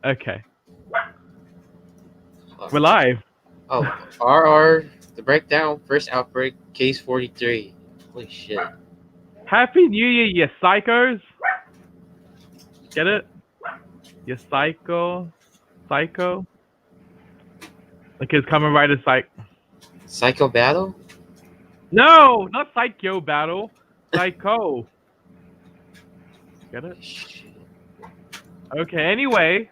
Okay. We're live. Oh, RR, the breakdown, first outbreak, case 43. Holy shit. Happy New Year, you psychos. Get it? You psycho. Like his Kamen Rider Psycho battle? No, not Psycho Battle. Psycho. Get it? Shit. Okay, anyway.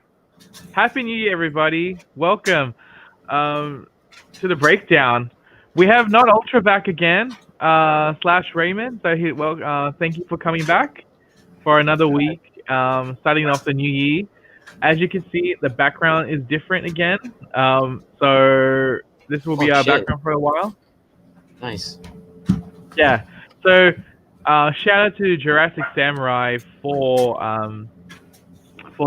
Happy New Year, everybody. Welcome to the breakdown. We have not Ultra back again, / Raymond. So thank you for coming back for another week, starting off the new year. As you can see, the background is different again. So this will be our background for a while. Nice. Yeah. So shout out to Jurassic Samurai for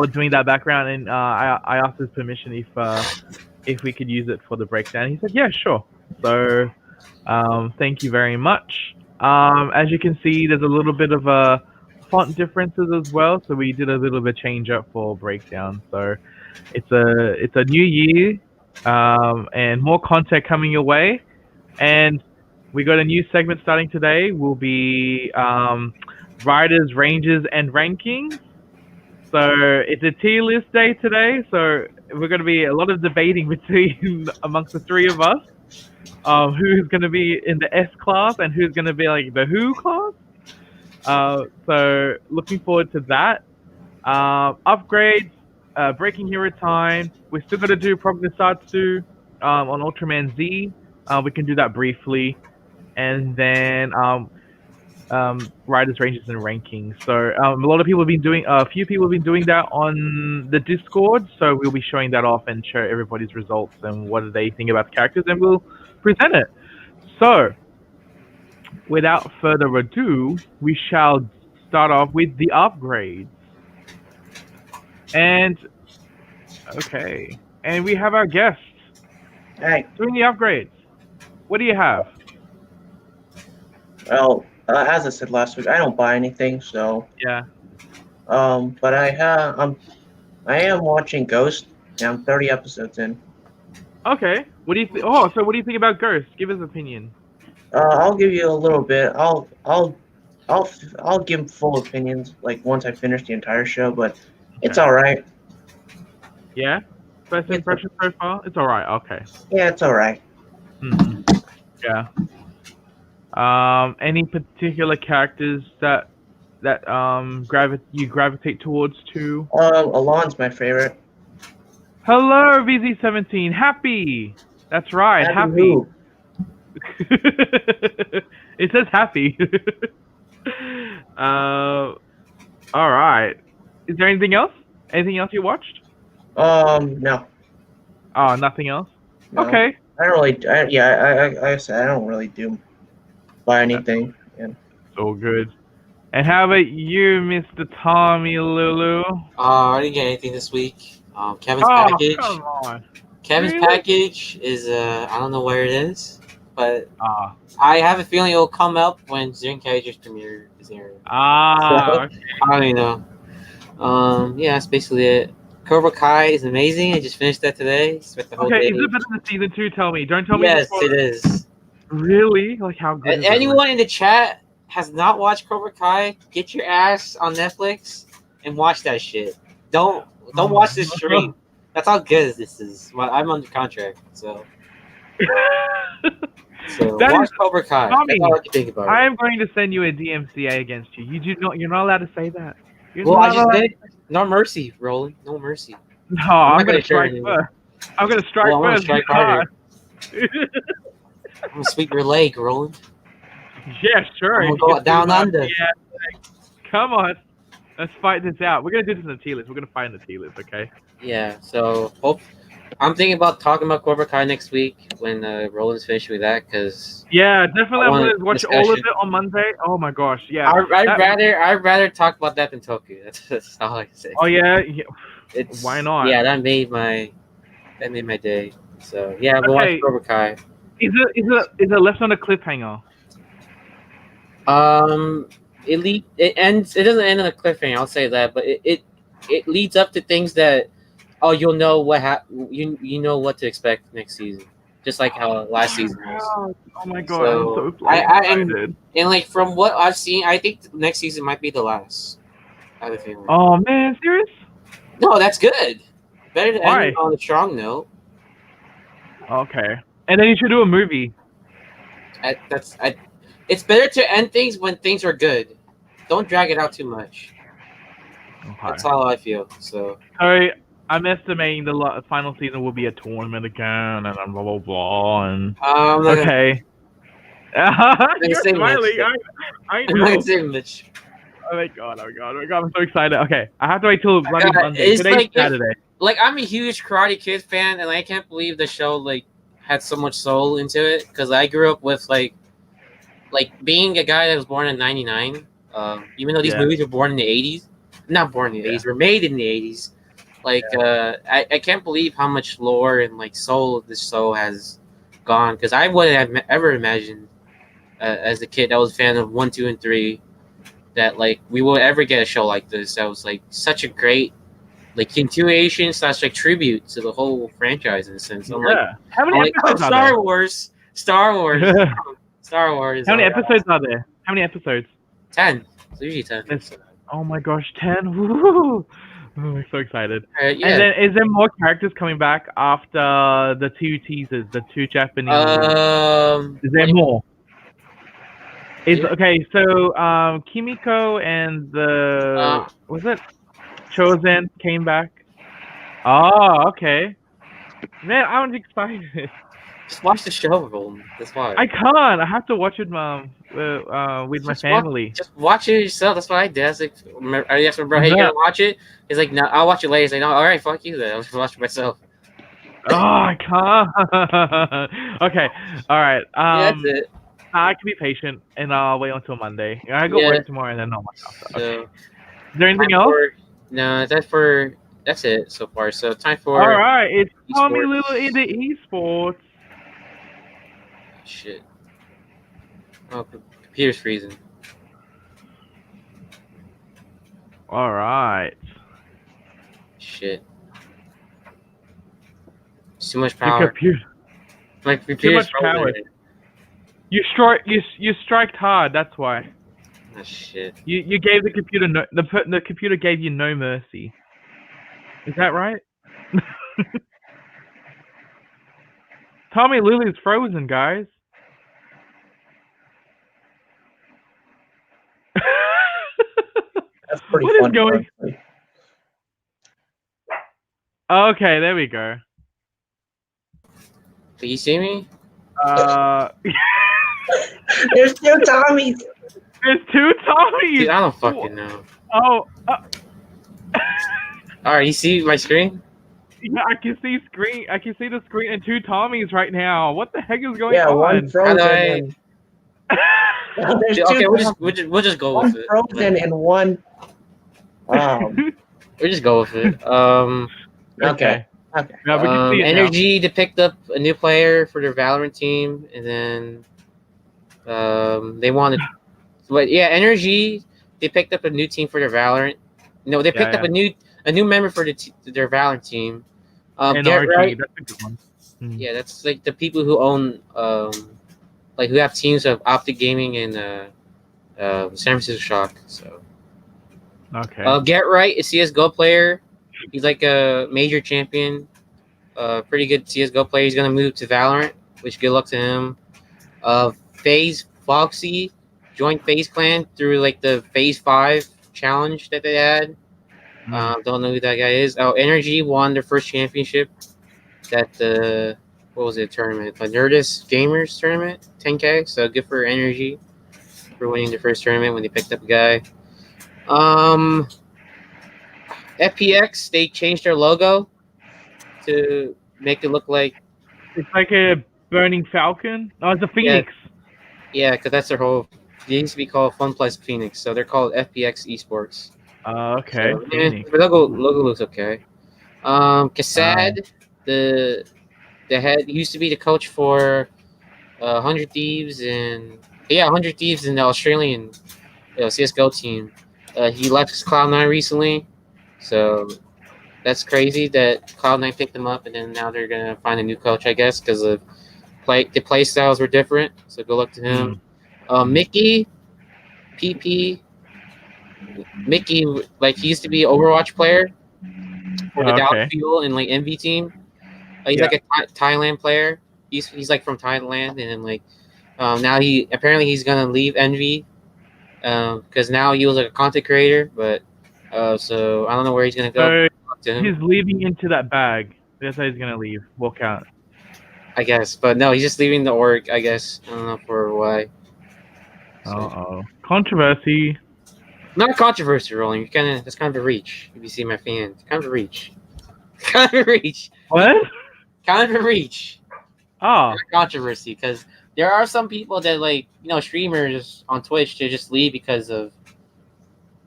doing that background, and I asked his permission if we could use it for the breakdown. He said, yeah, sure. So thank you very much. As you can see, there's a little bit of font differences as well, so we did a little bit of change up for breakdown. So it's a new year, and more content coming your way, and we got a new segment starting today. Will be Riders, Ranges, and Rankings. So it's a tier list day today, so we're going to be a lot of debating amongst the three of us, who's going to be in the S class and who's going to be like the Who class. So looking forward to that. Upgrades, breaking hero time. We're still going to do Prognosatsu on Ultraman Z. We can do that briefly, and then Riders, Ranges, and Rankings. So a few people have been doing that on the Discord. So we'll be showing that off and show everybody's results and what do they think about the characters, and we'll present it. So without further ado, we shall start off with the upgrades. And okay, and we have our guest. Hey. Doing the upgrades. What do you have? Well, as I said last week, I don't buy anything, so yeah. But I am watching Ghost, and I'm 30 episodes in. Okay. What do you think? Oh, so what do you think about Ghost? Give us opinion. I'll give you a little bit. I'll give full opinions like once I finish the entire show, but it's all right. Yeah. First impression so far, it's all right. Okay. Yeah, it's all right. Mm-hmm. Yeah. Any particular characters that you gravitate towards too? Alon's my favorite. Hello, VZ17. Happy. That's right. Happy. It says happy. All right. Is there anything else? Anything else you watched? No. Oh, nothing else. No. Okay. I don't really. I said I don't really buy anything. Yeah. So good. And how about you, Mr. Tommy Lulu? I didn't get anything this week. Kevin's package. Come on. Kevin's package is I don't know where it is, but I have a feeling it will come up when Zenkager's premiere is airing. Okay. I don't even know. Yeah, that's basically it. Cobra Kai is amazing. I just finished that today. Spent the whole day. Is it better than season 2? Tell me. Don't tell me. Yes, it is. Really? Like how good? Anyone in the chat has not watched Cobra Kai? Get your ass on Netflix and watch that shit. Don't watch this stream. That's how good this is. I'm under contract, so. Watch Cobra Kai. Tommy, that's all I can think about. I am going to send you a DMCA against you. You're not allowed to say that. I just did. No mercy, Roland. No mercy. No, I'm gonna strike first. I'm gonna strike first. I'm gonna strike harder. I'm gonna sweep your leg, Roland. Yeah, sure. I'm gonna go down under. Yeah. Come on. Let's fight this out. We're gonna do this in the tier list. We're gonna fight in the tier list, okay? Yeah. So I'm thinking about talking about Cobra Kai next week when Roland's finished with that, because definitely I'm gonna watch all of it on Monday. Oh my gosh, yeah. I'd rather talk about that than Toku. That's all I can say. Oh yeah. Why not? Yeah, that made my day. So yeah, we'll watch Cobra Kai. Is it left on a cliffhanger? It doesn't end on a cliffhanger. I'll say that, but it leads up to things that oh, you'll know you know what to expect next season, just like how last season was. Oh my god, So I'm so I excited. and like from what I've seen, I think next season might be the last. I have a feeling. Oh man, serious? No, that's good. Better to Why? end on a strong note. Okay. And then you should do a movie. It's better to end things when things are good. Don't drag it out too much. That's Okay. how I feel. So So I'm estimating the final season will be a tournament again, and then blah blah blah. And I'm not okay. gonna You're say much. smiling. I I'm not know. gonna say much. Oh my god! Oh my god! Oh my god! I'm so excited. Okay, I have to wait till bloody Monday. It's Today's like Saturday. I'm a huge Karate Kid fan, and I can't believe the show like had so much soul into it because I grew up with like being a guy that was born in '99. Even though these Yeah. movies were born in the '80s, not born in the '80s, were made in the '80s. Like I can't believe how much lore and like soul this show has gone because I wouldn't have ever imagined as a kid that was a fan of 1, 2, and 3 that like we would ever get a show like this that was like such a great like continuation / like tribute to the whole franchise in a sense. I'm like, How many episodes are Star there? Wars, Star Wars, Star Wars. How many episodes are there? How many episodes? 10. It's usually 10. Oh my gosh, 10! Woo! Oh, I'm so excited. Yeah. And then, is there more characters coming back after the 2 teasers, the 2 Japanese? Is there more? Okay, so Kimiko and the was it Chosen came back? Oh, okay. Man, I'm excited. Just watch the show, Roland. That's why. I can't. I have to watch it, with my family. Just watch it yourself. That's what I did. I was like, I asked my bro, hey, you gonna watch it? He's like, no, I'll watch it later. He's like, no, all right, fuck you then. I'll just watch it myself. Oh, I can't. Okay, all right. Yeah, that's it. I can be patient, and I'll wait until Monday. I go work tomorrow, and then I'll watch after. Okay. Is there anything else? No, that's it so far. So time for. All right, it's Tommy esports. Little into esports. Shit. Oh, computer's freezing. All right. Shit. It's too much power. Your computer. My computer's Too much power. frozen. You striked hard. That's why. Oh shit. You gave the computer the computer gave you no mercy. Is that right? Tommy Lily's frozen, guys. That's pretty What is funny. going- Honestly. Okay, there we go. Do you see me? There's 2 Tommies. There's 2 Tommies. Dude, I don't fucking know. Oh. Alright, you see my screen? Yeah, I can see the screen and 2 Tommies right now. What the heck is going Yeah, on? one frozen. And... There's Dude, 2 okay, we'll just go one with it. frozen and one. We'll just go with it. Okay. Yeah, we can see it now. Energy, they picked up a new player for their Valorant team, and then they wanted. But yeah, Energy, they picked up a new team for their Valorant. No, they picked up a new member for their Valorant team. Get NRG, right. that's a good one. Yeah, that's like the people who own like who have teams of Optic Gaming and San Francisco Shock. So Okay. Get right, a CS:GO player. He's like a major champion, pretty good CS:GO player. He's gonna move to Valorant, which good luck to him. FaZe Foxy joined FaZe Clan through like the Phase 5 challenge that they had. Don't know who that guy is. Oh, Energy won their first championship. That what was it tournament? The Nerdist Gamers tournament, 10K. So good for Energy for winning the first tournament when they picked up a guy. FPX, they changed their logo to make it look like It's like a burning falcon. Oh, it's a phoenix. yeah, because that's their whole. They used to be called Fun Plus Phoenix, so they're called FPX Esports. Okay. So, the logo looks okay. Kassad, the head used to be the coach for 100 Thieves and 100 Thieves in the Australian CS:GO team. He left Cloud9 recently, so That's crazy that Cloud9 picked them up, and then now they're gonna find a new coach, I guess, because the play styles were different. So good luck to him. Mickey, PP, Mickey, like he used to be an Overwatch player for the Dallas Okay. Fuel and like MV team. He's like a Thailand player. He's like from Thailand, and then like now he's gonna leave Envy because now he was like a content creator, but so I don't know where he's gonna go. So he's leaving into that bag. That's how he's gonna leave. Walk out. I guess, but no, he's just leaving the org. I guess I don't know for why. So. Controversy. Not controversy, Roland. That's kind of a reach. If you see my fan, it's kind of a reach. Kind of a reach. What? Kind of a reach. Oh. Not controversy, because there are some people that like streamers on Twitch to just leave because of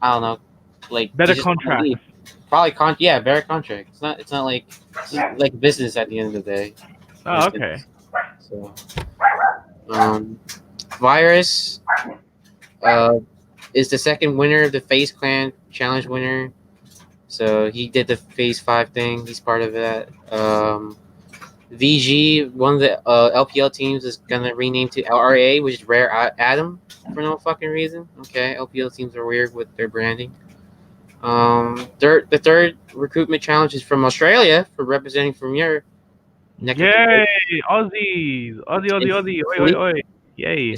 I don't know, like Better contract. Probably better contract. It's not like like business at the end of the day. Oh, okay. So, Virus, is the second winner of the FaZe Clan Challenge winner. So he did the Phase 5 thing. He's part of that. VG, one of the LPL teams, is gonna rename to RRA, which is Rare Atom, for no fucking reason. Okay, LPL teams are weird with their branding. The third recruitment challenge is from Australia for representing from your neck. Yay, Aussies! Aussie! Oi! Yay!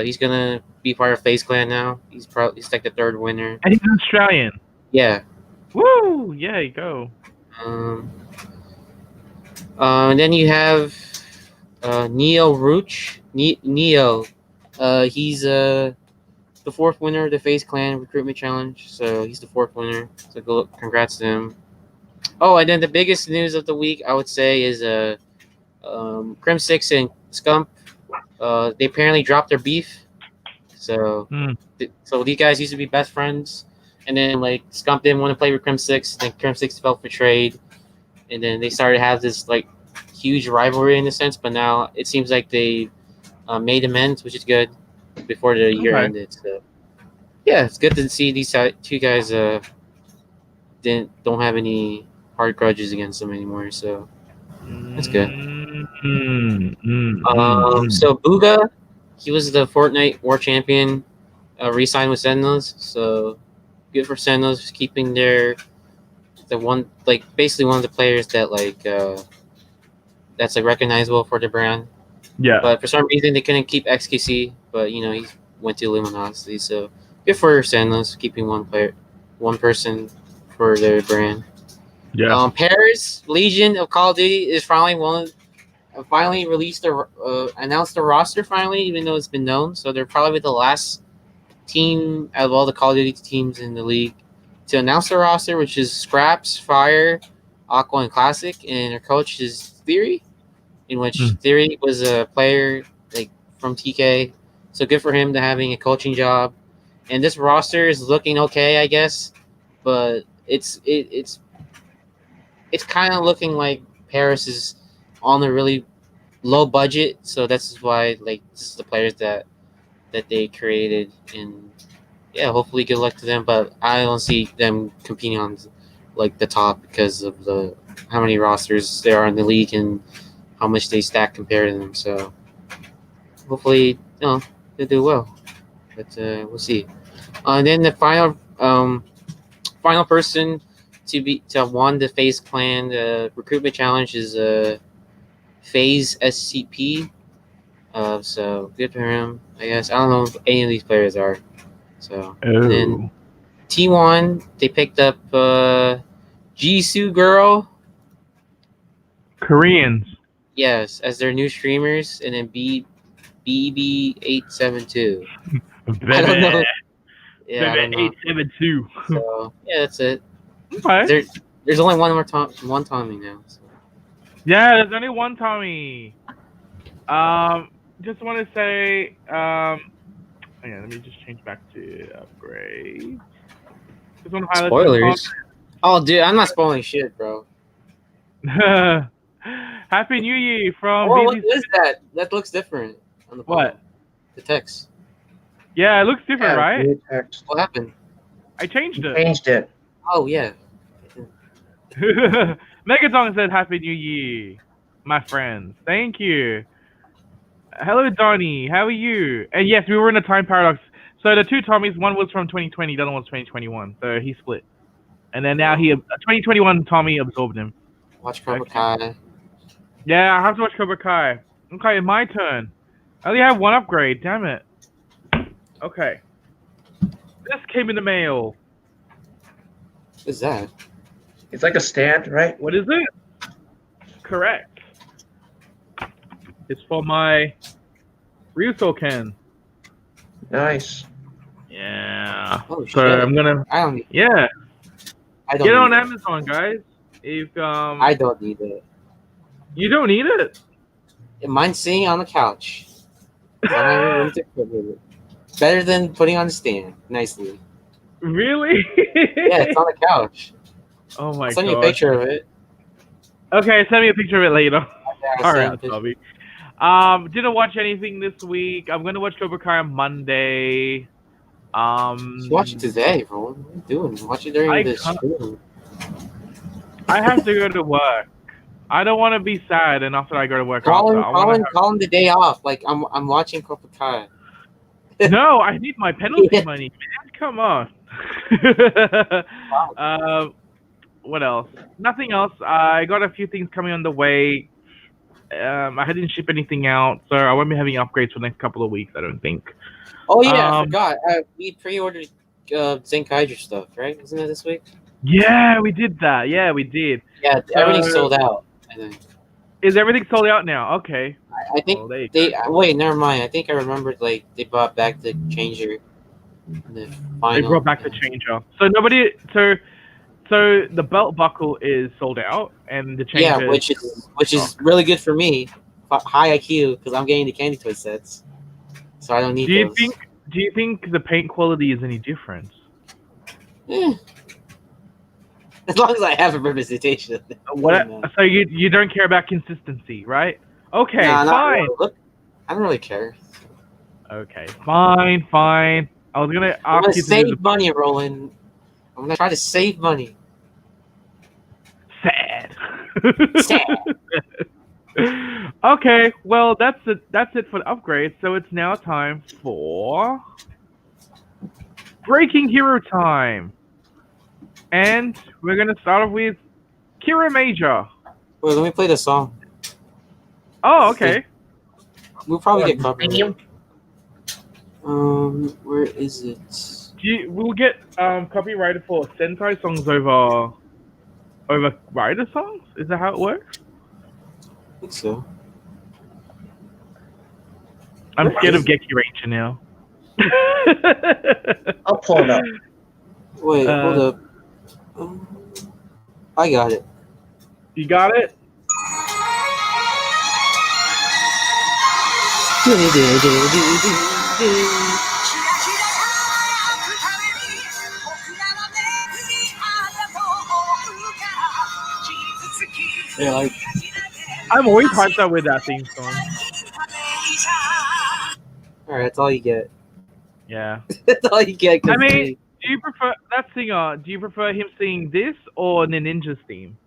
He's gonna be part of FaZe Clan now. He's like the third winner. And he's Australian. Yeah. Woo! Yay, go. And then you have Neo Rooch. Neo. He's the fourth winner of the FaZe Clan Recruitment Challenge. So he's the fourth winner. So congrats to him. Oh, and then the biggest news of the week, I would say, is Crim6 and Scump. They apparently dropped their beef. So so these guys used to be best friends. And then like Scump didn't want to play with Crim6. Then Crim6 felt betrayed. And then they started to have this like huge rivalry in a sense, but now it seems like they made amends, which is good before the year ended. So yeah, it's good to see these two guys don't have any hard grudges against them anymore. So that's good. So Booga, he was the Fortnite War Champion, re-signed with Sentinels. So good for Sentinels keeping basically one of the players that that's like recognizable for the brand. Yeah. But for some reason they couldn't keep XQC, but he went to Luminosity, so good for Sentinels keeping one person for their brand. Yeah. Paris Legion of Call of Duty is finally released announced the roster finally, even though it's been known. So they're probably the last team out of all the Call of Duty teams in the league to announce the roster, which is Scraps, Fire, Aqua, and Classic, and their coach is Theory, in which Theory was a player like from TK. So good for him to having a coaching job. And this roster is looking okay, I guess, but it's kind of looking like Paris is on a really low budget. So that's why like this is the players that they created, and yeah, hopefully good luck to them. But I don't see them competing on like the top because of how many rosters there are in the league and how much they stack compared to them. So hopefully, they do well. But we'll see. And then the final person to have won the FaZe Clan recruitment challenge is FaZe SCP. So good for him, I guess. I don't know if any of these players are. So and then T1, they picked up Jisoo Girl. Koreans. Yes, as their new streamers, and then BB872. I don't know. Yeah, BB872. So yeah, that's it. Okay. There's only one Tommy now. So. Yeah, there's only one Tommy. Just want to say, let me just change back to upgrade. Just want to highlight spoilers. Oh, dude, I'm not spoiling shit, bro. Happy New Year from. Oh, what is that? That looks different on the phone. What? The text. Yeah, it looks different, right? Text. What happened? I changed it. Changed it. Oh yeah. Megatong said Happy New Year, my friends. Thank you. Hello, Donnie. How are you? And yes, we were in a time paradox. So the two Tommies, one was from 2020, the other one was 2021. So he split. And then now 2021 Tommy absorbed him. Watch Cobra Kai. Yeah, I have to watch Cobra Kai. Okay, my turn. I only have one upgrade. Damn it. Okay. This came in the mail. What is that? It's like a stand, right? What is it? Correct. It's for my Ryusoken. Nice. Yeah. Oh, So shit. I'm gonna. I don't need Yeah. I don't Get it on need Amazon, guys. If I don't need it. you don't need it. Mine's sitting on the couch. I don't have room to put it. Better than putting on the stand nicely. Really? Yeah, it's on the couch. Oh my I'll god. send you a picture of it. Okay, send me a picture of it later. Yeah, I'll All send right, you a picture. Tommy. Didn't watch anything this week. I'm gonna watch Cobra Kai on Monday. Just watch it today, bro. What are you doing? Watch it during I the can't- stream. I have to go to work. I don't want to be sad, and after I go to work, Call after, him, I wanna call him the day off. Like I'm watching Cobra Kai. No, I need my penalty Yeah. money, man. Come on. What else? Nothing else. I got a few things coming on the way. I didn't ship anything out, so I won't be having upgrades for the next couple of weeks, I don't think. Oh yeah, I Um, forgot. We pre-ordered Zenkaiger stuff, right? Isn't it this week? Yeah, we did that. Yeah, we did. Yeah, everything's sold out. I think. Is everything sold out now? Okay. I think Well, there you they go. wait. Never mind. I think I remembered like they brought back the changer. The final. They brought back the changer. So nobody. So the belt buckle is sold out, and the changer. Yeah, which is really good for me. High IQ because I'm getting the candy toy sets, so I don't need Do you those. Do you think the paint quality is any different? Eh. As long as I have a representation. What? So you don't care about consistency, right? Okay, Nah, not fine. really. Look, I don't really care. Okay, fine. I was gonna I'm ask gonna you to do save money, Roland. I'm gonna try to save money. sad. Sad. Okay, well that's it for the upgrade. So it's now time for Breaking Hero time, and we're gonna start off with Kiramager. Wait, let me play the song. Oh, okay. We'll probably get copyrighted. Medium? Where is it? We'll get copyrighted for Sentai songs over writer songs. Is that how it works? I think so. I'm Where scared is of Geki Ranger now. I'll pull it up. Wait, hold up. I got it. You got it? Yeah, like, I'm always hyped up with that theme song. alright, that's all you get. Yeah. That's all you get. 'Cause I mean, do you prefer that singer? Do you prefer him singing this or the Ninja's theme?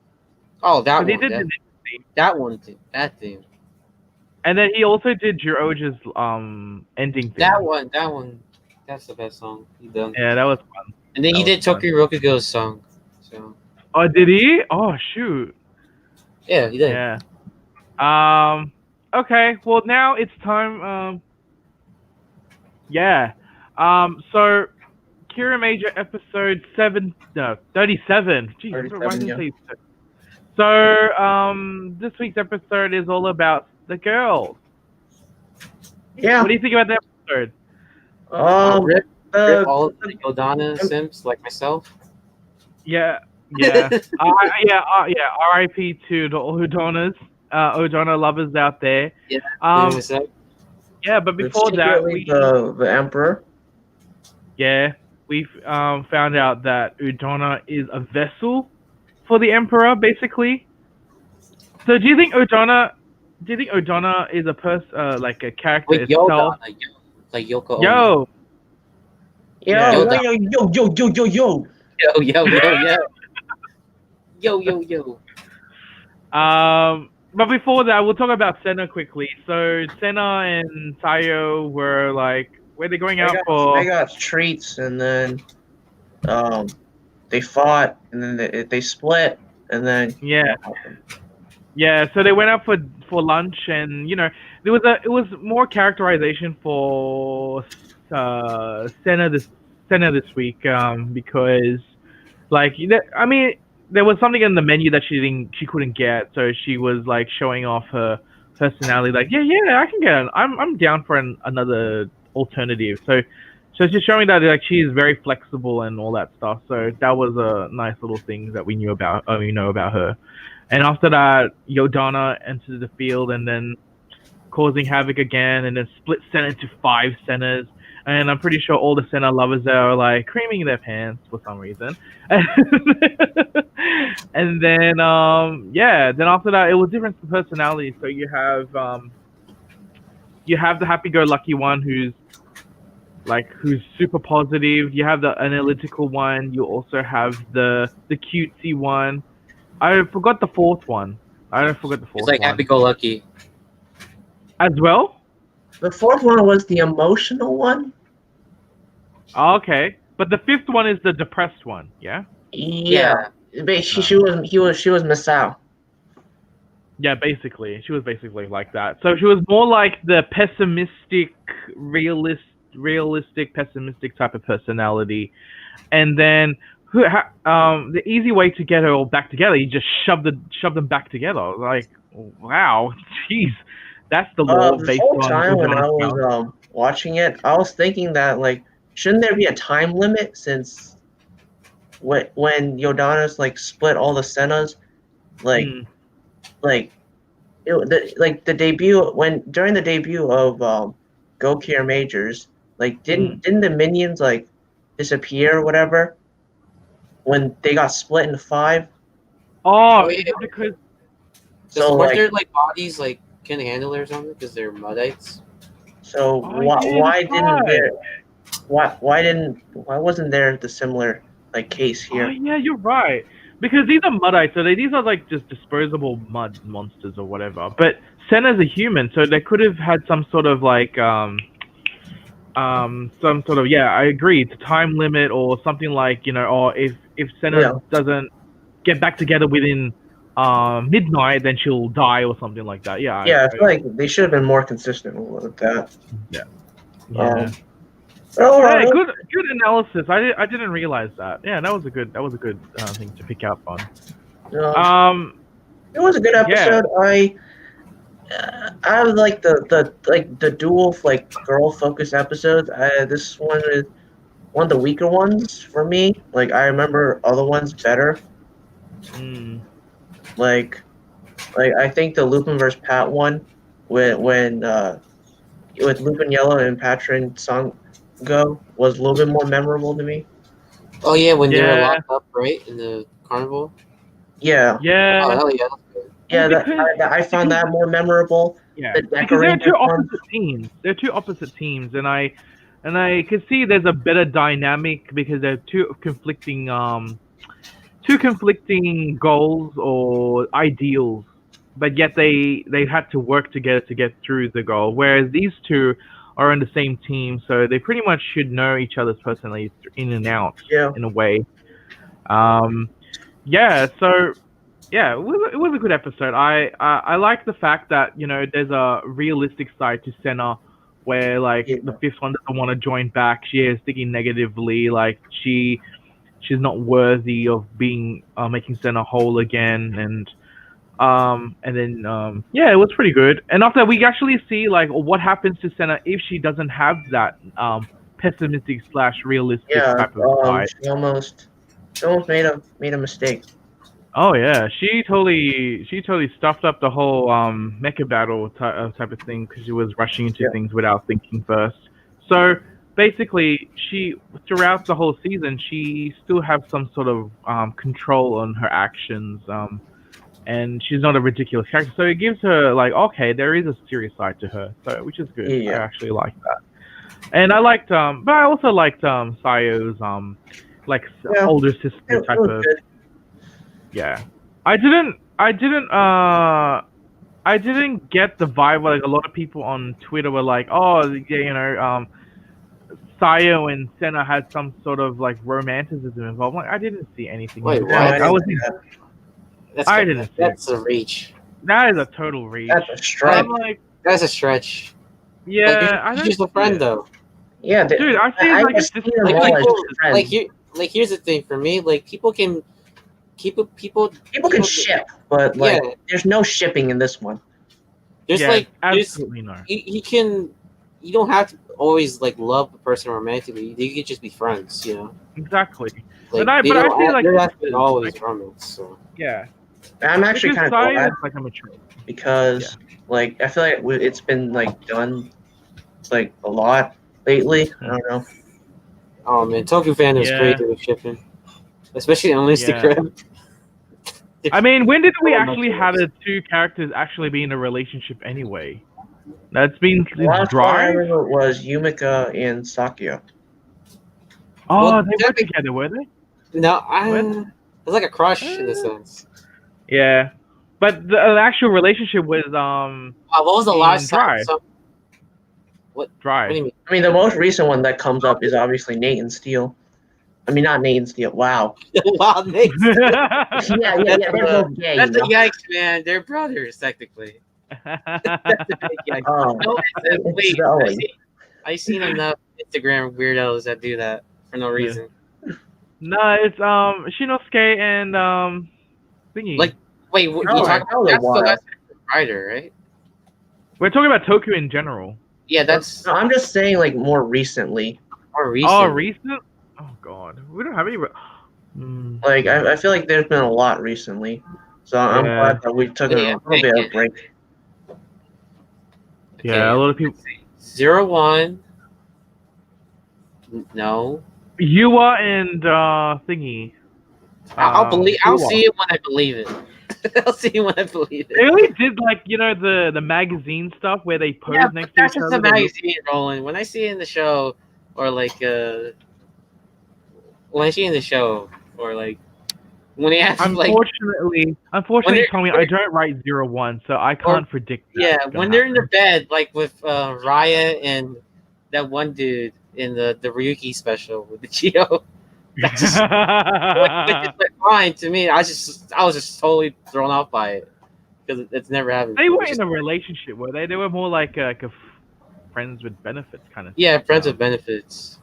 oh, that 'Cause one. he did That, the Ninja theme, that one. That thing. and then he also did Jiroja's ending theme. That one. That one. That's the best song he done. Yeah, that was fun. And then he that did was fun. Toku Rokugo's song. So Oh, did he? Oh, shoot. yeah, he did. Yeah. Okay. Well, now it's time. Yeah. So, Kiramager episode 37. Jeez, why 37, did yeah. I say so? This week's episode is all about the girls. Yeah. What do you think about the episode? Rip Uh, all of the Odana Sims like myself. Yeah. Yeah. R.I.P. to the Odonas, Odona lovers out there. Yeah. Yeah, but before that, the Emperor. we found out that Udona is a vessel for the Emperor, basically. So, do you think Udona is a person, like a character Wait, itself? Yoda, like Yoko. Ono. Yo, Yo, Yeah. yo, yo, yo, yo, yo, yo. Yo. Yo. But before that, we'll talk about Senna quickly. So Senna and Tayo were like, were they going out for? They got treats, and then they fought, and then they split, and then Yeah. So they went out for lunch, and it was more characterization for Senna this week because I mean, there was something in the menu that she couldn't get, so she was like showing off her personality, like yeah I can get it. I'm down for another alternative. So she's showing that like she's very flexible and all that stuff. So that was a nice little thing that we know about her. And after that, Yodana entered the field and then causing havoc again, and then split Senna into 5 Sennas. And I'm pretty sure all the Senna lovers there are like creaming their pants for some reason. And then then after that it was different personalities. So you have the happy-go-lucky one who's super positive. You have the analytical one. You also have the cutesy one. I forgot the fourth one. It's like happy-go-lucky. As well? The fourth one was the emotional one. Oh, okay, but the fifth one is the depressed one. Yeah. Yeah. She was Masao. Yeah, basically, she was basically like that. So she was more like the pessimistic, realistic, pessimistic type of personality, and then the easy way to get her all back together, you just shove them back together. Like, wow, jeez, that's the law based on. The whole time when I was watching it, I was thinking that like, shouldn't there be a time limit since when Yodana's like split all the Sennas, during the debut of Go Kiramagers, like didn't the minions like disappear or whatever when they got split into 5? Oh, yeah, because weren't their like bodies like can handle it or something because they're Muddites? So why wasn't there the similar like case here? Oh, yeah, you're right. Because these are Muddites, so these are like just disposable mud monsters or whatever. But Senna's a human, so they could have had some sort of like I agree, it's a time limit or something like, or if Senna doesn't get back together within midnight, then she'll die or something like that. Yeah. I feel like they should have been more consistent with that. Yeah. Good analysis. I didn't realize that. Yeah, that was a good thing to pick up on. It was a good episode. Yeah. I like the dual like girl focused episodes. This one is one of the weaker ones for me. Like I remember other ones better. Like I think the Lupin vs. Pat one when with Lupin Yellow and Patron Sango was a little bit more memorable to me. Oh yeah, when they were locked up, right, in the carnival. Yeah. Oh, hell yeah. Yeah, I found that more memorable. Yeah, because they're two opposite teams. They're two opposite teams, and I can see there's a better dynamic because they're two conflicting goals or ideals, but yet they had to work together to get through the goal. Whereas these two are on the same team, so they pretty much should know each other's personalities in and out in a way. It was a good episode. I like the fact that there's a realistic side to Senna, where the fifth one doesn't want to join back. She is thinking negatively, like she's not worthy of being making Senna whole again, and then it was pretty good. And after that, we actually see what happens to Senna if she doesn't have that pessimistic / realistic type of side. She almost made a mistake. Oh yeah, she totally stuffed up the whole mecha battle type of thing because she was rushing into things without thinking first. So basically, she throughout the whole season, she still has some sort of control on her actions, and she's not a ridiculous character. So it gives her okay, there is a serious side to her, so which is good. I actually like that, and I liked but I also liked Sayo's older sister type of. Good. Yeah, I didn't. I didn't get the vibe. Like a lot of people on Twitter were like, "Oh, yeah, Sayo and Senna had some sort of like romanticism involved." Like, I didn't see anything. Wait, in what? that. No, I I was. didn't see that. I didn't see it. That's a reach. That is a total reach. That's a And stretch. I'm like, That's a stretch. yeah, I Like, don't. you're just a friend, though. Yeah, Dude, I see I like just it's see just them Like all as people, just friends. here's the thing for me. Like people can, people People can ship, but like Yeah. there's no shipping in this one. There's yeah, like there's absolutely no. you can you don't have to always like love a person romantically. You can just be friends, you know. Exactly. Like, But I they feel don't like they're this not is, always like, romance. So yeah. I'm actually Because kind of Sayo glad is like a mature. because like I feel like it's been like done like a lot lately. I don't know. oh man, Toku fandom is Yeah. crazy with shipping, especially on Instagram. I mean, when did we Oh, actually my have the two characters actually be in a relationship anyway? That's been The last one I Drive. remember was Yumika and Sakya. Oh, Well, they were together, were they? No, What? it's like a crush in a sense. Yeah, but the actual relationship was What was the in last time? Drive. What do Drive. you mean? I mean, the most recent one that comes up is obviously Nathan Steele. I mean, not Nathan Steele. Wow. Wow, Nick. Yeah, they're both gay. That's You a know? yikes, man. They're brothers, technically. That's a big yikes. Oh, No, wait, Zoe. I seen enough Instagram weirdos that do that for no reason. No, it's Shinosuke and thingy. Like, wait, what, you Oh, talking that was about? a That's the while. last writer, right? We're talking about Toku in general. Yeah, that's No, I'm just saying, like, more recently. more recent. Oh, recent? Oh god, we don't have any. Like, I feel like there's been a lot recently. So I'm Yeah. glad that we took a Yeah, little bit of a break. Yeah, a lot of people. 01. No. Yua and thingy. I'll Yua. see it when I believe it. I'll see it when I believe They it. only did like the magazine stuff where they pose Yeah, next but to that's each just other. a magazine, Roland. When I see it in the show, or like when I see it in the show, or like when they have like Unfortunately, Tommy, I don't write 01, so I can't predict. when they're in their bed, like with Raya and that one dude in the Ryuki special with the Chio. That's just, like, fine to me. I was just totally thrown off by it because it's never happened. They before. were It's in just- a relationship, were they? They were more like a friends with benefits kind of. yeah, stuff friends now. with benefits.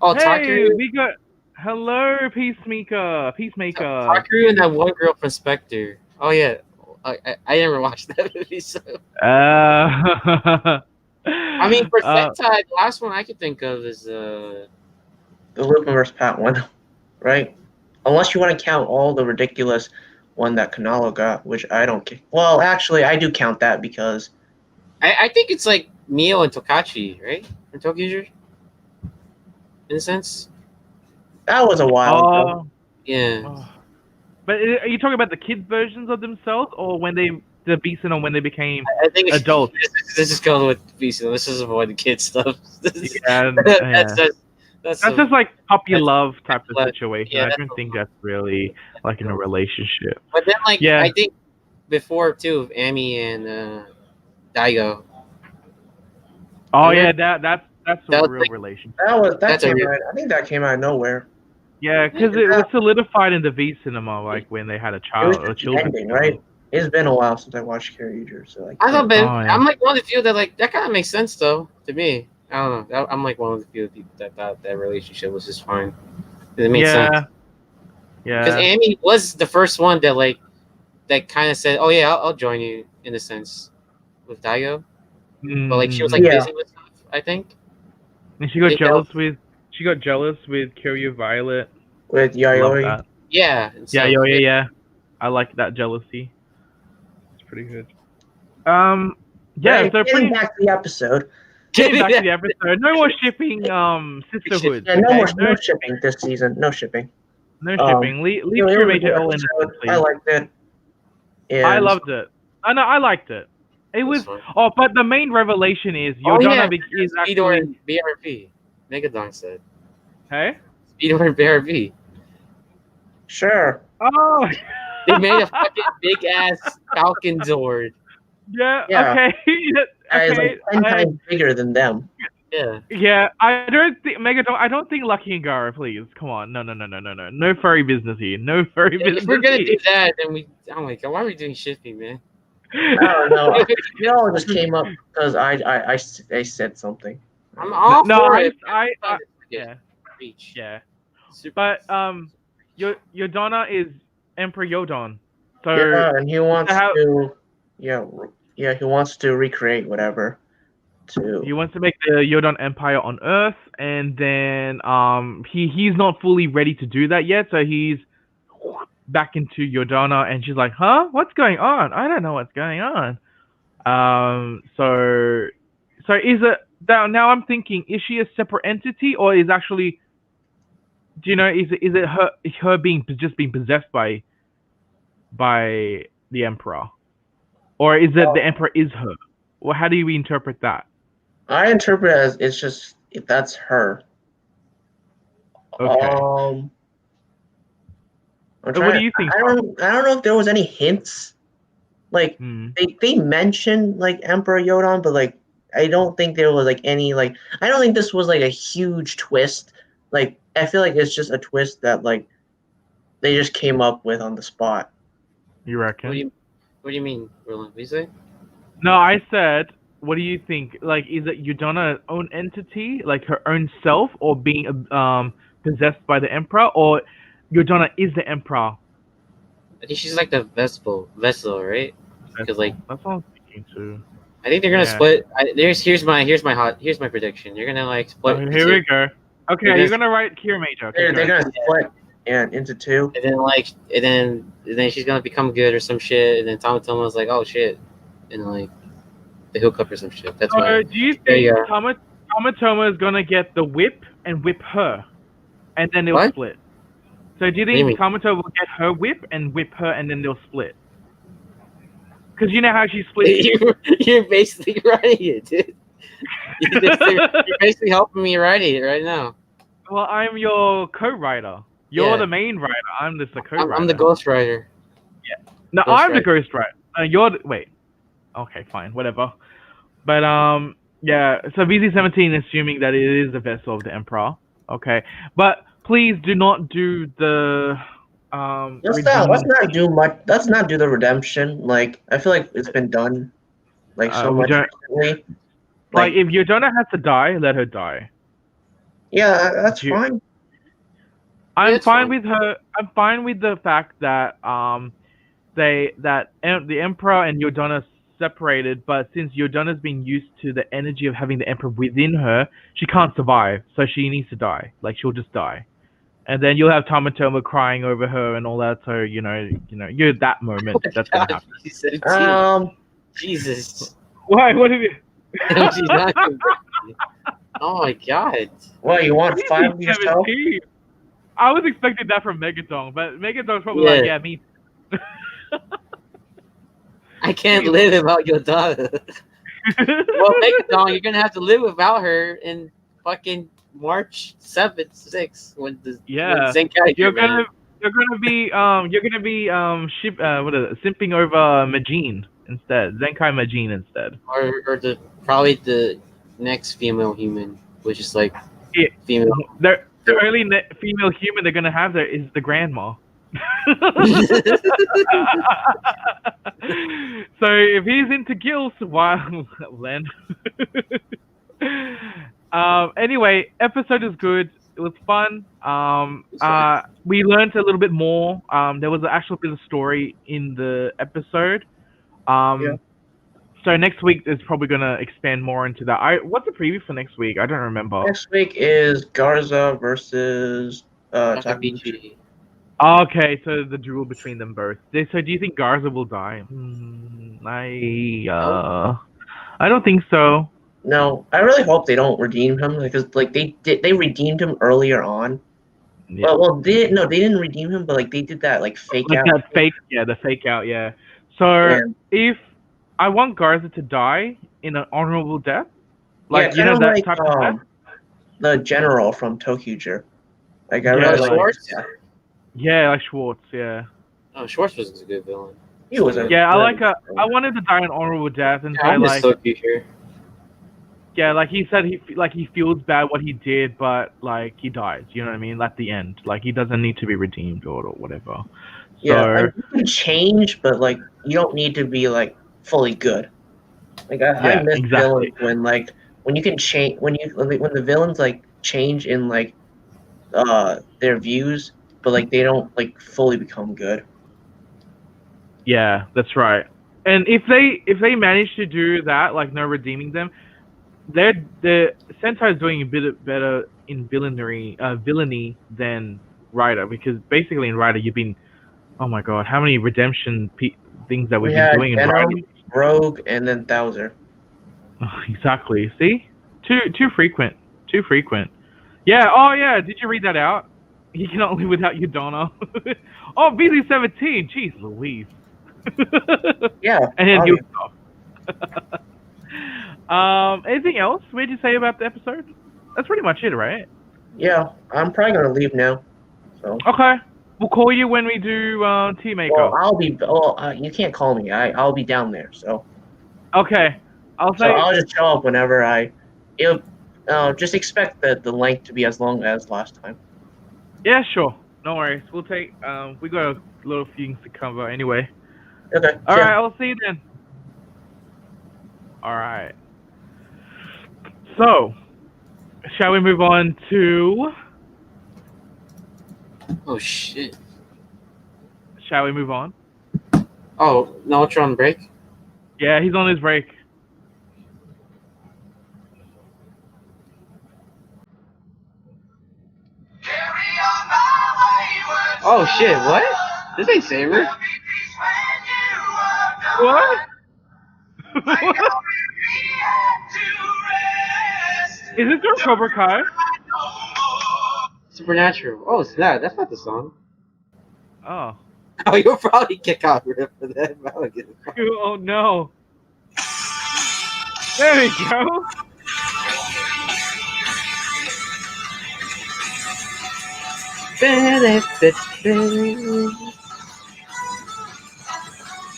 Oh, Hey, Takaru, we got hello, Peacemaker, Takaru, and that one girl from Spectre. Oh yeah, I never watched that movie. So I mean, for Sentai, the last one I could think of is The Lupin vs. Pat one, right? Unless you want to count all the ridiculous one that Kanalo got, which I don't. Well, actually, I do count that because I think it's like Mio and Tokachi, right? From Tokuger, in a sense. that was a while ago. Yeah. But are you talking about the kids' versions of themselves, or when the Beast and when they became I think adults? Let's just go with Beast. Let's just avoid the kid stuff. Yeah, That's just like puppy that's- love type of that's- situation. yeah, I that's don't a- think that's really like in a relationship. But then, like, Yeah. I think before too, of Amy and Daigo. Oh And yeah, then- that's that a was real like- relationship. That That's a came real- out. I think that came out of nowhere. Yeah, because it was solidified in the V cinema, like when they had a It was child or just the children. ending, right? It's been a while since I watched Kiramager, so like. I thought, but Oh, yeah. I'm like one of the few that like that kind of makes sense though to me. I don't know. I'm like one of the few people that thought that relationship was just fine. It made sense. Because Yeah. Amy was the first one that kind of said, "Oh yeah, I'll join you," in a sense, with Daigo. But like she was like Yeah. busy with stuff, I think. and she got think jealous with Kiryu Violet. With Love Yayoi. that. Yeah. and Yeah, stuff. yeah. I like that jealousy. It's pretty good. Yeah, Right, so getting pretty back to the episode. getting back to the episode. No more shipping sisterhoods. Yeah, no okay? more shipping this season. No shipping. No shipping. Leave It was a Kiramager good all in episode. please. I liked it. I And loved it. I liked it. It was fun. but the main revelation is Oh, yeah. Yodana is Speedor actually and BRB. Megadon said. hey. Speedor and BRB. Sure. Oh, They made a fucking big ass Falcon Zord. Yeah. Yeah. Okay. It's Okay. like 10 times bigger than them. Yeah. Yeah. I don't think Megatron. I don't think Lucky and Gara. Please, come on. No. No furry business here. No furry business. If we're gonna here. do that, then we. Oh my god, why are we doing shipping, man? I don't know. It all just came up because I said something. I'm all No, for I, it. I, Yeah. yeah, Reach. yeah. Super. But Yodana is Emperor Yodon. So Yeah, and he wants how- to. Yeah, he wants to recreate whatever. he wants to make the Yodon Empire on Earth, and then he's not fully ready to do that yet. So he's back into Yodana, and she's like, "Huh? What's going on? I don't know what's going on." So is it now? I'm thinking, is she a separate entity, or is actually, do you know, is it her being possessed by the Emperor, or is it the Emperor is her? Well, how do you interpret that? I interpret it as it's just if that's her. Okay. I'm So what do you think? I don't know if there was any hints. Like they mentioned like Emperor Yodon, but like I don't think there was like any like I don't think this was like a huge twist. Like I feel like it's just a twist that like they just came up with on the spot. You reckon? What do you mean, Roland? What do you say? No, I said, what do you think? Like, is it Yodana's own entity, like her own self, or being possessed by the Emperor, or Yodana is the Emperor? I think she's like the vessel, right? Because like that's what I'm thinking too. I think they're gonna split. Here's my prediction. You're gonna like split. Here we go. Okay, you're gonna write Kiramager. Okay, they're gonna split into two, and then she's gonna become good or some shit, and then Tamatoma's like, oh shit, and like they hook up or some shit. That's why. Do you think Tamatoma is gonna get the whip and whip her, and then they'll split? So do you think Tamatoma will get her whip and whip her, and then they'll split? Because you know how she split. You're basically writing it, dude. You're basically helping me write it right now. Well, I'm your co-writer. You're the main writer. I'm just the co-writer. I'm the ghostwriter. Yeah. No, I'm the ghostwriter. You're the... Wait. Okay, fine. Whatever. But, yeah. So VZ17 is assuming that it is the vessel of the Emperor. Okay. But please do not do the... let's not do much. Let's not do the redemption. Like, I feel like it's been done like so much recently. Like, if Yodana has to die, let her die. Yeah, that's fine. I'm fine with her. I'm fine with the fact that the Emperor and Yodana separated, but since Yodana's been used to the energy of having the Emperor within her, she can't survive, so she needs to die. Like, she'll just die. And then you'll have Tamatoma crying over her and all that, so you know, you're that moment. That's gonna happen. Jesus. Why? What have you? Oh my god. What, you want 5 yourself? I was expecting that from Megatron, but Megatron's probably like, yeah, me. I can't live without your daughter. Well, Megatron, you're gonna have to live without her in fucking March 7th, 6th when Zenkai. You're gonna be simping over Majin instead, Zenkai Majin instead, or probably the next female human, which is like female. The only female human they're gonna have there is the grandma. So if he's into gills, Len. Anyway, episode is good. It was fun. We learned a little bit more. There was an actual bit of story in the episode. So next week is probably gonna expand more into that. What's the preview for next week? I don't remember. Next week is Garza versus Takabichi. Okay, so the duel between them both. So do you think Garza will die? I don't think so. No, I really hope they don't redeem him because like they redeemed him earlier on. Yeah. They didn't redeem him, but like they did that like fake out. The fake out, yeah. So if I want Garza to die in an honorable death, like that type of death. The general from Tokuger. Like Schwartz. Yeah, like Schwartz, yeah. Oh, Schwartz was a good villain. He was a Yeah, I good- I wanted to die an honorable death and Yeah, say I miss like, Toku here. yeah, like he said he feels bad what he did, but like he dies. You know what I mean? At the end, like he doesn't need to be redeemed or whatever. Yeah, So like, you can change, but like you don't need to be like fully good. Like I yeah, miss exactly. villains when you can change when the villains like change in like their views, but like they don't like fully become good. Yeah, that's right. And if they manage to do that, like no redeeming them, the Sentai is doing a bit better in villainy than Rider, because basically in Rider you've been, oh my god, how many redemption things that we've We been had doing in Rider. Venom, Rogue, and then Thouser. Exactly. See, too frequent. Too frequent. Yeah. Oh yeah. Did you read that out? He cannot live without you, Donna. Oh, BZ17. Jeez Louise. Yeah. And then you. obviously. Anything else we'd you say about the episode? That's pretty much it, right? Yeah, I'm probably gonna leave now. So. Okay. We'll call you when we do Tea Maker. Well, I'll be. Well, you can't call me. I'll be down there. So. Okay. I'll So say. I'll just show up whenever It'll, just expect the length to be as long as last time. Yeah, sure. No worries. We'll take. We got a lot of things to cover anyway. Okay. All yeah. right. I'll see you then. All right. So, shall we move on to? Oh shit. Shall we move on? Oh, no, you're on break? Yeah, he's on his break. Oh shit, what? This ain't Saber. What? Is this from Cobra Kai? Supernatural. Oh, snap. That's not the song. Oh. Oh, you'll probably kick out for that. But I don't give a fuck. Oh no. There we go.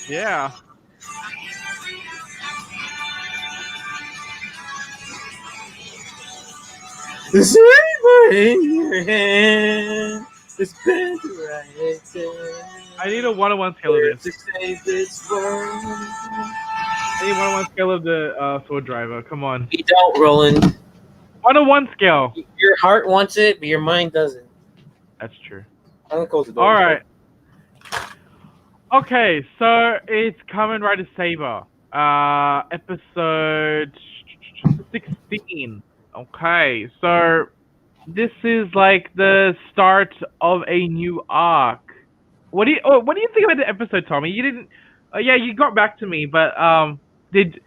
Yeah. The saber in your hand is bent right there. I need a 1-on-1 scale of To this. save this world. I need 1-on-1 scale of the sword driver. Come on. You don't, Roland. 1-on-1 scale. Your heart wants it, but your mind doesn't. That's true. I'm gonna close the door. All right. Okay, so it's Kamen Rider Saber, episode 16. Okay, so this is like the start of a new arc. What do you think about the episode, Tommy? You didn't. Yeah, you got back to me, but did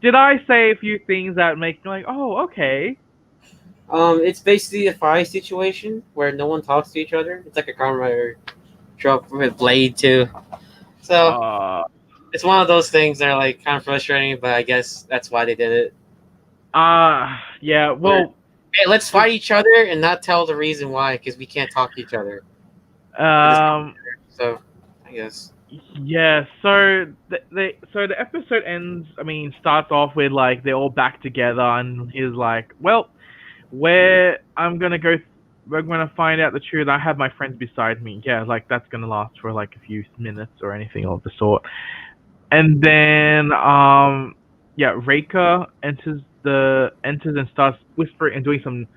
I say a few things that make you like, oh, okay? It's basically a fight situation where no one talks to each other. It's like a Kamen Rider drop with Blade too. So it's one of those things that are like kind of frustrating, but I guess that's why they did it. Yeah. Well, hey, let's fight each other and not tell the reason why, because we can't talk to each other. So I guess. Yeah. So the episode ends. I mean, starts off with like they're all back together, and he's like, well, we're gonna find out the truth. I have my friends beside me. Yeah, like that's gonna last for like a few minutes or anything of the sort. And then Reika enters and starts whispering and doing some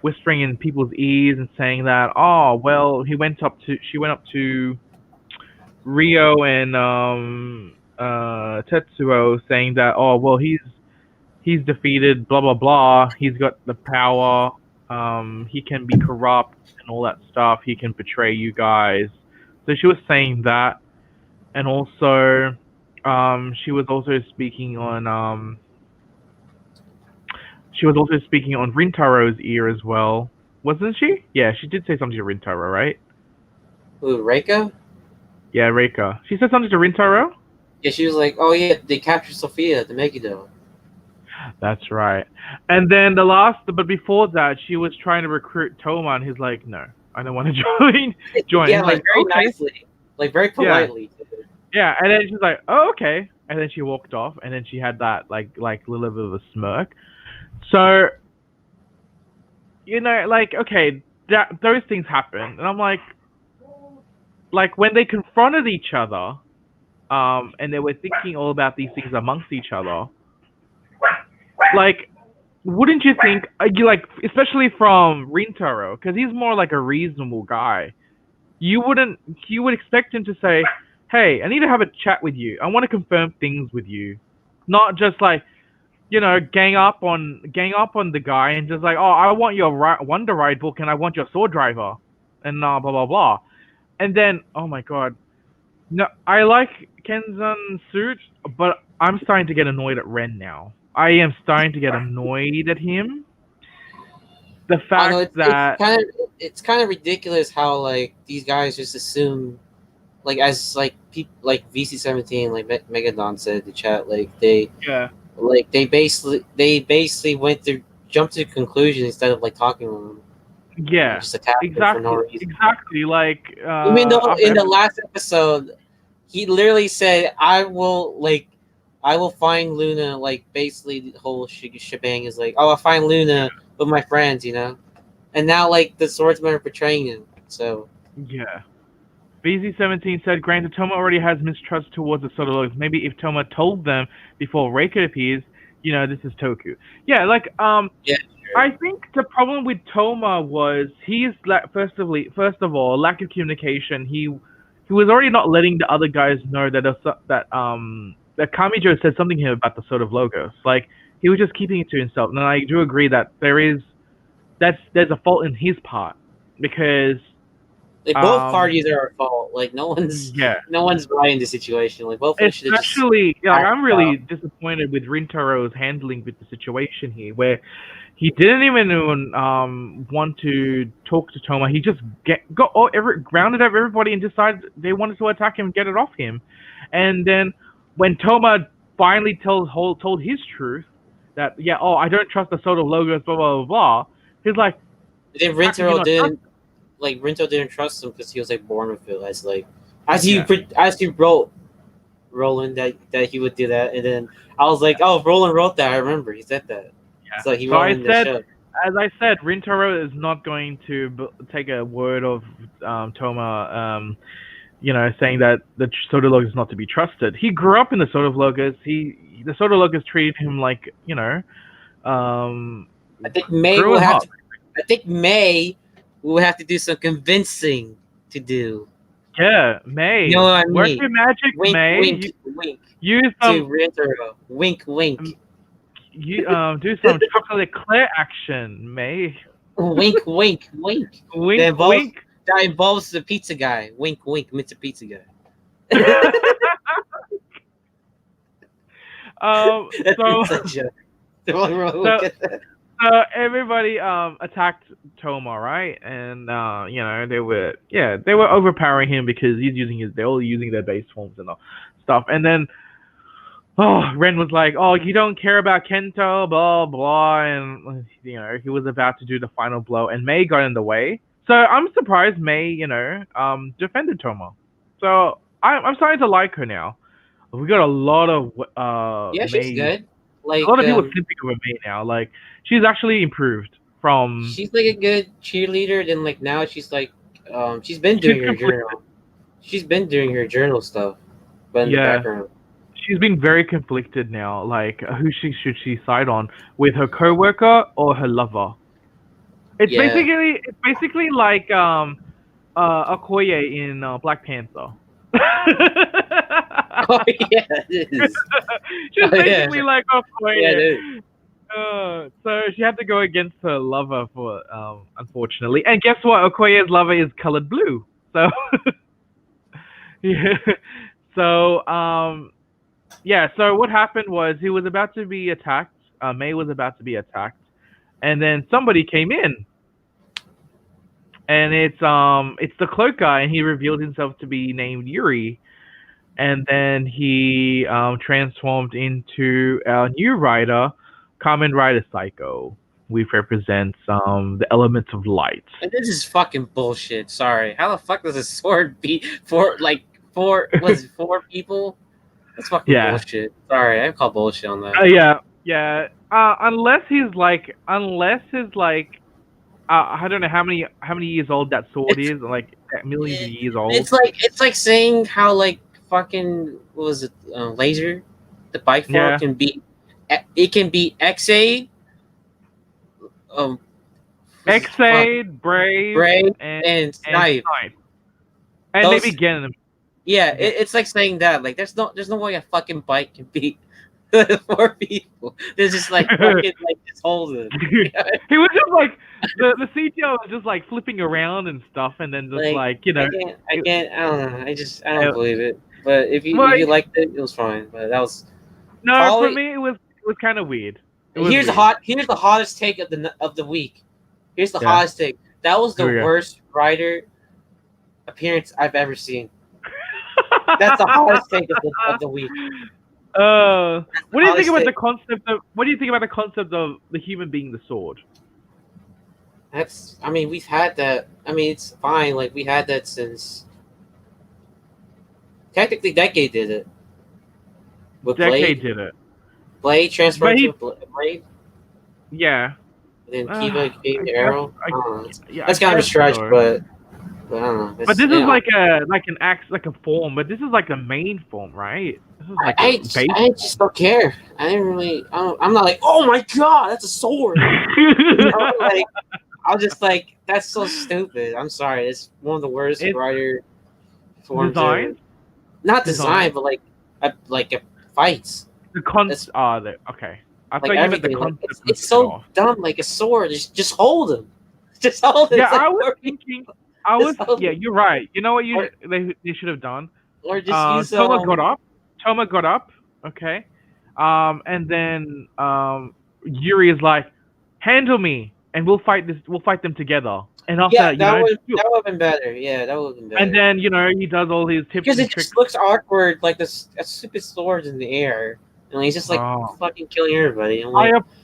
whispering in people's ears and saying that, oh well, she went up to Rio and Tetsuo, saying that, oh well, he's defeated, blah blah blah. He's got the power. He can be corrupt and all that stuff. He can betray you guys. So she was saying that, and also, she was also speaking on Rintaro's ear as well, wasn't she? Yeah, she did say something to Rintaro, right? Who, Reika? Yeah, Reika. She said something to Rintaro? Yeah, she was like, oh yeah, they captured Sophia at the Megiddo. That's right. And then but before that, she was trying to recruit Toma, and he's like, no, I don't want to join. Yeah, He's like very okay. nicely. like very politely. Yeah, and then she's like, "Oh, okay," and then she walked off, and then she had that like little bit of a smirk. So, like, okay, those things happen, and I'm like when they confronted each other, and they were thinking all about these things amongst each other, like, wouldn't you think, you like, especially from Rintaro, because he's more like a reasonable guy, you would expect him to say, "Hey, I need to have a chat with you. I want to confirm things with you," not just like, gang up on the guy and just like, "Oh, I want your Wonder Ride book and I want your Sword Driver," and blah blah blah, and then, oh my god, no, I like Kenzan's suit, but I'm starting to get annoyed at Ren now. I am starting to get annoyed at him. The I know fact that it's kind of ridiculous how like these guys just assume, like, as like people like VC17, like Megadon said in the chat, like they basically jumped to conclusions instead of like talking to them. yeah, Just attack them for no reason. exactly. Like, Even though in the last episode, he literally said, I will find Luna." Like, basically the whole shebang is like, "Oh, I'll find Luna with my friends," And now, like, the swordsmen are betraying him. So yeah. BZ17 said, "Granted, Toma already has mistrust towards the SODOs. Maybe if Toma told them before Reiko appears, this is Toku." Yeah, like, yeah, I think the problem with Toma was he's first of all, lack of communication. He was already not letting the other guys know that Kamijo said something here about the sort of logos. Like, he was just keeping it to himself. And I do agree that there's a fault in his part, because like both parties are at fault. Like, no one's right in the situation. Like, both should have just. Especially, I'm really disappointed with Rintaro's handling with the situation here, where he didn't even want to talk to Toma. He just grounded up everybody and decided they wanted to attack him and get it off him. And then when Toma finally told his truth, that, I don't trust the SODO logos, blah blah blah blah, he's like, then Rintaro didn't trust him because he was like born with it, as you wrote, Roland, that he would do that. And then I was like, oh, Roland wrote that. I remember he said that. Yeah. So he wrote in the show. As I said, Rintaro is not going to take a word of Toma, saying that the SODO logos is not to be trusted. He grew up in the SODO logos. The SODO logos treated him like, I think May will have to do some convincing to do. Yeah, May. You know what I mean? Work your magic, wink, May. Wink. Use some to Rintaro. Wink, wink. You do some chocolate eclair action, May. Wink, wink, wink. Wink, wink. That involves the pizza guy. Wink, wink, Mr. Pizza Guy. So everybody attacked Toma, right? And they were overpowering him because they're all using their base forms and stuff. And then Ren was like, "Oh, you don't care about Kento, blah blah," and he was about to do the final blow, and May got in the way. So I'm surprised May, defended Toma. So I'm starting to like her now. We got a lot of May. She's good. Like, a lot of people sleeping over May now. Like, she's actually improved from. She's like a good cheerleader. Then like now she's like, she's been doing her journal. She's been doing her journal stuff, but in the background. She's been very conflicted now. Like, who should she side on, with her coworker or her lover? It's basically like Okoye in Black Panther. Oh yeah, it is. She's basically like Okoye. So she had to go against her lover for unfortunately. And guess what? Okoye's lover is colored blue. So So so what happened was he was about to be attacked. May was about to be attacked, and then somebody came in. And it's the cloak guy, and he revealed himself to be named Yuri, and then he transformed into our new rider, Kamen Rider Psycho. which represents the elements of light. And this is fucking bullshit. Sorry. How the fuck does a sword beat four people? That's fucking Yeah. bullshit. Sorry, I call bullshit on that. Yeah. Unless he's like, I don't know how many years old that sword is, like millions of years old. It's like saying how like fucking what was it? Laser, the bike form can be, it can be XA, X-Aid, Brave, and Snipe. And maybe Gen. Yeah, it's like saying that. Like, there's no way a fucking bike can beat 4 people. There's just like fucking like just hold it. He was just like the CTO was just like flipping around and stuff, and then just like you know. I don't know. I don't believe it. But if you liked it, it was fine. But that was for me. It was kind of weird. Here's the hottest take of the week. Here's the hottest take. That was the worst writer appearance I've ever seen. That's the hottest take of the week. What do you think about the concept of? What do you think about the concept of the human being the sword? We've had that. It's fine. Like, we had that since technically Decade did it. Decade did it. Blade transferred to Blade. Yeah. And then Kiva gave the arrow. That's kind of a stretch, but I don't know. But this is like an axe, like a form. But this is like a main form, right? This is like I just don't care. I didn't really. I'm not like, oh my god, that's a sword. I'm just like, that's so stupid. I'm sorry. It's one of the worst writer forms. Design? Not design, but like fights. The concept. Okay. I thought you meant the concept. It's so dumb. Like a sword. Just hold him. Just hold him. Yeah, I was thinking. Yeah, you're right. You know what they should have done? Or just use Toma got up. Okay. And then Yuri is like, handle me, and we'll fight them together. And after that would have been better. Yeah, that would have been better. And then he does all his tips because and it tricks. just looks awkward, like a stupid sword in the air, and he's just like fucking killing everybody.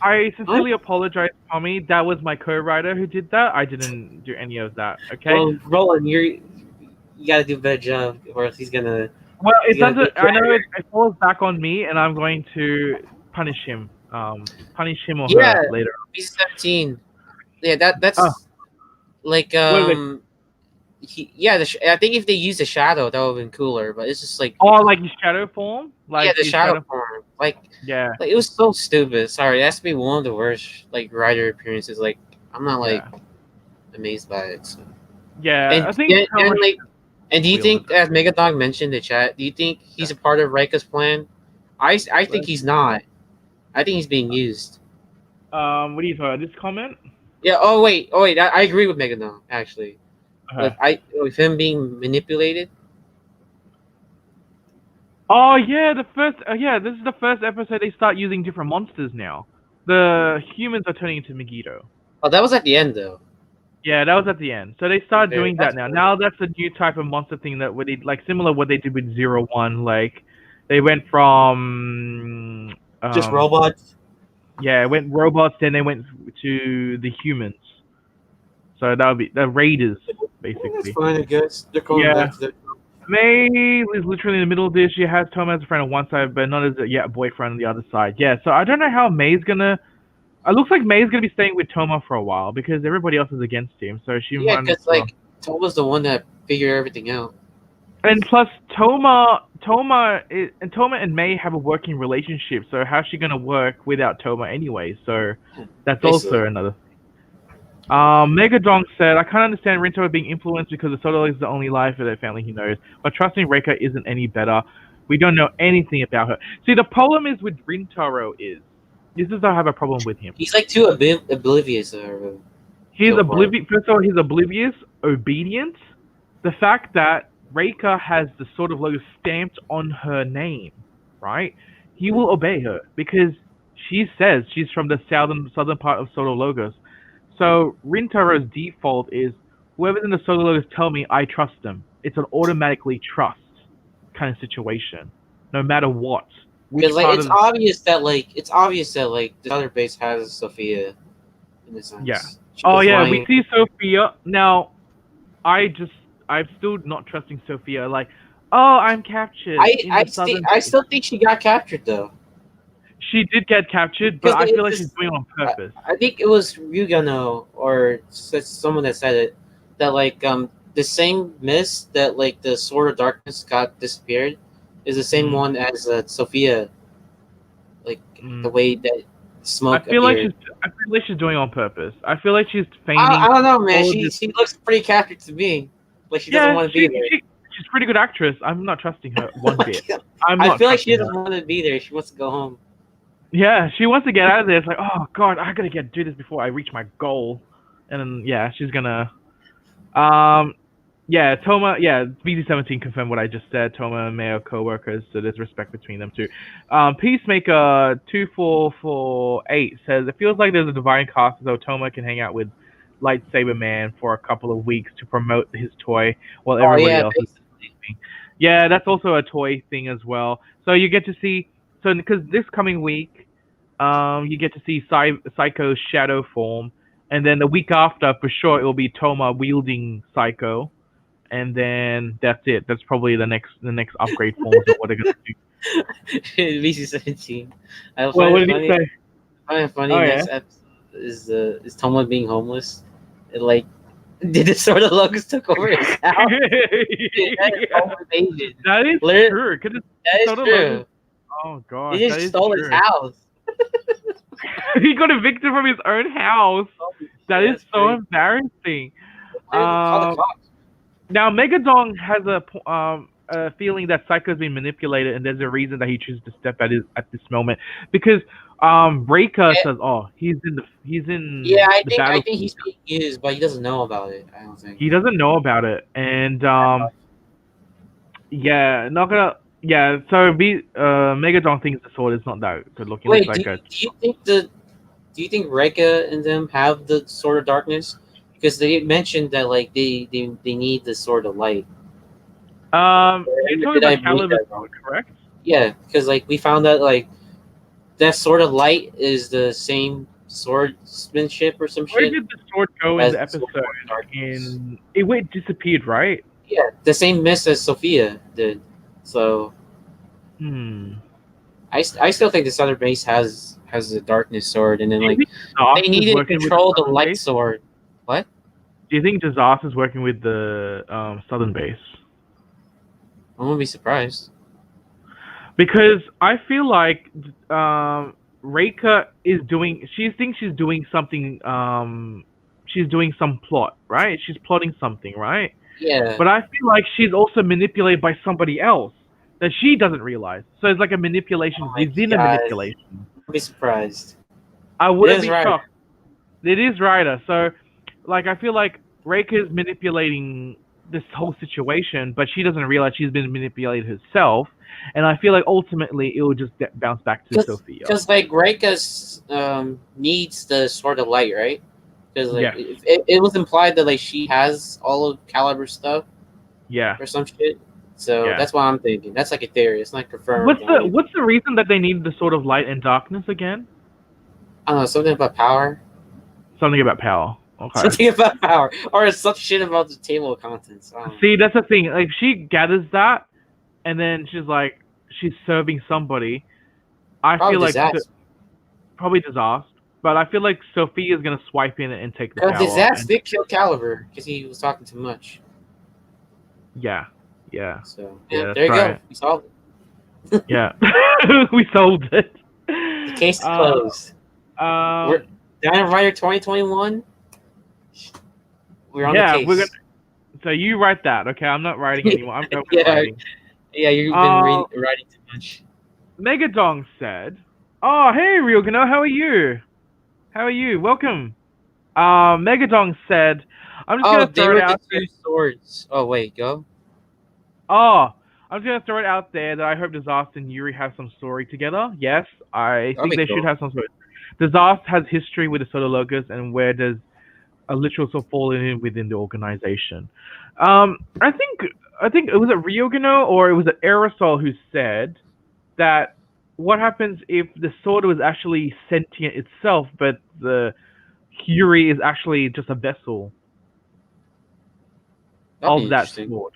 I sincerely apologize, Tommy. That was my co-writer who did that. I didn't do any of that. Okay. Well, Roland, you gotta do a better job, or else he's gonna. Well, I know it falls back on me, and I'm going to punish him. Punish him or her later. He's 17. Yeah, that's like I think if they use the shadow, that would have been cooler. But it's just like like his shadow form. Like the shadow form. Like it was so stupid. Sorry, it has to be one of the worst like writer appearances. Like, I'm not like amazed by it. So. Yeah, and, I think. And do you think, as Megadog mentioned in the chat, do you think he's a part of Reika's plan? I think he's not. I think he's being used. What do you think? This comment? Yeah. Oh wait. I agree with Megadog actually. With him being manipulated. Oh yeah, this is the first episode they start using different monsters now. The humans are turning into Megiddo. Oh, that was at the end though. Yeah, that was at the end. So they start doing that now. Cool. Now that's a new type of monster thing that they like similar what they did with 01. Like they went from just robots. Yeah, it went robots, then they went to the humans. So that would be the Raiders, basically. That's fine, I guess. They're going back to the... May is literally in the middle of this. She has Toma as a friend on one side, but not as a boyfriend on the other side. Yeah, so I don't know how May's gonna. It looks like May's gonna be staying with Toma for a while because everybody else is against him. So she because like Toma's the one that figured everything out. And plus, Toma and May have a working relationship. So how's she gonna work without Toma anyway? So that's also another thing. Megadong said, I can't understand Rinto being influenced because the SODO is the only life of their family he knows. But trusting Reika isn't any better. We don't know anything about her. See, the problem is with Rintaro this is I have a problem with him. He's like too oblivious. He's oblivious. First of all, he's oblivious, obedient. The fact that Reika has the sort of logo stamped on her name, right? He will obey her because she says she's from the southern part of SODO Logos. So Rintaro's default is whoever's in the SODO Logos tell me I trust them. It's an automatically trust kind of situation, no matter what. Because like it's obvious that the other base has Sophia. in a sense. Yeah. She Oh was yeah, lying. we see Sophia now. I'm still not trusting Sophia. Like, oh, I'm captured in the southern. I still think she got captured though. She did get captured, but Because I feel it's like she's just, doing it on purpose. I think it was Ryugano or someone that said it that like the same mist that like the Sword of Darkness got disappeared is the same Mhm. one as Sophia. Like the Mm. way that smoke I feel like appeared. she's doing it on purpose. I feel like she's I feigning. don't know, man. all She this- looks pretty captured to me. Like she doesn't Yeah, want to be there. she's a pretty good actress. I'm not trusting her one bit. I'm I not feel like she trusting doesn't her. want to be there. She wants to go home. Yeah, she wants to get out of there. It's like, oh god, I gotta do this before I reach my goal. And then yeah, she's gonna. Yeah, Toma. Yeah, BD17 confirmed what I just said. Toma and May are co-workers, so there's respect between them too. Peacemaker 2448 says it feels like there's a divine cast, so Toma can hang out with Lightsaber Man for a couple of weeks to promote his toy while Oh everybody yeah, else is sleeping. Yeah, that's also a toy thing as well. So you get to see because this coming week, you get to see Psycho's shadow form, and then the week after, for sure, it will be Toma wielding Psycho, and then that's it. That's probably the next upgrade forms of what they're gonna do. BC17. I Well, find what it did funny. he say? I find it funny. Oh, Next episode is Toma being homeless. It, like, did the sort of locust took over his house? That is home invasion. That is Literally- true. 'Cause it's That is sort of true. like- oh god, He that just is stole his true. house. He got evicted from his own house. That Yeah, is that's so crazy. embarrassing. Call the cops. Now, Megadong has a feeling that Psycho's been manipulated, and there's a reason that he chooses to step at this moment because Breaker Yeah. says, "Oh, he's in Yeah, I the think battle." he's being used, but he doesn't know about it. I don't think. He doesn't know about it, and yeah, not gonna. Yeah, so Megadong thinks the sword is not that good looking. Wait, Looks do, like a do you think do you think Reka and them have the sword of darkness? Because they mentioned that like they need the sword of light. You're talking Did I about read Caliber that wrong? sword, correct? Yeah, because like we found out like that sword of light is the same swordsmanship or some Where shit. did the sword go in as the the episode? sword of darkness. It disappeared, right? Yeah, the same miss as Sophia did. So I still think this other base has the darkness sword, and then Do you like think Disaster they is need to working with control the Southern light base? sword. What? Do you think Disaster is working with the southern base? I wouldn't be surprised. Because I feel like Reika is doing. She thinks she's doing something. She's doing some plot, right? She's plotting something, right? Yeah. But I feel like she's also manipulated by somebody else that she doesn't realize. So it's like a manipulation Oh my within a God. manipulation. I'd be surprised. I wouldn't is be Ryder. shocked. It is Ryder. So, like, I feel like Reika is manipulating this whole situation, but she doesn't realize she's been manipulated herself. And I feel like ultimately it will just bounce back to Sophia. Because like Reika's needs the sword of light, right? Because like it was implied that like she has all of Caliber stuff Yeah. or some shit. So Yeah. that's what I'm thinking. That's like a theory. It's not confirmed. What's the reason that they need the sort of light and darkness again? I don't know, something about power. Something about power. Okay. Something about power, or some shit about the table of contents. I don't know. See, that's the thing. Like, she gathers that, and then she's like, she's serving somebody. I Probably feel like disaster. probably Disaster, but I feel like Sophia is gonna swipe in and take the power. Disaster did kill Caliber because he was talking too much. Yeah. So Yeah, there you that's go. right. We solved it. Yeah. We solved it. The case is closed. We're Dino Rider 2021. We're on the case. So you write that, okay? I'm not writing anymore. I'm done with Yeah. writing. Yeah, you've been writing too much. Megadong said, "Oh, hey, Ryugano, how are you? How are you? Welcome." Megadong said, "I'm just gonna they throw were it out the two swords. Oh wait, go. Oh, I'm just gonna throw it out there that I hope Disaster and Yuri have some story together. Yes, I think be they cool. should have some story. Disaster has history with the SODOs, and where does a literal soul fall in within the organization? I think it was a Ryugano or it was an Aerosol who said that what happens if the sword was actually sentient itself, but the Yuri is actually just a vessel That'd be of that interesting. sword.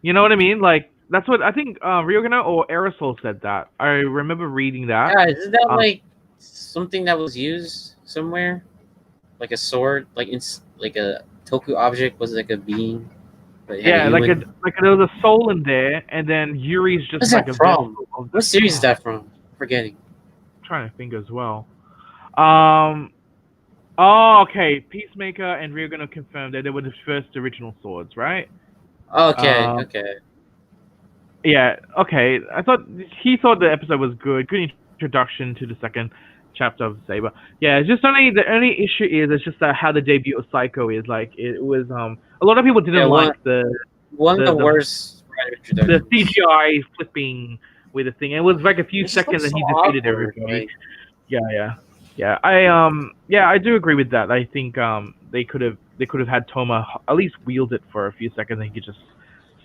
You know what I mean? Like that's what I think Ryogana or Aerosol said that. I remember reading that. Yeah, isn't that Um, like something that was used somewhere? Like a sword, like a Toku object was like a being, but it had a yeah, like human. there was a soul in there, and then Yuri's just What's like that a from? vessel of What that. series is that from? I'm forgetting. I'm trying to think as well. Um. Oh, okay. Peacemaker and Ryogana confirmed that they were the first original swords, right? Okay, Um. okay. Yeah. Okay. I thought he thought the episode was good. Good introduction to the second chapter of Saber. Yeah. It's just the only issue is it's just how the debut of Psycho is. Like it was a lot of people didn't Yeah, like one of the the worst writer the introductions. CGI flipping with the thing. It was like a few It's just like seconds and so he defeated awkward. everybody. Like, Yeah. I do agree with that. I think they could have had Toma at least wield it for a few seconds and he could just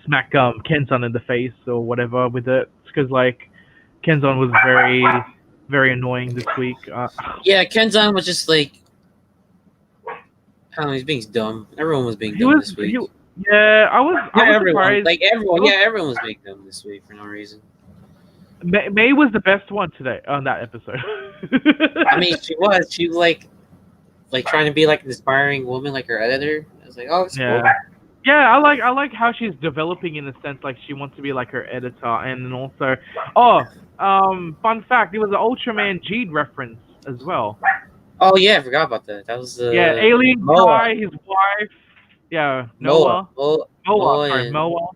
smack Kenzan in the face or whatever with it. Because like Kenzan was very annoying this week. yeah, Kenzan was just like, I don't know, he's being dumb. Everyone was being He dumb was this week. yeah. I Not was everyone, surprised. like everyone, yeah, everyone was being dumb this week for no reason. May was the best one today on that episode. I mean, she was like trying to be like an inspiring woman, like her editor. I was like, oh, it's Yeah. cool. Yeah, I like how she's developing in a sense like she wants to be like her editor and then also fun fact, it was an Ultraman Z reference as well. Oh yeah, I forgot about that. That was the Yeah, alien Moa. guy, his wife, yeah, Noah. Moa, Moa.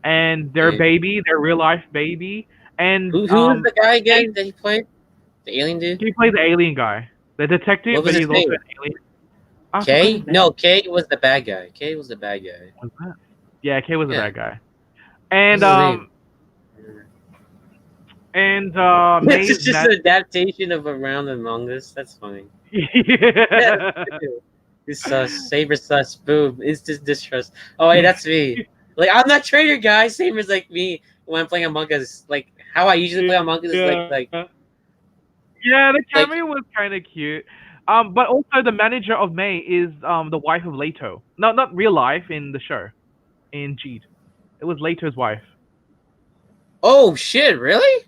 And their Yeah. baby, their real life baby. And Who was the guy again that he played? The alien dude? he played the alien guy. The detective, What was but his he's also name? an alien. I forgot Kay? his name. No, Kay was the bad guy. Kay was the bad guy. What was that? Yeah, Kay was the Yeah. bad guy. And What's his name? and This is just an adaptation of Around Among Us. That's funny. yeah. It's sus. Saber sus. Boom. Instant distrust. Oh, wait, that's me. Like, I'm not traitor, guys. Saber's like me when I'm playing Among Us. Like, how I usually play Among Us is like yeah, the like- cameo was kind of cute. But also the manager of May is the wife of Leto. No, not real life in the show, in Jeed. It was Leto's wife. oh, shit, really?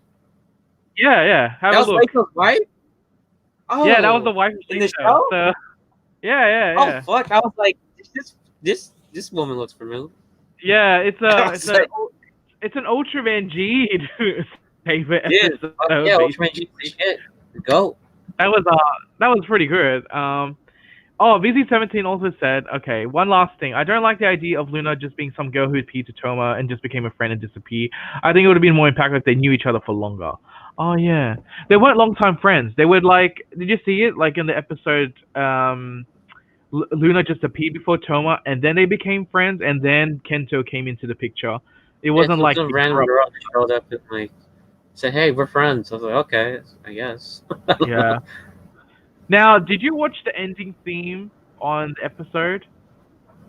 Yeah. Have That a was look. Rachel's wife? Oh, Yeah, that was the wife of in the Leto. show? So, yeah. Oh, fuck. I was like, this woman looks familiar. Yeah, it's was like- it's an Ultraman Jeed favorite Yeah, episode. fuck yeah, Ultraman G shit. Go. That was pretty good. VZ17 also said, okay, one last thing. I don't like the idea of Luna just being some girl who appeared to Toma and just became a friend and disappeared. I think it would have been more impactful if they knew each other for longer. Oh yeah, they weren't long-time friends. They were like, did you see it? Like in the episode, Luna just appeared before Toma, and then they became friends, and then Kento came into the picture. It wasn't like some random girl that showed up and like said, "Hey, we're friends." I was like, "Okay, I guess." Yeah. Now, did you watch the ending theme on the episode?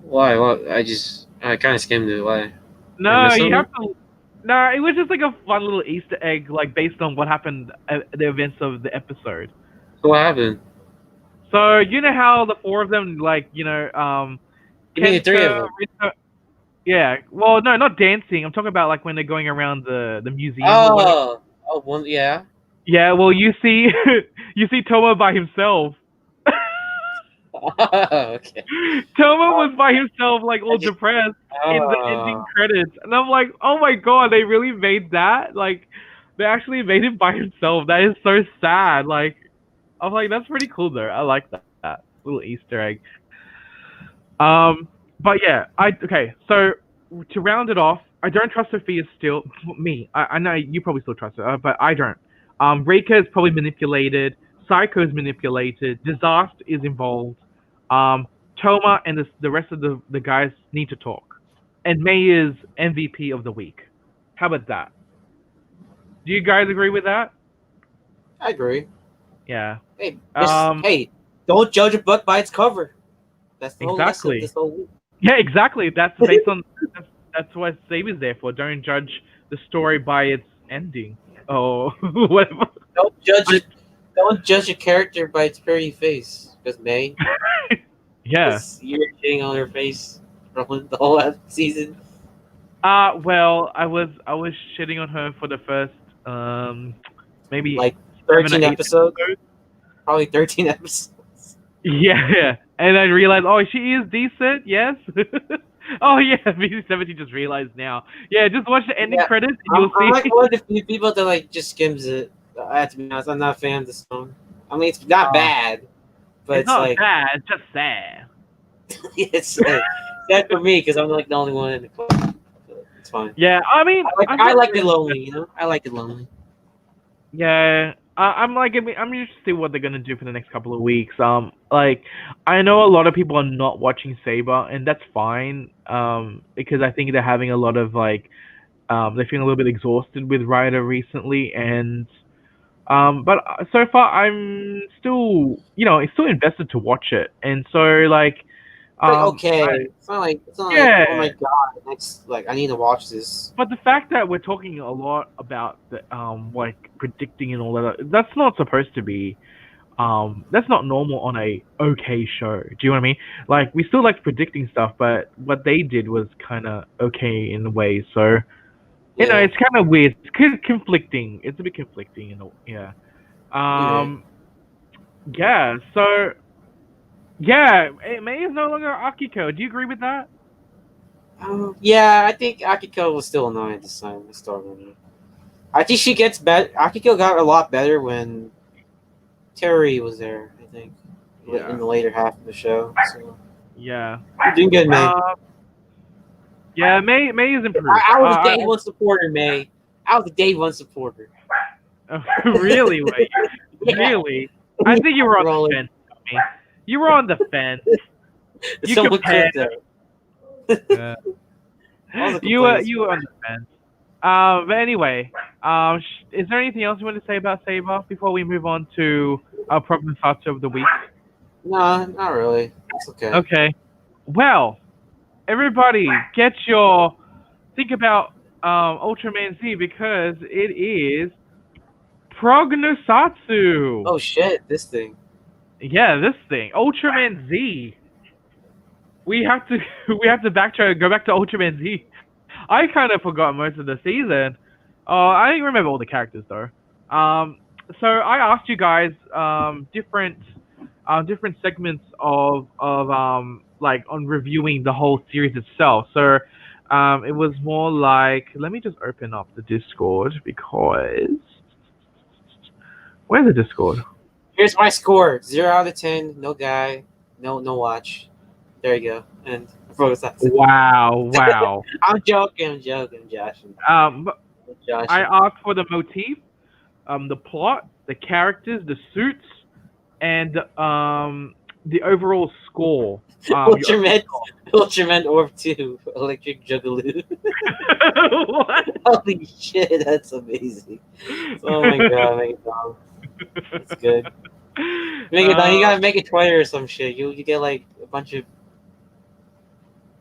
Why? What? I kind of skimmed it. Why? No, miss you something? have to. No, it was just like a fun little Easter egg, like based on what happened at the events of the episode. So what happened? So you know how the four of them, like You mean the three of them? Yeah. Well, no, not dancing. I'm talking about like when they're going around the museum. One. Yeah. Yeah. Well, you see, you see Toma by himself. Okay. Toma was by himself, like all depressed in the ending credits, and I'm like, oh my god, they really made that? Like, they actually made him by himself. That is so sad. Like, I'm like, that's pretty cool though. I like that little Easter egg. But yeah, okay. So to round it off, I don't trust Sophia still. Me, I know you probably still trust her, but I don't. Reika is probably manipulated. Psycho is manipulated. Disaster is involved. Toma and the rest of the guys need to talk. And May is MVP of the week. How about that? Do you guys agree with that? I agree. Yeah. Hey, Hey, don't judge a book by its cover. That's the whole Exactly. lesson this whole week. Yeah, exactly. That's based on that's what Saber's there for. Don't judge the story by its ending or whatever. Don't Don't judge a character by its pretty face. Because May, Yeah. because you're shitting on her face from the whole season. Well, I was shitting on her for the first maybe Like 7 or 13 8 episodes. Probably 13 episodes. Yeah, and I realized, oh, she is decent. Yes. Oh yeah, VC17 just realized now. Yeah, just watch the ending Yeah, credits and I'm, you'll I'm see. like one of the few people that like just skims it. I have to be honest, I'm not a fan of the song. I mean, it's not bad, but It's it's not like bad. It's just sad. it's sad for me because I'm like the only one in the club. But it's fine. Yeah, I mean, I like it lonely, you know. I like it lonely. Yeah, I'm like, I'm interested to see what they're gonna do for the next couple of weeks. Like, I know a lot of people are not watching Saber, and that's fine. Because I think they're having a lot of like, they're feeling a little bit exhausted with Ryder recently, and but so far I'm still, still invested to watch it, and so like, It's like okay. I- It's not like Yeah. oh my god, next like I need to watch this. But the fact that we're talking a lot about the like predicting and all that, that's not supposed to be that's not normal on a okay show. Do you know what I mean? Like, we still like predicting stuff, but what they did was kind of okay in a way. So Yeah. it's kind of weird. It's kind of conflicting. It's a bit conflicting, yeah. Yeah. So yeah, May is no longer Akiko. Do you agree with that? Yeah, I think Akiko was still annoying this time. I still remember. I think she gets better. Akiko got a lot better when Terry was there. I think in the later half of the show. So Yeah. you're doing good, May. Yeah, May is improved. I was a day one supporter, May. I was a day one supporter. Really, Wei? Yeah. Really? I think you were on the fence, Tommy. You were on the fence. You Someone compared. could, Yeah. You were on the fence. But anyway, is there anything else you want to say about Saber before we move on to our Prognosatsu of the week? No, not really. It's okay. Okay. Well, everybody, think about Ultraman Z, because it is Prognosatsu. Oh shit, this thing. Yeah, this thing, Ultraman Z. We have to backtrack, go back to Ultraman Z. I kind of forgot most of the season. I didn't remember all the characters though. So I asked you guys different segments of like on reviewing the whole series itself. So it was more like, let me just open up the Discord, because where's the Discord? Here's my score: 0 out of 10. No guy, no watch. There you go. And Prognosatsu. Wow. I'm joking, Josh. But I asked for the motif, the plot, the characters, the suits, and the overall score. Ultraman Orb 2, Electric Jugaloo. What? Holy shit, that's amazing. Oh my god, Megaton. That's good. Megaton, you gotta make a Twitter or some shit. You get like a bunch of.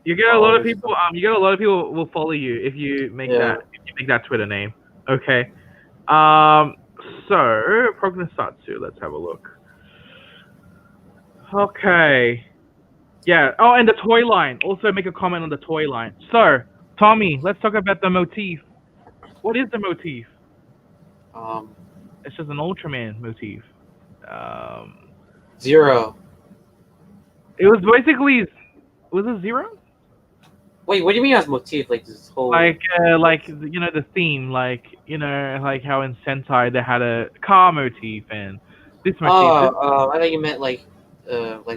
You get a lot of people. You get a lot of people will follow you if you make that Twitter name. Okay. So Prognosatsu. Let's have a look. Okay. Yeah. Oh, and the toy line. Also, make a comment on the toy line. So, Tommy, let's talk about the motif. What is the motif? It's just an Ultraman motif. 0. It was basically. Was it 0? Wait, what do you mean as motif? Like this whole like the theme, like like how in Sentai they had a car motif, and this motif. I think you meant like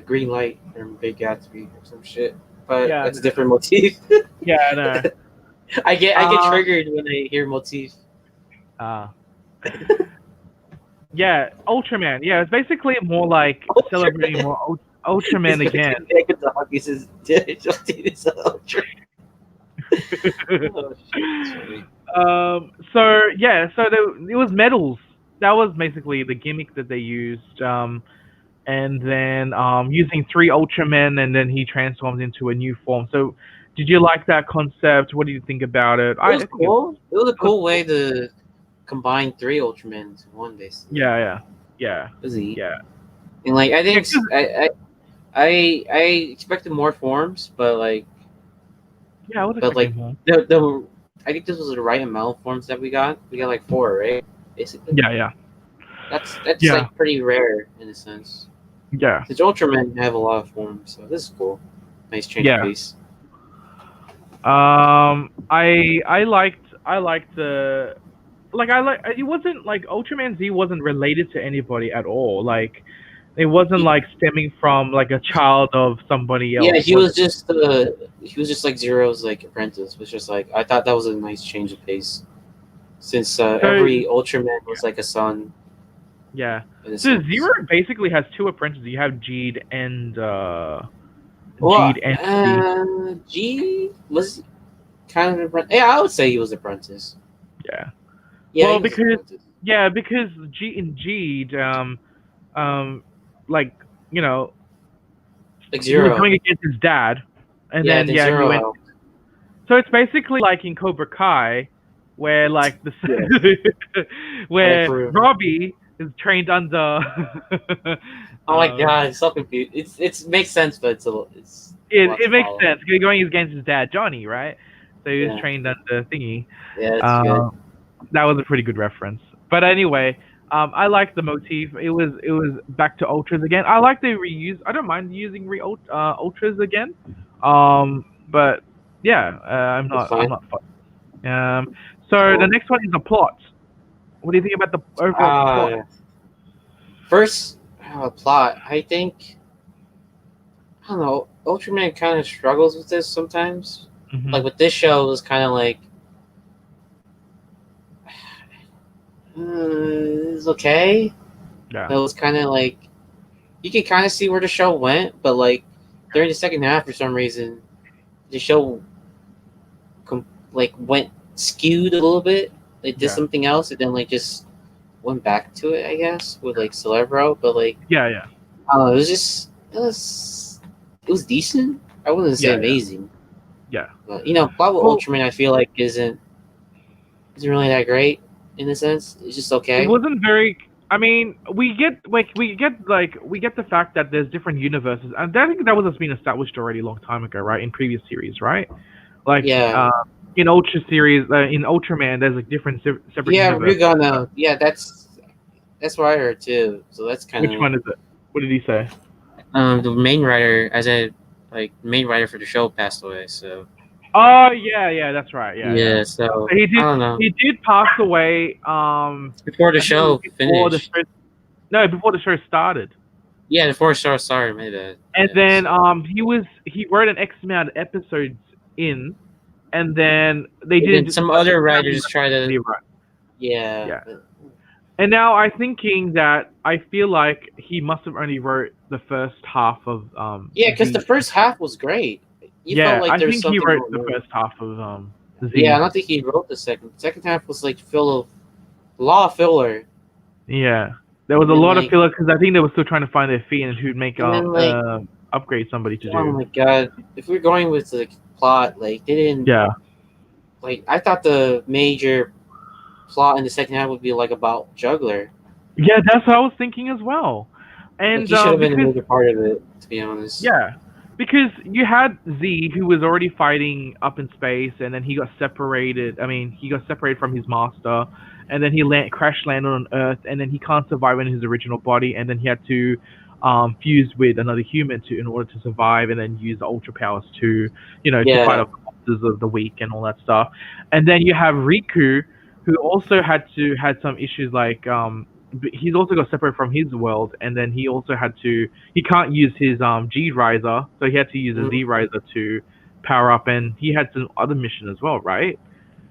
Green Light from Big Gatsby or some shit. But that's a different motif. Yeah, I know. I get triggered when I hear motif. Yeah, Ultraman. Yeah, it's basically more like celebrating more Ultraman again. It was medals. That was basically the gimmick that they used. And then using 3 Ultramen, and then he transforms into a new form. So, did you like that concept? What do you think about it? It was cool. It was a cool way to combine 3 Ultramen into one, basically. Yeah. Yeah. Busy. Yeah. And like I Yeah, think 'cause- I expected more forms, but like yeah, I was but like expecting more. the I think this was the right amount of forms that we got. We got like 4, right? Basically. Yeah. That's Yeah. like pretty rare in a sense. Yeah. Since Ultraman have a lot of forms, so this is cool. Nice change Yeah. of pace. I liked the it wasn't like Ultraman Z wasn't related to anybody at all. Like it wasn't like stemming from like a child of somebody else. Yeah, he was just like Zero's like apprentice. Was just like I thought that was a nice change of pace, since every Ultraman was like a son. Yeah. in a So sense. Zero basically has two apprentices. You have Jeed and Well, Jeed and G was kind of an apprentice. Yeah, I would say he was apprentice. yeah. Yeah, Well, he was because apprentice. yeah, because Jeed like you know Like he was Zero. going against his dad, and Yeah, then then he Zero went. helped. So it's basically like in Cobra Kai, where like where for real. Robbie is trained under. Oh my god, it's so confused. It's makes sense, but it's a lot It to makes follow. sense. He's going against his dad, Johnny, right? So he was Yeah. trained under Thingy. Yeah, it's good. That was a pretty good reference. But anyway, I like the motif. It was back to ultras again. I like the reuse. I don't mind using ultras again. But yeah, I'm not fussed. So Cool. the next one is the plot. What do you think about the overall plot? First plot, I think. I don't know. Ultraman kind of struggles with this sometimes. Mhm. Like with this show, it was kind of like it's okay. Yeah. It was kind of like you can kind of see where the show went, but like during the second half, for some reason, the show went skewed a little bit. They did something else, and then like just went back to it, I guess, with like Celebro. But like Yeah. I don't know, it was decent. I wouldn't say amazing. Yeah. But plot with Ultraman, I feel like isn't really that great in a sense. It's just okay. It wasn't very. I mean, we get the fact that there's different universes, and I think that was been established already a long time ago, right? In previous series, right? Like in Ultra series, in Ultraman, there's like different separate universes. Ryugano. Yeah, that's what I heard too. So that's kind of. Which one is it? What did he say? The main writer, main writer for the show passed away. So. Oh yeah, that's right. Yeah. So he did. I don't know. He did pass away. Before the show finished. Before the show started. Yeah, before the show started, my bad. And then he wrote an X amount of episodes in, and then they did. Some other writers try to. Yeah. And now I'm thinking that I feel like he must have only wrote the first half of Yeah, because the first half was great. Felt like I think he wrote the first half of Z. Yeah, I don't think he wrote the second. The second half was like full of a lot of filler. Yeah, there was a lot of filler because I think they were still trying to find their feet and who'd make upgrade somebody to do. Oh my god! If we're going with the plot, like they didn't. Yeah. Like I thought the major plot in the second half would be like about Juggler. Yeah, that's what I was thinking as well. And he should have been a major part of it, to be honest. Yeah, because you had Z, who was already fighting up in space, and then he got separated. I mean, he got separated from his master, and then he crash landed on Earth, and then he can't survive in his original body, and then he had to fuse with another human in order to survive, and then use the ultra powers to to fight off the monsters of the weak and all that stuff. And then you have Riku, who also had some issues like he's also got separated from his world, and then he also he can't use his G riser, so he had to use a Z riser to power up, and he had some other mission as well, right?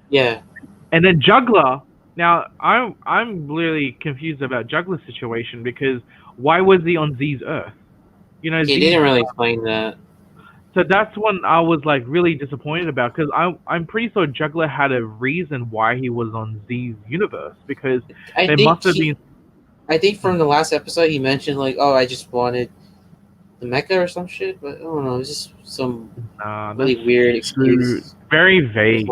Yeah. And then Juggler. Now I'm really confused about Juggler's situation, because why was he on Z's Earth? He didn't really explain that. So that's one I was like really disappointed about, because I'm pretty sure Juggler had a reason why he was on Z's universe, because there must have been. I think from the last episode he mentioned like, oh, I just wanted the mecha or some shit, but I don't know, it's just some really weird excuse. Very vague.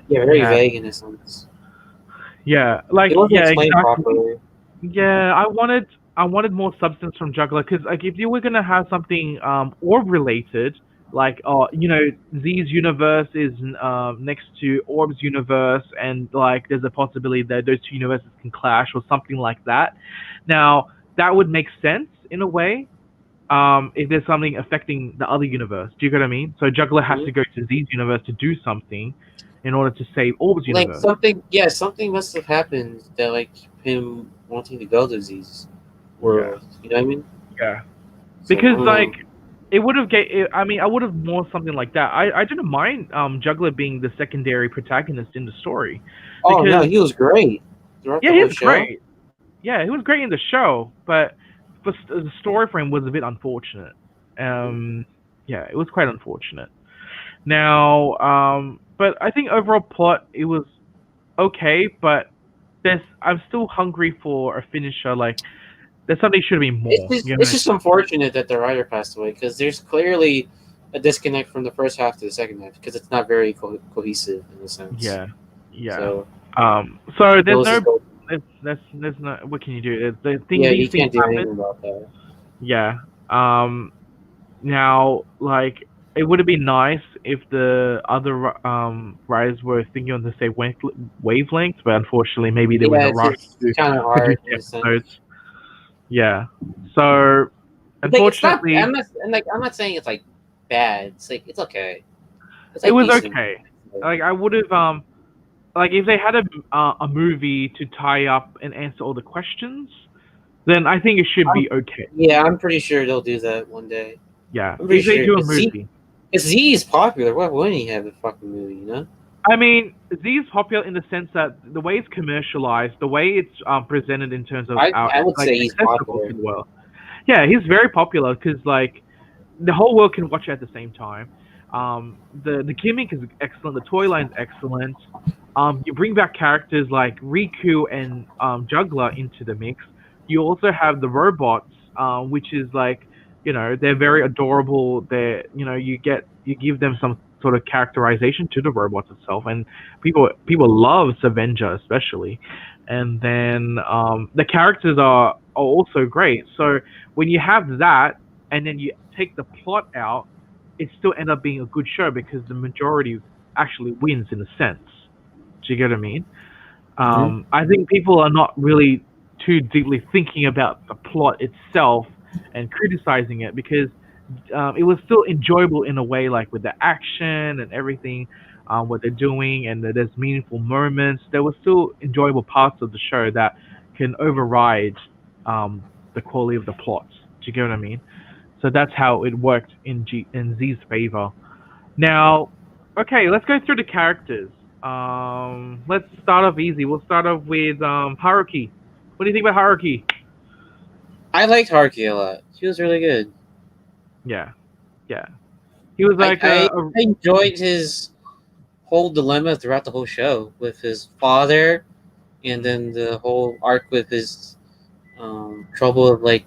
Yeah, very vague in a sense. Yeah, like it wasn't explained properly. Yeah, I wanted more substance from Juggler because like if you were gonna have something orb related, like Z's universe is next to Orb's universe, and like there's a possibility that those two universes can clash or something like that. Now that would make sense in a way. If there's something affecting the other universe, do you get what I mean? So Juggler has Mhm. to go to Z's universe to do something in order to save Orb's Like universe. something must have happened that like him wanting to go to Z's Yeah, world. You know what I mean? yeah. So I Because don't like know. it would have I mean, I would have more something like that. I didn't mind Juggler being the secondary protagonist in the story, Oh no, because he was great throughout yeah, the he whole was show. great. Yeah, he was great in the show, but the story frame was a bit unfortunate. Um, yeah, it was quite unfortunate. Now, but I think overall plot it was okay, but I'm still hungry for a finisher. Like there's something should be more. You It's know? just unfortunate that the writer passed away because there's clearly a disconnect from the first half to the second half because it's not very cohesive in a sense. Yeah, yeah. So So there's those no, is go. there's no. What can you do? Yeah, These you things can't do happen. anything about that. Yeah. Um. Now, like, it would have been nice if the other writers were thinking on the same wavelength, but unfortunately, maybe they were in Yeah, a rush it's to kind of produce hard in the a sense. episodes. Yeah. So Like it's not. unfortunately, I'm not saying it's like bad. It's like it's okay. It's it like was decent. okay. Like I would have like if they had a movie to tie up and answer all the questions, then I think it should I'm, be okay. yeah, I'm pretty sure they'll do that one day. Yeah, I'm pretty if they sure do a because movie. Z is popular. Why wouldn't he have a fucking movie? You know? I mean, Z is popular in the sense that the way it's commercialized, the way it's presented in terms of our I would like say he's accessible popular. to the world. Yeah, he's very popular because like the whole world can watch it at the same time. The gimmick is excellent. The toy line's excellent. You bring back characters like Riku and Juggler into the mix. You also have the robots, which is like they're very adorable. You give them some sort of characterization to the robots itself, and people love Savenger especially. And then the characters are also great. So when you have that, and then you take the plot out, it still end up being a good show because the majority actually wins in a sense. Do you get what I mean? Hmm. I think people are not really too deeply thinking about the plot itself and criticizing it because it was still enjoyable in a way, like with the action and everything, what they're doing, and there's meaningful moments. There were still enjoyable parts of the show that can override the quality of the plots. Do you get what I mean? So that's how it worked in Z's favor. Now, okay, let's go through the characters. Let's start off easy. We'll start off with Haruki. What do you think about Haruki? I liked Haruki a lot. He was really good. Yeah, yeah. He was I, like I enjoyed his whole dilemma throughout the whole show with his father, and then the whole arc with his trouble of like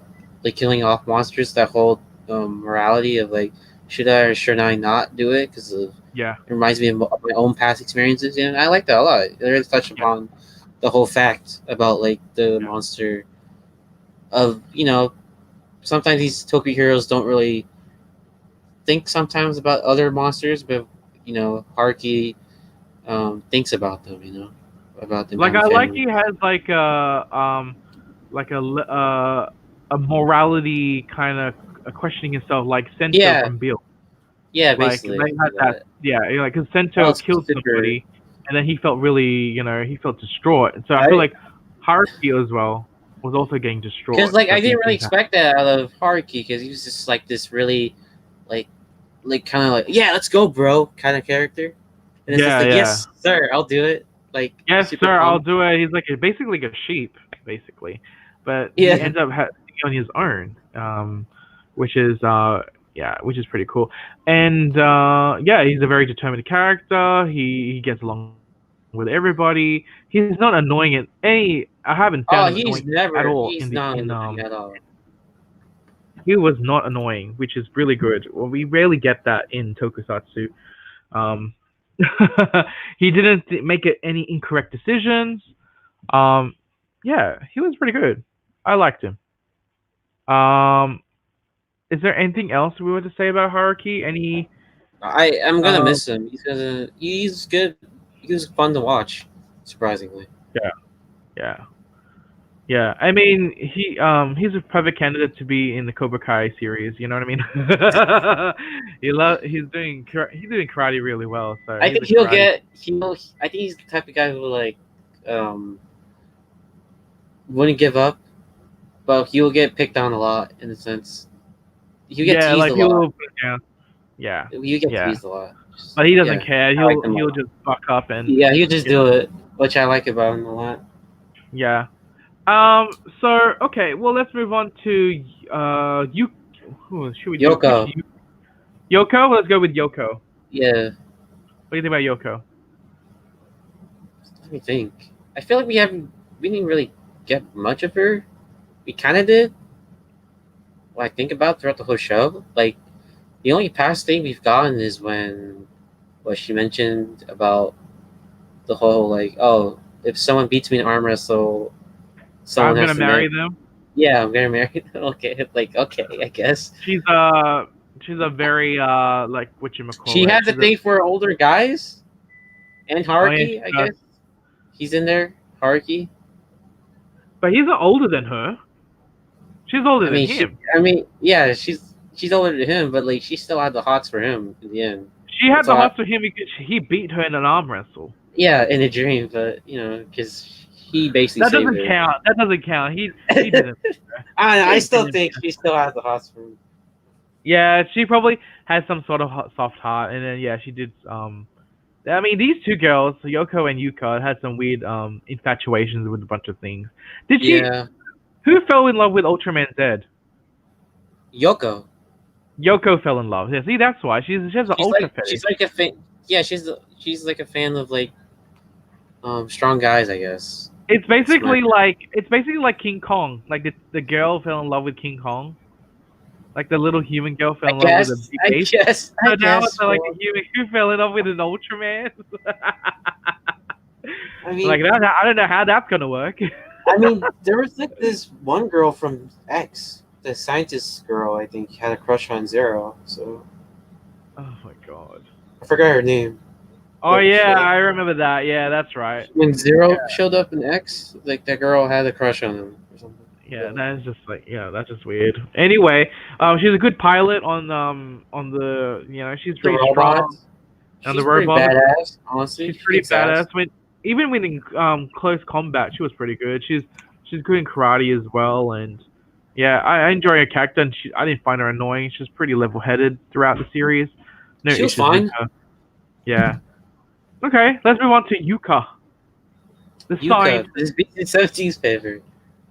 killing off monsters. That whole morality of like should I or should I not do it because of yeah, it reminds me of my own past experiences, and I like that a lot. It really touched yeah, upon the whole fact about like the yeah, monster of sometimes these Toku heroes don't really think sometimes about other monsters, but Haruki thinks about them, about them Like having I like family. he has like a morality kind of questioning himself, like Sento Yeah, from Bill. yeah, Like basically they had that, that. yeah, like because That Sento was killed super. somebody, and then he felt really, he felt distraught. And so I feel I like Haruki as well was also getting Because distraught. like So I these didn't really things happen. expect that out of Haruki because he was just like this really like kind of like yeah let's go bro kind of character, and it's just Yeah, like yeah. yes sir I'll do it like Yes, super sir, I'll pumped. do it. He's like basically like a sheep, basically, but he Yeah. ends up on his own, which is which is pretty cool. And yeah, he's a very determined character. He gets along with everybody. He's not annoying at any. I haven't found him annoying Oh, at all in the he's not annoying at all. He was not annoying, which is really good. Well, we rarely get that in Tokusatsu. Um, he didn't make any incorrect decisions. Um, Yeah, he was pretty good. I liked him. Um, is there anything else we want to say about Haruki? Any? I'm gonna Uh, miss him. He's good. He was fun to watch, surprisingly. yeah, yeah, yeah. I mean, he's a perfect candidate to be in the Cobra Kai series. You know what I mean? He's doing karate really well. So I he's think a karate. I think he's the type of guy who like um wouldn't give up, but he'll get picked on a lot in a sense. He'll get Yeah, teased like a people lot. will put it down. Yeah, He'll get yeah. teased a lot. But he doesn't Yeah, care. I like him a He'll lot. just buck up and Yeah, he'll just you know, do it, which I like about him a lot. yeah. So okay, well let's move on to you. Should we do which Yoko, Yoko? Let's go with Yoko. yeah. What do you think about Yoko? Let me think. I feel like we didn't really get much of her. We kind of did. What I think about throughout the whole show, like the only past thing we've gotten is when what she mentioned about the whole like, oh, if someone beats me in arm wrestle, someone I'm has gonna to marry. marry them. Yeah, I'm gonna marry. Okay, like okay, I guess She's a very like she whatchamacallit. has a thing for older guys and Oh yeah, Haruki. I guess he's in there. Haruki. but he's not older than her. She's older I than mean, him. yeah, she's older than him, but like she still had the hots for him in the end. She had So the hots for him because he beat her in an arm wrestle. yeah, in a dream, but you know, because he basically That saved doesn't her. count. That doesn't count. He didn't. I He still didn't. think she still has the hots for him. Yeah, she probably has some sort of soft heart, and then yeah, she did. I mean, these two girls, Yoko and Yuka, had some weird infatuations with a bunch of things. Did she? Yeah, Who fell in love with Ultraman Z? Yoko. Yoko fell in love. Yeah, see, that's why she has an ultra fetish. She's like a fan. Yeah, she's like a fan of like strong guys, I guess. It's basically like King Kong. Like the girl fell in love with King Kong. Like the little human girl fell in love with a big ape. So now it's like a human who fell in love with an Ultraman. I mean, like that, I don't know how that's gonna work. I mean, there was like this one girl from X, the scientist girl. I think had a crush on Zero. So Oh my god. I forgot her name. Oh yeah, I remember that. Yeah, that's right. When Zero showed up in X, like that girl had a crush on him or something. Yeah, that is just like that's just weird. Anyway, she's a good pilot on the she's The pretty robot. strong on the She's pretty robot. badass, honestly. She's pretty Kicks ass. badass. Even when in close combat, she was pretty good. She's good in karate as well, and yeah, I enjoy her character. And I didn't find her annoying. She's pretty level-headed throughout the series. No She was issues with fine. her. Yeah. Okay, let's move on to Yuka. The Yuka, this BC17's favorite.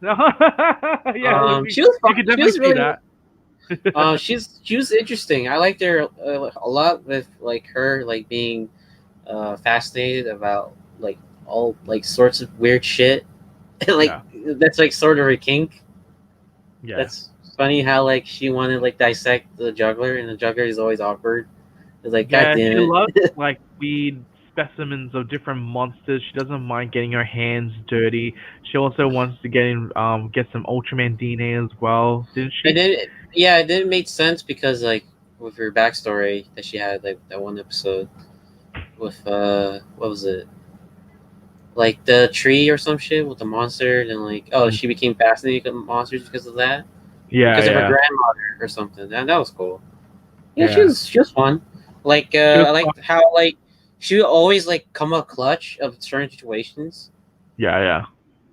yeah, she was fun. you can She was definitely really. see that. She was interesting. I liked her a lot with like her like being fascinated about like all like sorts of weird shit. Like that's like sort of her kink. Yeah. That's funny how like she wanted to like dissect the juggler, and the juggler is always awkward. It's like God damn she it. loves like weird specimens of different monsters. She doesn't mind getting her hands dirty. She also wants to get some Ultraman DNA as well, didn't she? And then it didn't make sense because like with her backstory that she had like that one episode with what was it? Like the tree or some shit with the monster, and like she became fascinated with monsters because of that. Yeah, because of her grandmother or something. And that was cool. Yeah, Yeah. she was fun. Like I liked how like she would always like come up clutch of certain situations. Yeah. That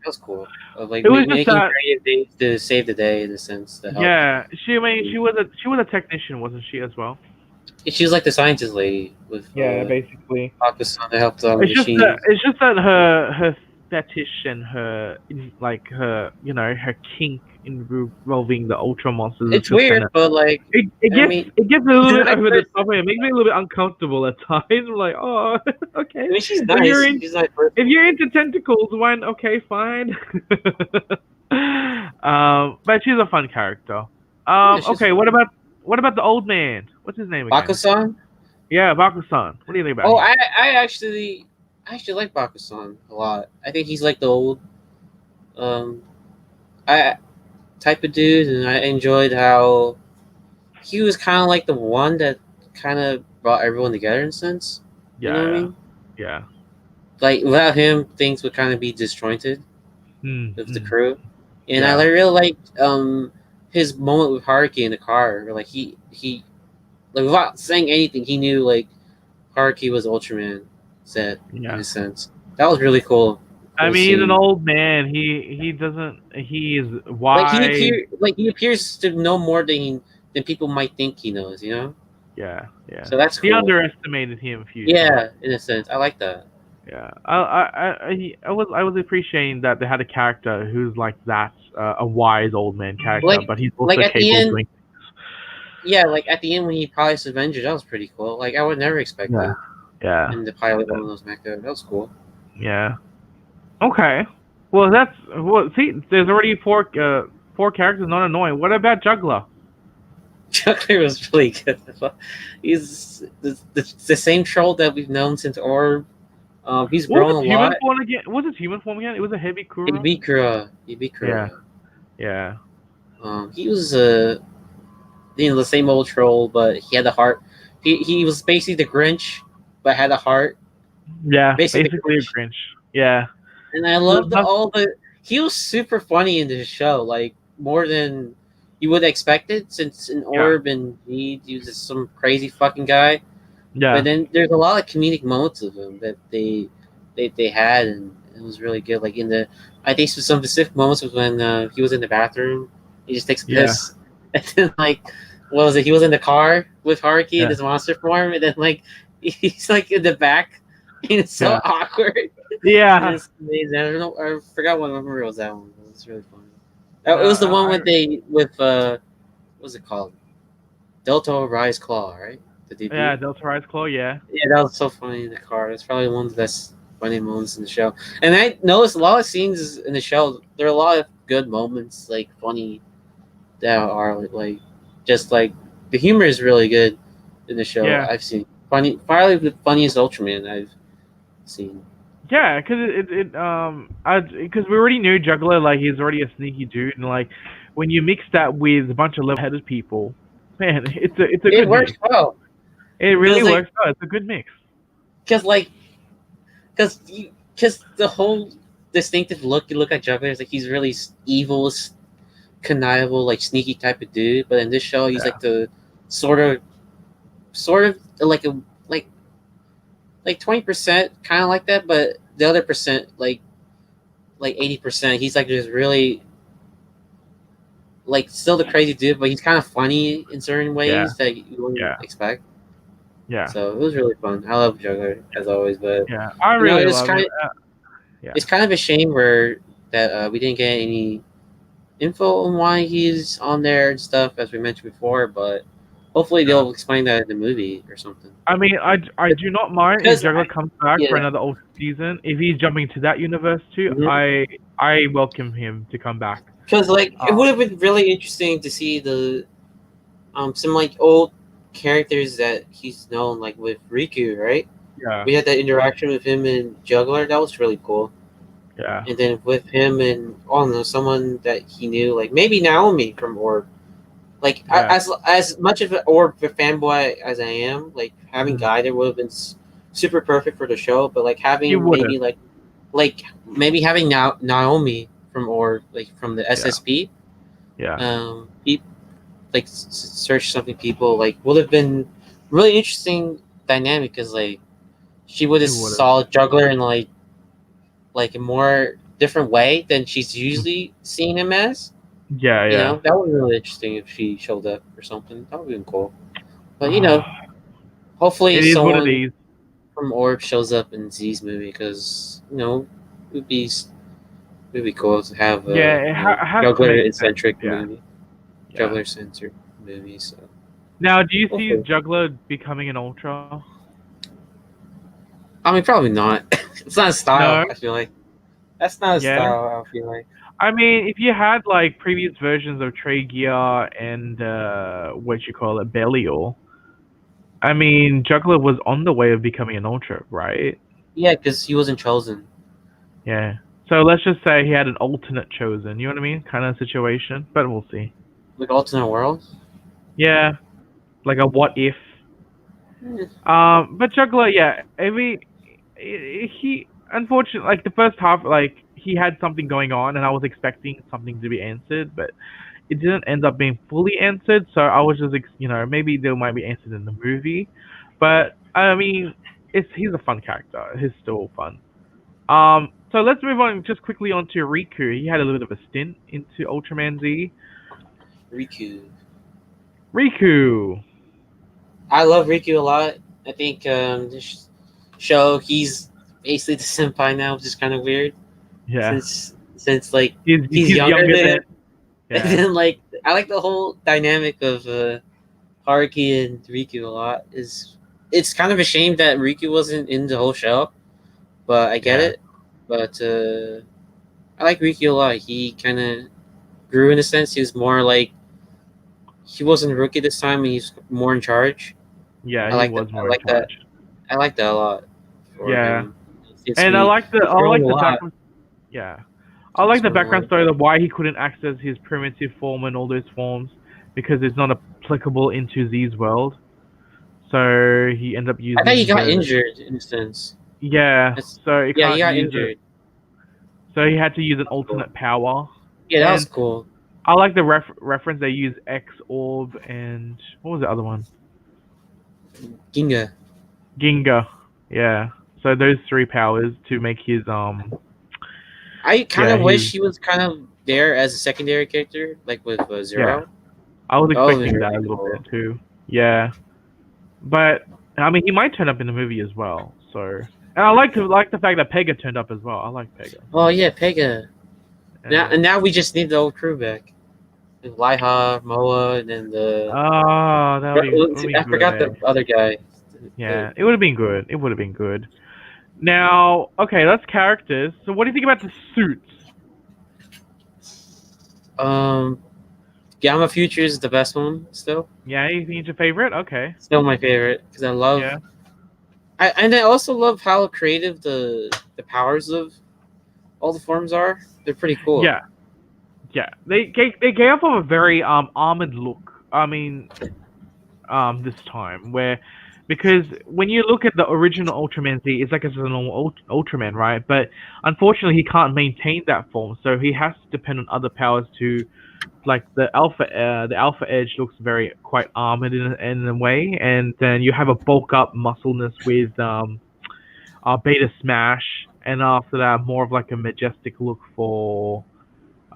was cool. Of like It was just making that- creative things to save the day in a sense. To help. Yeah, she was a technician, wasn't she as well? She was like the scientist lady with Basically. Pakistan that helped on It's just machines. that her fetish and her like her her kink involving the ultra monsters. It's weird, but like it gets a little bit over the top. It makes me a little bit uncomfortable at times. I'm like, oh, okay. I mean, she's If nice. you're She's nice. If you're into tentacles, one okay, fine. But she's a fun character. Okay, what about the old man? What's his name again? Bakusan? Yeah, Bakusan. What do you think about Oh, him? I actually like Bakusan a lot. I think he's like the old I type of dude, and I enjoyed how he was kind of like the one that kind of brought everyone together in a sense. You know what I Yeah, mean? yeah. Like without him, things would kind of be disjointed with the Mm. crew. And I Yeah, really liked his moment with Haruki in the car. Where, like he like without saying anything, he knew like Haruki was Ultraman Z in yeah. a sense. That was really cool. I Cool mean, he's an scene. old man. He doesn't. He is wise. Like he appears to know more than people might think he knows. You know. Yeah, yeah. So that's He cool. underestimated him a few times. Yeah, in a sense, I like that. Yeah, I was appreciating that they had a character who's like that, a wise old man character, but he's Like also at the capable of end, doing. yeah, like at the end when he pilots Avenger, that was pretty cool. Like I would never Yeah, expected yeah, him to pilot one of those mechas. That was cool. yeah. Okay. Well, that's well. See, there's already four characters. Not annoying. What about Juggler? Chuckler was really good. He's the same troll that we've known since Orb. He's What grown was a human lot. form again? What was human form again? It was a heavy Kura. Ibikura. Yeah, Ibikura. yeah, He was the same old troll, but he had a heart. He was basically the Grinch, but had a heart. yeah. Basically the Basically a Grinch. Grinch. Yeah. And I loved all the. He was super funny in this show, like more than you would expect it, since in Yeah. Orb and he was just some crazy fucking guy. Yeah. But then there's a lot of comedic moments of him that they had, and it was really good. Like in the, I think some specific moments was when he was in the bathroom, he just takes a Yeah. piss, and then like, what was it? He was in the car with Haruki in Yeah. his monster form, and then like he's like in the back, and it's so Yeah. awkward. Yeah. And it's amazing. I don't know. I forgot what number it was. That one. It was really funny. It was the one with what was it called? Delta Rise Claw, right? The debut. Yeah, Delta Rise Claw, yeah. Yeah, that was so funny in the car. It's probably one of the best funny moments in the show. And I noticed a lot of scenes in the show. There are a lot of good moments, like funny, that are like just like the humor is really good in the show. Yeah. I've seen funny, probably the funniest Ultraman I've seen. Yeah, because because we already knew Juggler, like he's already a sneaky dude, and like when you mix that with a bunch of level-headed people, man, it's a It good works mix. well It really Feels like- works out. It's a good mix. because the whole distinctive look you look at Juggler is like he's really evil, connivable, like sneaky type of dude. But in this show, he's Yeah. like the sort of like a like 20% kind of like that, but the other percent like 80%, he's like just really like still the crazy dude, but he's kind of funny in certain ways Yeah. that you wouldn't Yeah. expect. Yeah, So it was really fun. I love Juggler as always, but yeah. I you know, really it's love kind it. of it's kind of a shame that we didn't get any info on why he's on there and stuff, as we mentioned before. But hopefully they'll explain that in the movie or something. I mean, I do not mind if Because Juggler comes back yeah. for another old season. If he's jumping to that universe too, Mhm. I welcome him to come back. Because like it would have been really interesting to see some like old characters that he's known, like with Riku, right? Yeah, We had that interaction with him and Juggler. That was really cool. yeah, And then with him and I don't know, someone that he knew, like maybe Naomi from Orb. Like Yeah. as much of an Orb fanboy as I am, like having Mhm. Guy there would have been super perfect for the show. But like It having would've. maybe having Naomi from Orb, like from the SSP, yeah, like search something people like would have been really interesting dynamic because like she would have It would've. saw Juggler in like a more different way than she's usually seeing him as. yeah, You yeah. know, that would be really interesting if she showed up or something. That would be cool. But you know, hopefully it is what it someone is. from Orb shows up in Z's movie because you know it would be cool to have a Yeah, it has to Juggler make sense, centric yeah. movie. Yeah. Juggler centric movie. So Now, do you see Hopefully. Juggler becoming an Ultra? I mean, probably not. It's not a style. No? I feel like that's not a Yeah? style. I feel like. I mean, if you had like previous versions of Trey Gear and Belial, I mean, Juggler was on the way of becoming an Ultra, right? Yeah, because he wasn't chosen. Yeah. So let's just say he had an alternate chosen. You know what I mean? Kind of situation, but we'll see. Like alternate world. Yeah, like a what if. But Juggler, yeah, I mean, he unfortunately like the first half, like he had something going on, and I was expecting something to be answered, but it didn't end up being fully answered. So I was just, maybe they might be answered in the movie, but I mean, he's a fun character. He's still fun. So let's move on just quickly on to Riku. He had a little bit of a stint into Ultraman Z. Riku. I love Riku a lot. I think this show he's basically the senpai now, which is kind of weird. Yeah. Since like he's younger than yeah. And then like I like the whole dynamic of Haruki and Riku a lot. It's kind of a shame that Riku wasn't in the whole show, but I get it. But I like Riku a lot. He kind of grew in a sense. He was more like he wasn't a rookie this time. He's more in charge. Yeah, I like he was that. more in charge. I like that a lot. Yeah, and I like the background. Yeah, I like the background story of why he couldn't access his primitive form and all those forms because it's not applicable into Z's world. So he ended up using. I thought he got injured in a sense. Yeah, so he got injured. So he had to use an alternate power. Yeah, that was cool. I like the reference they use X Orb and what was the other one? Ginga. Yeah. So those three powers to make his I kind of wish he was kind of there as a secondary character, like with Zero. Yeah. I was expecting that a little bit too. Yeah. But I mean, he might turn up in the movie as well. So, and I like the fact that Pega turned up as well. I like Pega. Oh yeah, Pega. Now we just need the old crew back. Laiha, Moa, and then the. Oh, I forgot the other guy. Yeah, it would have been good. Now, okay, that's characters. So, what do you think about the suits? Gamma Future is the best one still. Yeah, you think it's your favorite? Okay. Still my favorite because I love. Yeah. I also love how creative the powers of all the forms are. They're pretty cool. Yeah. They gave off a very armored look. I mean, this time because when you look at the original Ultraman Z, it's like it's a normal Ultraman, right? But unfortunately, he can't maintain that form, so he has to depend on other powers to, like the Alpha Edge looks quite armored in a way, and then you have a bulk up muscleness with Beta Smash, and after that, more of like a majestic look for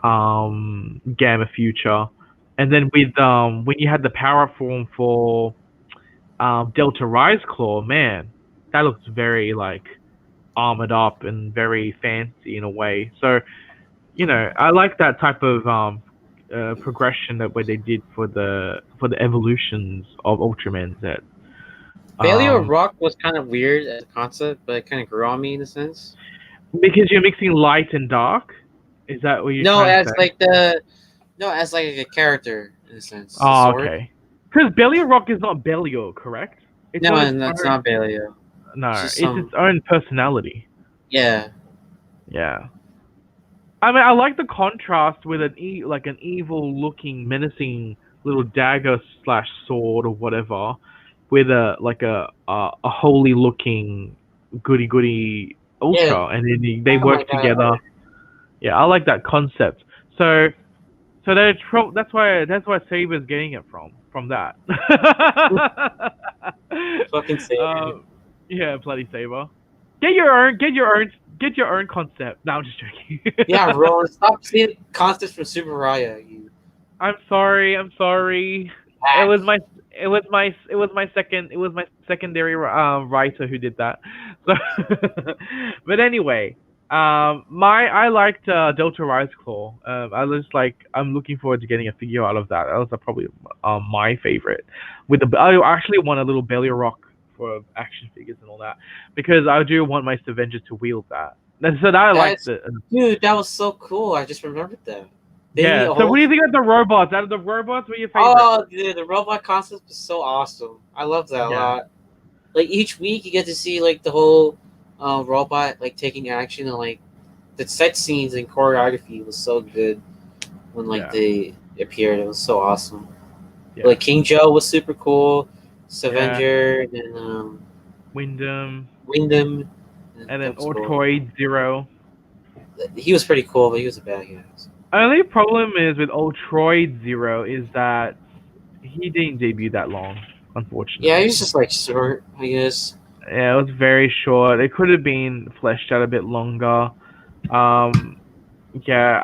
Gamma Future, and then with when you had the power form for Delta Rise Claw, man, that looks very like armored up and very fancy in a way. So, I like that type of progression that way they did for the evolutions of Ultraman Z. Failure of Rock was kind of weird as a concept, but it kind of grew on me in a sense. Because you're mixing light and dark. Is that what you're trying to say? As like a character in a sense. Oh, okay. Because Belial Rock is not Belial, correct? It's not Belial. No, it's its own personality. Yeah. Yeah. I mean, I like the contrast with an evil-looking, menacing little dagger / sword or whatever, with a holy-looking goody Ultra, and then they work together. Yeah, I like that concept. So that's why Saber's getting it from that. Fucking Saber. Yeah, bloody Saber. Get your own concept. No, I'm just joking. Yeah, Roland, stop seeing concepts from Super Raya. I'm sorry. It was my secondary writer who did that. So, but anyway, I liked Delta Rise Claw. I'm looking forward to getting a figure out of that. That was probably my favorite. I actually want a little Belly Rock for action figures and all that, because I do want my Avengers to wield that. So I liked it. Dude, that was so cool. I just remembered that. So what do you think of the robots? Out of the robots, what are your favorite? Oh, dude, the robot concept is so awesome. I love that a lot. Like each week, you get to see like the whole robot like taking action and like the set scenes and choreography was so good when they appeared. It was so awesome. Yeah. Like King Joe was super cool. Scavenger, and then Wyndham, Wyndham, and then that was cool. Ultroid Zero. He was pretty cool, but he was a bad guy. Only problem is with Ultroid Zero is that he didn't debut that long, unfortunately. Yeah, he was just like short, I guess. Yeah, it was very short. It could have been fleshed out a bit longer. Yeah,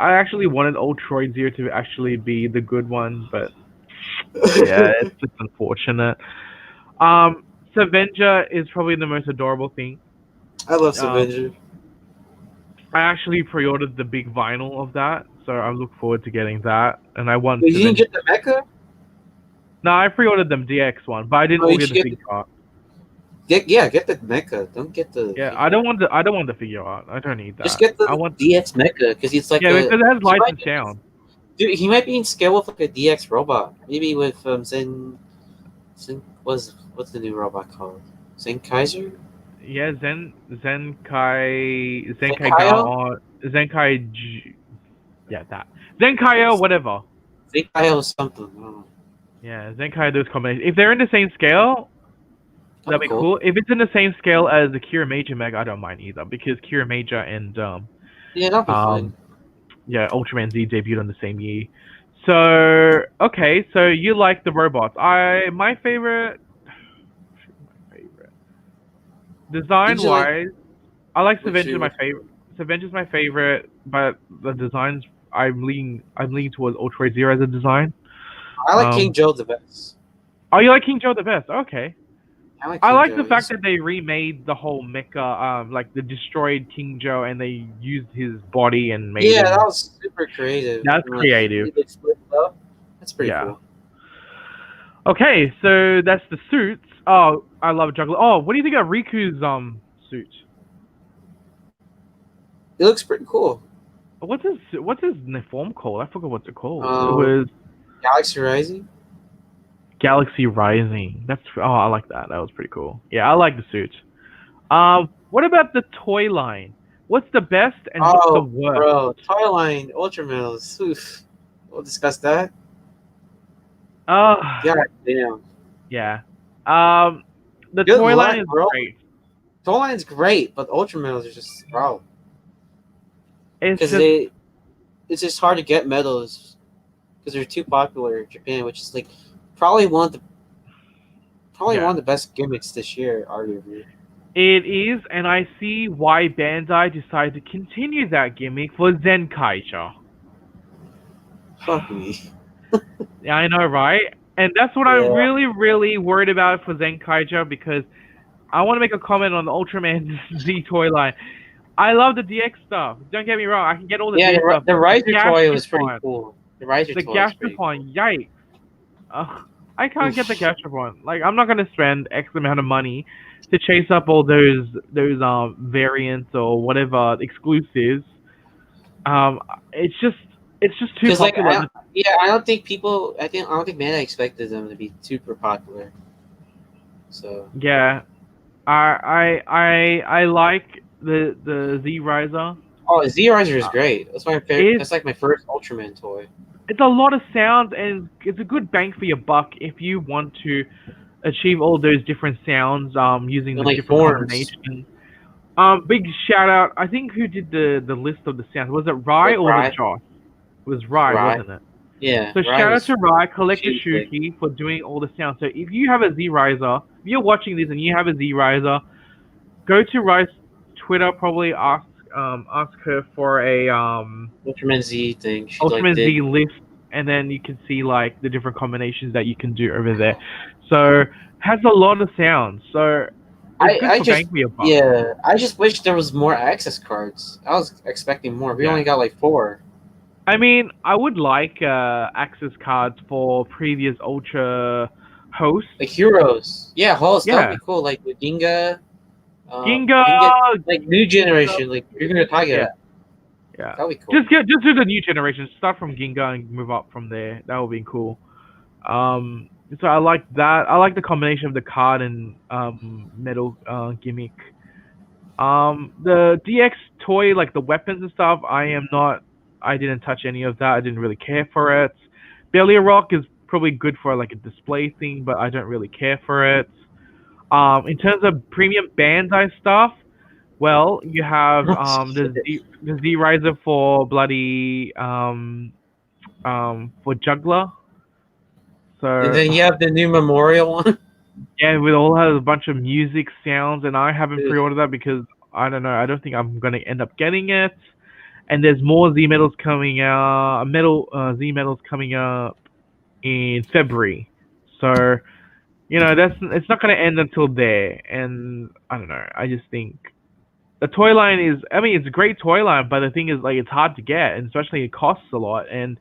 I actually wanted Ultroid Zero to actually be the good one, but yeah, it's just unfortunate. Scavenger is probably the most adorable thing. I love Scavenger. I actually pre-ordered the big vinyl of that, so I look forward to getting that. And I want. Wait, you didn't get the mecha? No, I pre-ordered them DX one, but I didn't order the figure art. Get the mecha. Don't get the. Yeah, I don't want the figure art. I don't need that. Just get the DX mecha because it's like because it has lights and sound. Dude, he might be in scale with like a DX robot. Maybe with Zen. What's the new robot called? Zenkaiser? Yeah, Zenkai yeah, that. Zenkaio, whatever. Zenkaio something. I don't know. Yeah, Zenkai those combinations. If they're in the same scale, that'd be cool. If it's in the same scale as the Kiramager Mega, I don't mind either because Kiramager and yeah, that'll be fine. Yeah, Ultraman Z debuted on the same year. So okay, so you like the robots. My favorite design wise, I like Scavenger's my favorite. Scavenger's my favorite, but the designs I'm leaning towards Ultra Zero as a design. I like King Joe the best. Oh, you like King Joe the best? Okay. I like the fact that they remade the whole mecha, like the destroyed King Joe, and they used his body and made. Yeah, that was super creative. That's creative. That's pretty cool. Okay, so that's the suits. Oh, I love Juggler. Oh, what do you think of Riku's suit? It looks pretty cool. What's his form called? I forgot what's it called. It was Galaxy Rising. Galaxy Rising. I like that. That was pretty cool. Yeah, I like the suit. What about the toy line? What's the best and what's the worst? Bro, toy line, Ultramills. Oof. We'll discuss that. God damn. Yeah. The toy line is great. Toy line's great, but Ultramills are just It's just hard to get medals because they're too popular in Japan, which is like probably one of the best gimmicks this year, arguably. It is, and I see why Bandai decided to continue that gimmick for Zenkaiger. Fuck me. Yeah, I know, right? And that's what I'm really, really worried about for Zenkaiger because I want to make a comment on the Ultraman Z toy line. I love the DX stuff. Don't get me wrong. I can get all the DX stuff. The Riser toy was pretty cool. The Gastropon, yikes. I can't get the Gastropon. Like, I'm not gonna spend X amount of money to chase up all those variants or whatever exclusives. It's just too popular. I don't think Bandai expected them to be super popular. So yeah, I like the Z Riser. Oh, Z Riser is great. That's my favorite. That's like my first Ultraman toy. It's a lot of sounds, and it's a good bang for your buck if you want to achieve all those different sounds using the different combinations. Big shout out. I think who did the list of the sounds? Was it Rai or was it Josh? It was Rai, wasn't it? Yeah. So shout out to Rai, Collector Shuki for doing all the sounds. So if you have a Z Riser, if you're watching this and you have a Z Riser, go to Rai's Twitter, probably ask her for a Ultraman Z thing. Ultraman Z list, and then you can see like the different combinations that you can do over there. So has a lot of sounds. So I just wish there was more access cards. I was expecting more. We only got like 4. I mean, I would like access cards for previous Ultra hosts. Like heroes. Yeah, hosts. That would be cool. Like with Ginga. Like new generation, like you're gonna Tiger. Yeah. That'd be cool. Just do the new generation. Start from Ginga and move up from there. That would be cool. So I like that. I like the combination of the card and metal gimmick. The DX toy, like the weapons and stuff, I didn't touch any of that. I didn't really care for it. Belly Rock is probably good for like a display thing, but I don't really care for it. In terms of premium Bandai stuff, well, you have the Z Riser for bloody for Juggler. And So then you have the new Memorial one. yeah, it all has a bunch of music sounds, and I haven't Dude. pre-ordered that because I don't know. I don't think I'm gonna end up getting it. And there's more Z medals coming out. Z medals coming up in February. So that's it's not gonna end until there. And I don't know. I just think the toy line is. I mean, it's a great toy line, but the thing is, like, it's hard to get, and especially it costs a lot. And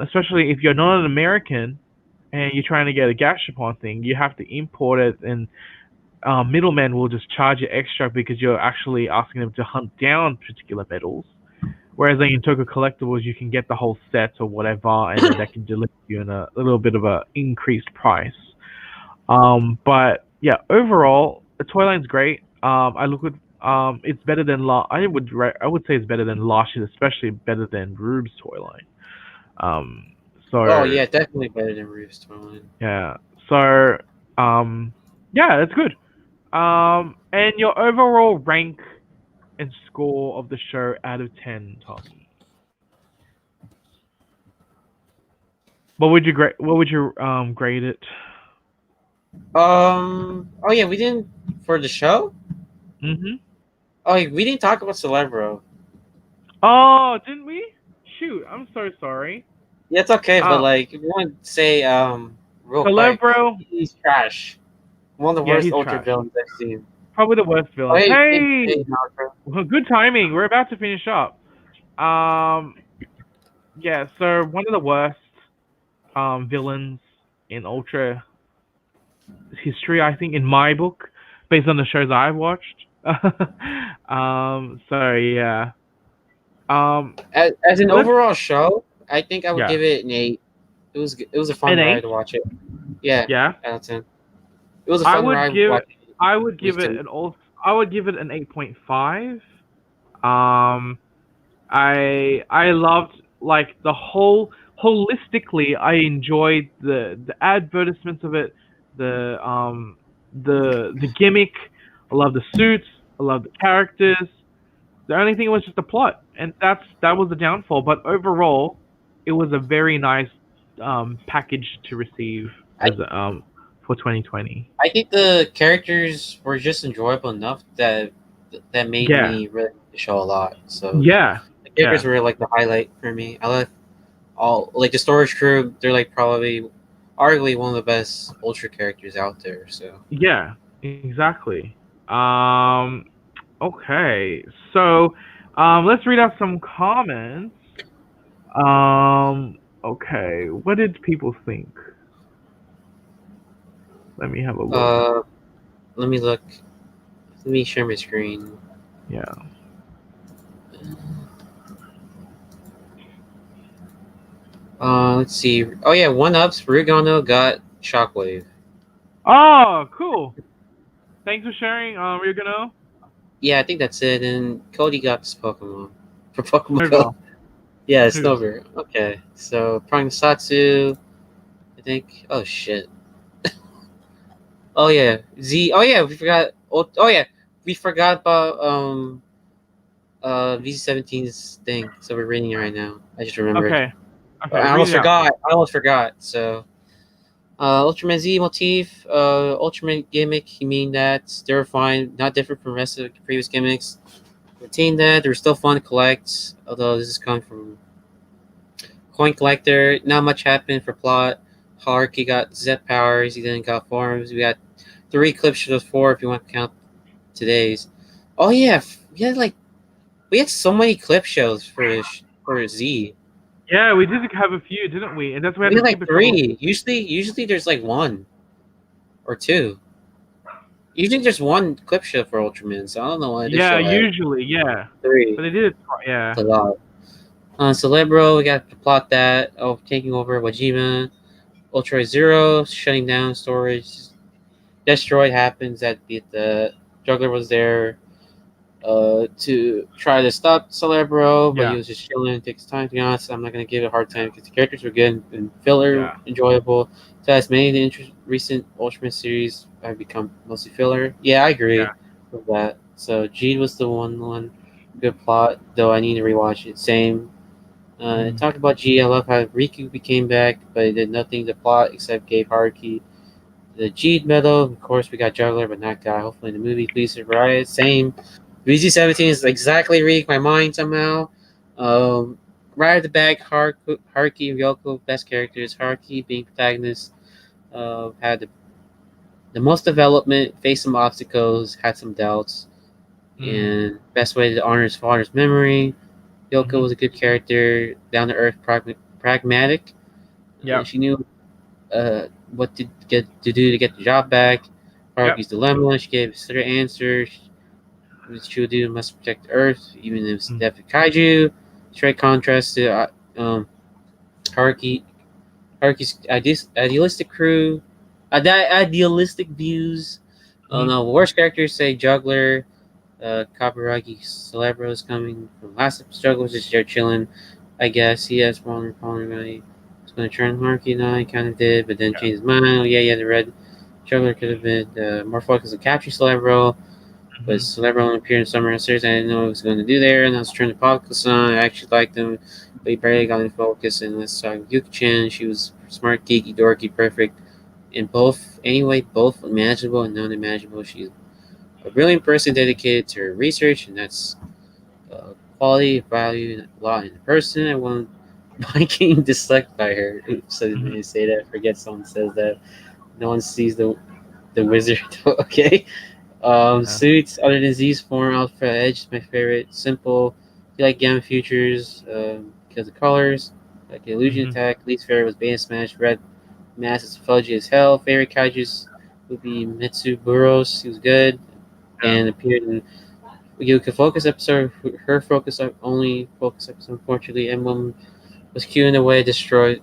especially if you're not an American and you're trying to get a Gashapon thing, you have to import it, and middlemen will just charge you extra because you're actually asking them to hunt down particular medals. Whereas like in Toku Collectibles, you can get the whole set or whatever, and then they can deliver you in a little bit of a increased price. But yeah, overall, the toy line's great. I look at it's better than I would say it's better than last year, especially better than Rube's toy line. So Oh yeah, definitely better than Reeves Toyline. yeah. So yeah, that's good. And your overall rank and score of the show out of 10, Tommy. What would you grade it? Oh yeah, we didn't for the show. Mhm. Oh, yeah, we didn't talk about Celebro. Oh, didn't we? Shoot, I'm so sorry. Yeah, it's okay, but like, if you want to say real quick, Celebro, he's trash. One of the Yeah, worst he's Ultra trash. villains I've seen. probably the worst Oh, villain. Hey, Malcolm. well, good timing. We're about to finish up. Yeah. So one of the worst villains in Ultra history, I think, in my book, based on the shows I've watched. So yeah. As an let's- overall show, I think I would Yeah. give it an 8. It was a fun An ride 8? to watch it. Yeah, Yeah. out of 10. It was a I fun would ride give watching it. I would give Me it too. I would give it an 8.5. I loved like the whole holistically. I enjoyed the advertisements of it, the gimmick. I love the suits. I love the characters. The only thing was just the plot, and that was the downfall. But overall, it was a very nice package to receive as for 2020. I think the characters were just enjoyable enough that made Yeah. me really like the show a lot. So Yeah, the characters were like the highlight for me. I like all like the storage crew. They're like probably arguably one of the best Ultra characters out there. So yeah, exactly. Okay, so let's read out some comments. Okay, what did people think? Let me have a look. let me look. Let me share my screen. Yeah. Let's see. Oh yeah, one ups. Rugano got Shockwave. Oh, cool. Thanks for sharing, Ryugano. Yeah, I think that's it. And Cody got this Pokemon for Pokemon Go. Snowball. Yeah, Snowbird. Okay, so Prognosatsu, I think. Oh shit. Oh yeah, Z. Oh yeah, we forgot. Oh yeah, we forgot about V17's thing. So we're reading it right now. I just remembered. Okay. I almost forgot. So, Ultraman Z motif, Ultraman gimmick. You mean that they were fine, not different from the rest of the previous gimmicks. Retain that. They were still fun to collect, although this is coming from Coin Collector. Not much happened for plot. Haruki got Z powers. He didn't got forms. We got 3 clip shows, 4 if you want to count today's. Oh yeah, we had so many clip shows for Z. Yeah, we did have a few, didn't we? And that's why We had to like keep it 3. Usually there's like 1 or 2. Usually there's 1 clip show for Ultraman, so I don't know why. This Yeah, show had usually, yeah. 3. But they did it. Yeah. It's a lot. Celebro, we got to plot that. Oh, taking over Wajima. Ultra Zero, shutting down storage. Destroyed happens at the Juggler was there. to try to stop Celebro, but he Yeah. was just chilling. It takes time, to be honest. I'm not going to give it a hard time because the characters were good and filler Yeah. enjoyable. So as many of the recent Ultraman series have become mostly filler. Yeah, I agree Yeah. with that. So G was the one good plot, though I need to rewatch it. Same. Talk about G. I love how Riku became back, but it did nothing to plot except gave Haruki the G medal. Of course, we got Juggler, but not Guy. Hopefully, in the movie, please surprise. Same. VG17 is exactly reading my mind somehow. Right at the back, Haruki and Ryoko, best characters. Haruki being protagonist, had the most development, faced some obstacles, had some doubts, and best way to honor his father's memory. Yoko was a good character, down to earth, pragmatic. Yep. She knew what to get to do to get the job back. Haruki's dilemma. She gave a clear answer. She would do must protect the Earth, even if it's death of kaiju. Straight contrast to Haruki's idealistic crew, idealistic views. No, worst characters say Juggler, Kaburagi Celebro is coming from last struggle, just there chilling. I guess he has one really. He's going to turn Haruki now. He kind of did, but then changed his mind. Oh, yeah, the red Juggler could have been more focused on capture Celebro. But Celebro only appeared in Summer Series. I didn't know what he was going to do there, and I was trying to focus on. I actually liked him, but he barely got in focus. And let's talk Yuki-chan. She was smart, geeky, dorky, perfect. In both, both imaginable and non-imaginable. She's a brilliant person dedicated to her research, and that's quality, value, a lot in a person. I won't mind getting disliked by her. Oops, I didn't mean to say that. I forget someone says that. No one sees the wizard. Okay. Suits other than Z's form, Alpha Edge is my favorite. Simple. You like Gamma Futures because of colors. Like Illusion Attack. Least favorite was Beta Smash. Red Mass is fudgy as hell. Favorite kaijus would be Mitsu Buros. He was good and appeared in Yuka Focus episode. Her focus only focus episode. Unfortunately, Emblem was queuing away. Destroys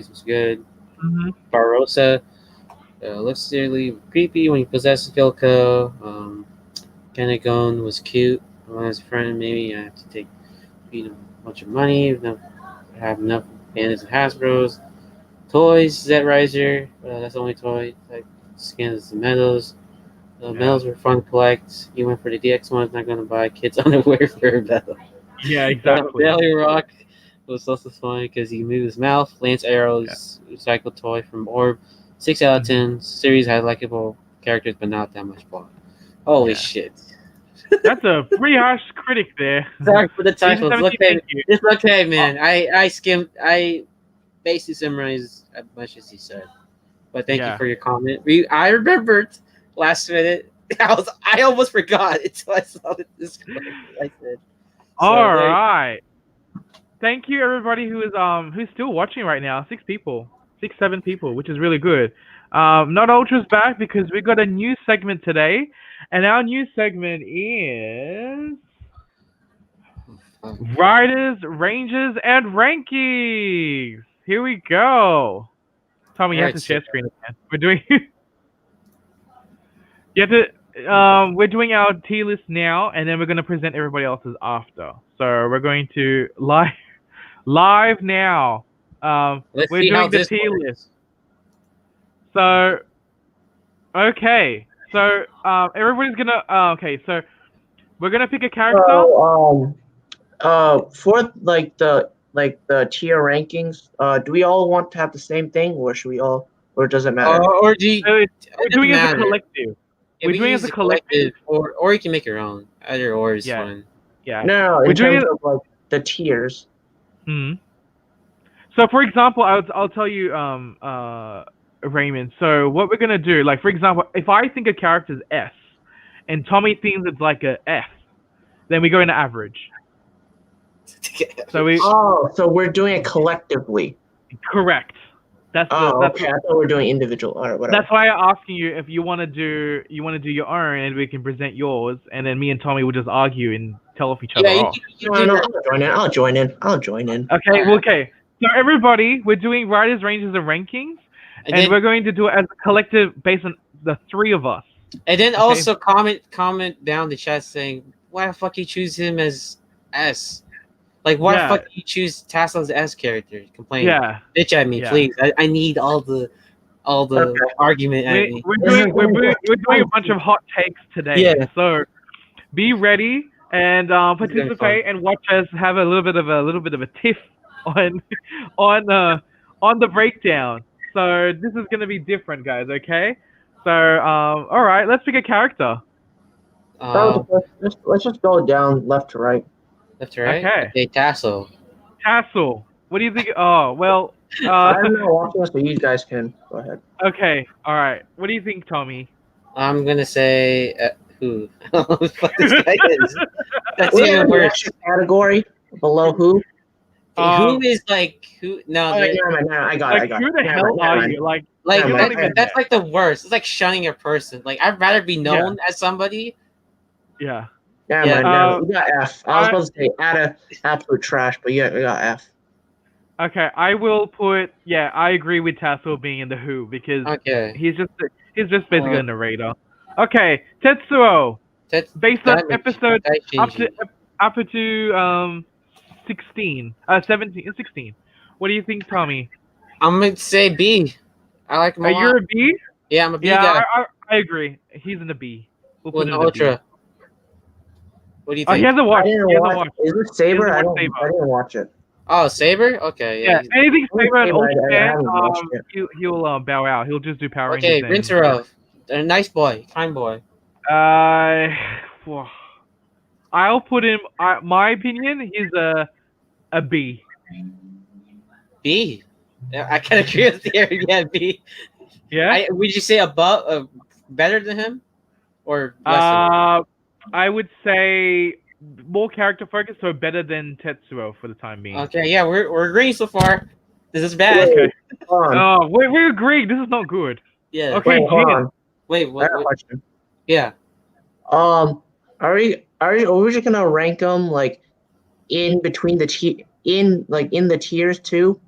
was good. Barossa. Looks really creepy when he possesses Gilko. Kenegon was cute. When I was a friend, maybe I have to take a bunch of money. Have enough bandits and Hasbros. Toys, Z-Riser. That's the only toy. Like skins and medals. Medals were fun to collect. You went for the DX ones, not going to buy kids underwear for a medal. Yeah, exactly. Belly Rock was also fun because he moved his mouth. Lance Arrow's recycled toy from Orb. 6 out of 10. Series had likable characters, but not that much plot. Holy shit. That's a pretty harsh critic there. Sorry for the titles. It's okay, man. Oh. I basically summarized as much as he said. But thank you for your comment. I remembered last minute. I almost forgot until I saw this. I said. All right. Thank you, everybody who's still watching right now. 7 people, which is really good. Not Ultra's back because we got a new segment today, and our new segment is Riders, Rangers, and Rankings. Here we go. Tommy, you have to share screen again. We're doing. We're doing our tier list now, and then we're going to present everybody else's after. So we're going to live now. Let's we're see doing how the this tier works. list. So, okay. So, everybody's gonna. Okay. So, we're gonna pick a character. For the tier rankings, do we all want to have the same thing, or should we all, or does it matter? Or do you, we're doing it as a collective. Yeah, we're doing it as a collective, or you can make your own. Either or is fine. Yeah. No, we're in doing terms of like the tiers. So, for example, I'll tell you, Raymond. So, what we're gonna do, like for example, if I think a character is S, and Tommy thinks it's like a F, then we go into average. So we're doing it collectively. Correct. That's okay. I thought we were doing individual. All right, whatever. That's why I'm asking you if you want to do your own, and we can present yours, and then me and Tommy will just argue and tell off each other off. I'll join in. Okay. Well, okay. So everybody, we're doing Riders, Rangers, and Rankings, and we're going to do it as a collective based on the 3 of us. And then also comment down the chat saying why the fuck you choose him as S? Like, why the fuck you choose Tassel as S character? Complain. Yeah. Bitch at me, please. I need all the argument at me. We're doing a bunch of hot takes today. Yeah. So be ready and participate and watch us have a little bit of a tiff on the breakdown. So this is gonna be different, guys. Okay. So all right, let's pick a character. Let's just go down left to right. Left to right. Okay. Tassel. What do you think? Oh well. I don't know. Watching so you guys can go ahead. Okay. All right. What do you think, Tommy? I'm gonna say who? What the fuck this guy is? That's even worse. Category below who? Who is like who? No, I got it. Who the hell are you? Like that's like the worst. It's like shunning a person. Like I'd rather be known as somebody. Yeah. You got F. I was supposed to say absolute trash, but yeah, we got F. Okay, I will put. Yeah, I agree with Tassel being in the Who because he's just basically a narrator. Okay, Tetsuo. Based on episode up to 16, 17, 16. What do you think, Tommy? I'm gonna say B. I like him a lot. You're a B? Yeah, I'm a B guy. I agree. He's in the B. We'll put him in Ultra. What do you think? He hasn't watched. Is it Saber? I didn't watch it. Oh, Saber? Okay, yeah. Anything Saber and Ultraman, he'll bow out. He'll just do Power Rangers. Okay, Rinserov. A nice boy, kind boy. I'll put him. My opinion, he's a B. B. I can agree with you. Yeah, B. Yeah. Would you say above, better than him, or less than him? I would say more character focused, so better than Tetsuo for the time being. Okay, yeah, we're agreeing so far. This is bad. Okay. We're agreeing. This is not good. Yeah. Okay, Jin. Wait, what? Question. Yeah. Are we just gonna rank them like in between the in the tiers too?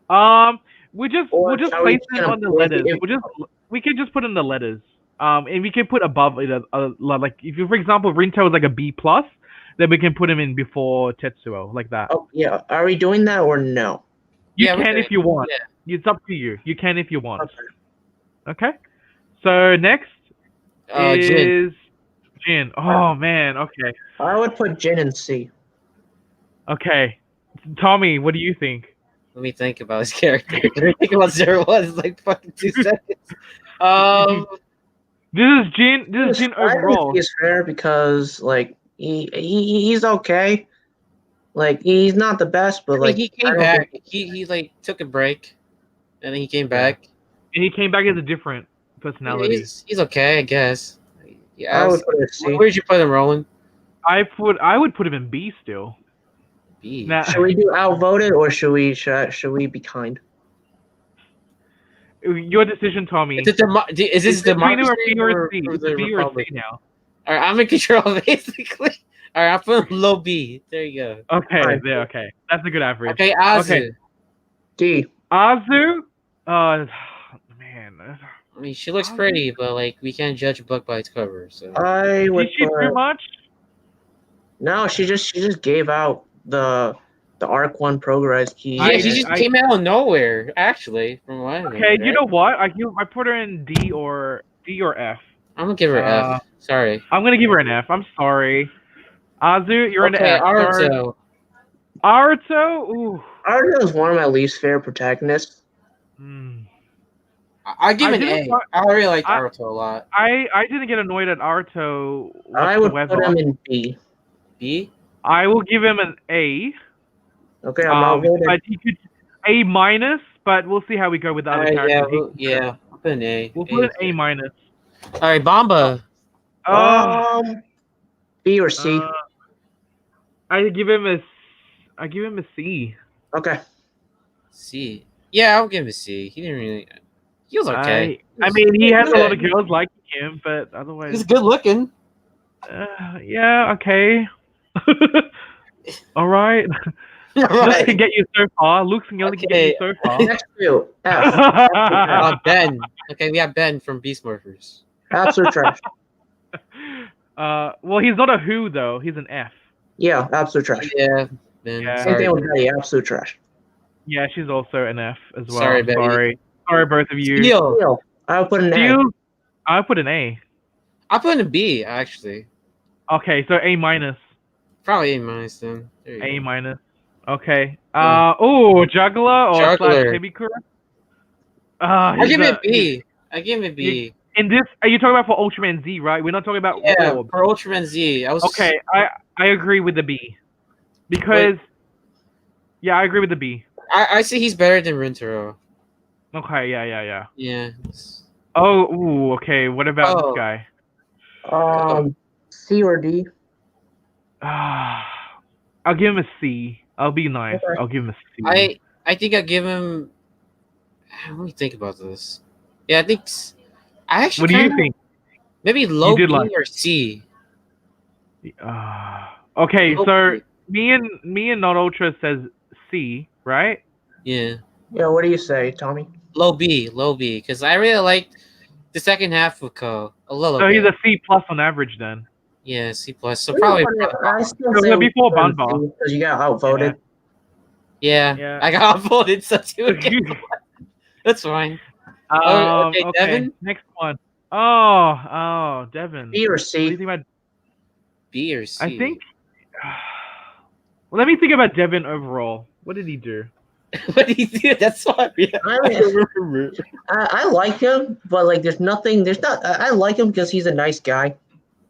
We'll just place it on the letters. We can just put in the letters. And we can put above it, like if you, for example, Rinto is like a B plus, then we can put him in before Tetsuo, like that. Oh yeah, are we doing that or no? You can if you want. Yeah. It's up to you. You can if you want. Okay. So next is Jin. Oh man. Okay. I would put Jin in C. Okay. Tommy, what do you think? Let me think about his character. Let me think about 01. It's like fucking 2 seconds. This is Jin overall. I think he's fair because like he's okay. Like he's not the best, but like he came back. He like took a break, and then he came back. And he came back as a different personality. He's okay, I guess. Yeah. I would put it C. Where'd you put him, Roland? I would put him in B still. B. Now, should we do outvoted or should we be kind? Your decision, Tommy. Is this democracy or C? It's B or C now. All right, I'm in control, basically. All right, I'll put him low B. There you go. Okay, there. Okay, that's a good average. Okay, Azu. Okay. D. Azu. Man. I mean, she looks pretty, but like we can't judge a book by its cover. So. Did she too much? No, she just gave out the Arc 1 Progress key. Yeah, she just came out of nowhere, actually, from what I remember. Okay, you know what? I put her in D or F. I'm gonna give her F. Sorry. I'm gonna give her an F. I'm sorry. Azu, you're in F. Aruto. Aruto? Ooh. Aruto is one of my least favorite protagonists. I give an A. I really like Aruto a lot. I didn't get annoyed at Aruto whatsoever. I would put him in B. B? I will give him an A. Okay, I'm not voting. But he could A minus, but we'll see how we go with the other characters. Yeah, I'll put an A. We'll put an A minus. All right, Bomba. B or C? I give him a C. Okay. C. Yeah, I'll give him a C. He didn't really. He was okay. I mean, he has a lot of girls liking him, but otherwise. He's good looking. Yeah. Okay. All right. Looks can get you so far. Looks can only get you so far. Next to F. Ben. Okay, we have Ben from Beast Morphers. Absolute trash. Well, he's not a who though. He's an F. Yeah, absolute trash. Yeah, man. Yeah. Same Sorry. thing with Betty, absolute trash. Yeah, she's also an F as well. Sorry, I'm Betty. sorry, both of you. Steel. Steel, I would put an A. Steel, I put an A. I put in a B actually. Okay, so A minus. Probably A minus then. There you A go. minus. Okay. Yeah. Juggler or slash Juggler. Hibikura? I give it a B. I give it a B. In this, are you talking about for Ultraman Z, right? We're not talking about Yeah, Orb. for Ultraman Z. I was Okay, I agree with the B. Because, yeah, I agree with the B. I say he's better than Rintaro. Okay, yeah. Yeah. Oh, ooh, okay. What about Oh. this guy? C or D. I'll give him a C. I'll be nice. Okay. I'll give him a C. I think I give him. Let me think about this. Yeah, I think I actually. What do you kinda- think? Maybe low B did like- or C. Okay, Low so B. me and Not Ultra says C, right? Yeah, Yeah, what do you say, Tommy? low B, because I really liked the second half of Ko a little. So bit. he's a C plus on average then. Yeah, C plus. So probably. I still So say before we put him Banba. C, because you got outvoted. Yeah, Yeah. I got outvoted, so too. That's fine. Okay, Devin? Next one. Oh, Devin. B or What do C? you think about? B or C. I think. Well, let me think about Devin overall. What did he do? What did he do? That's why. Yeah. I like him, but like, there's not. I like him because he's a nice guy,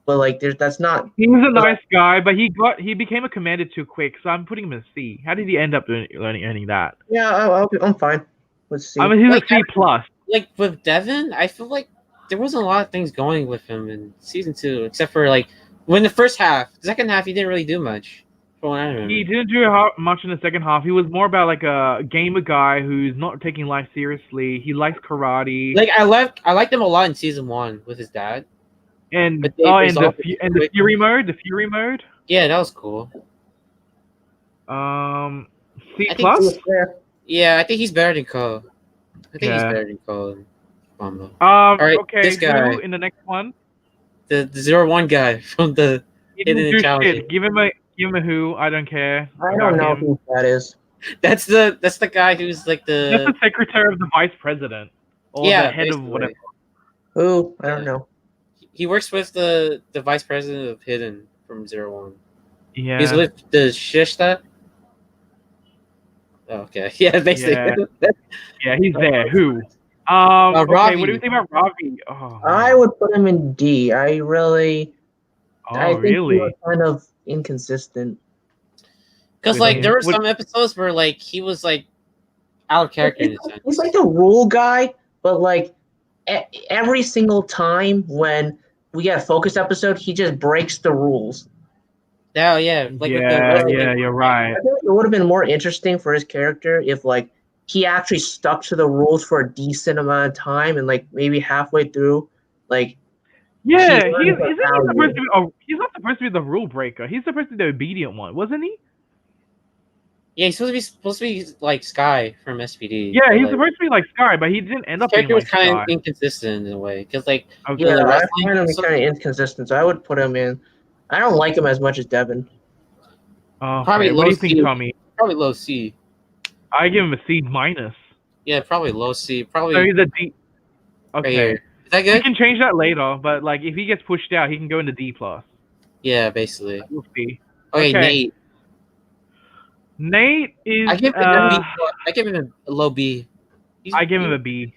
but like, that's not. He was a nice guy, but he became a commander too quick, so I'm putting him in C. How did he end up learning that? Yeah, I'm fine. Let's see. I mean, he's Like, a C plus. Like with Devin, I feel like there wasn't a lot of things going with him in season 2, except for like when the first half, the second half, he didn't really do much. From what I remember. He didn't do much in the second half. He was more about like a gamer guy who's not taking life seriously. He likes karate. Like I liked him a lot in season 1 with his dad. And But they the resolved it quick. Fury mode. Yeah, that was cool. C I think plus. Yeah, I think he's better than Ko. I think he's Yeah. better than Ko and Mamba. right, Okay. this guy. Who in the next one? The 0-1 guy from the He didn't Hidden do challenge. shit. Give him a who. I don't care. I about don't know him. who that is. that's the guy who's like That's the the secretary of the vice president or yeah the head of basically. whatever. Who? I don't know. He works with the vice president of Hidden from 0-1. Yeah. He's with the Shishta. Oh, okay. Yeah, basically. Yeah. Yeah, he's there. Who? Okay, Ravi. what do you think about Ravi? Oh, I man. would put him in D. I think Really? he was kind of inconsistent. Because With like him. there were What- some episodes where like he was like out of character in a sense. He's like the rule guy, but like every single time when we get a focus episode, he just breaks the rules. Oh yeah, like with yeah, the yeah, you're right. I think it would have been more interesting for his character if like he actually stuck to the rules for a decent amount of time and like maybe halfway through, like Yeah, He learns the value. he's not supposed to be the rule breaker. He's supposed to be the obedient one, wasn't he? Yeah, he's supposed to be like Sky from SPD. Yeah, but, he's like, supposed to be like Sky, but he didn't end his up being character was like kind Sky. of inconsistent in a way because like Okay. yeah, the I wrestling find him episode- kind of inconsistent. So I would put him in. I don't like him as much as Devin. Okay, Probably what do you low think, C. Tommy? probably low C. I give him a C minus. Yeah, probably low C. Probably So he's a D. right Okay. here. Is that We good? can change that later, but like if he gets pushed out, he can go into D plus. Yeah, basically. We'll see. Okay, Okay. Nate. Nate is. I give him a B. I give him a low B. I give him a B.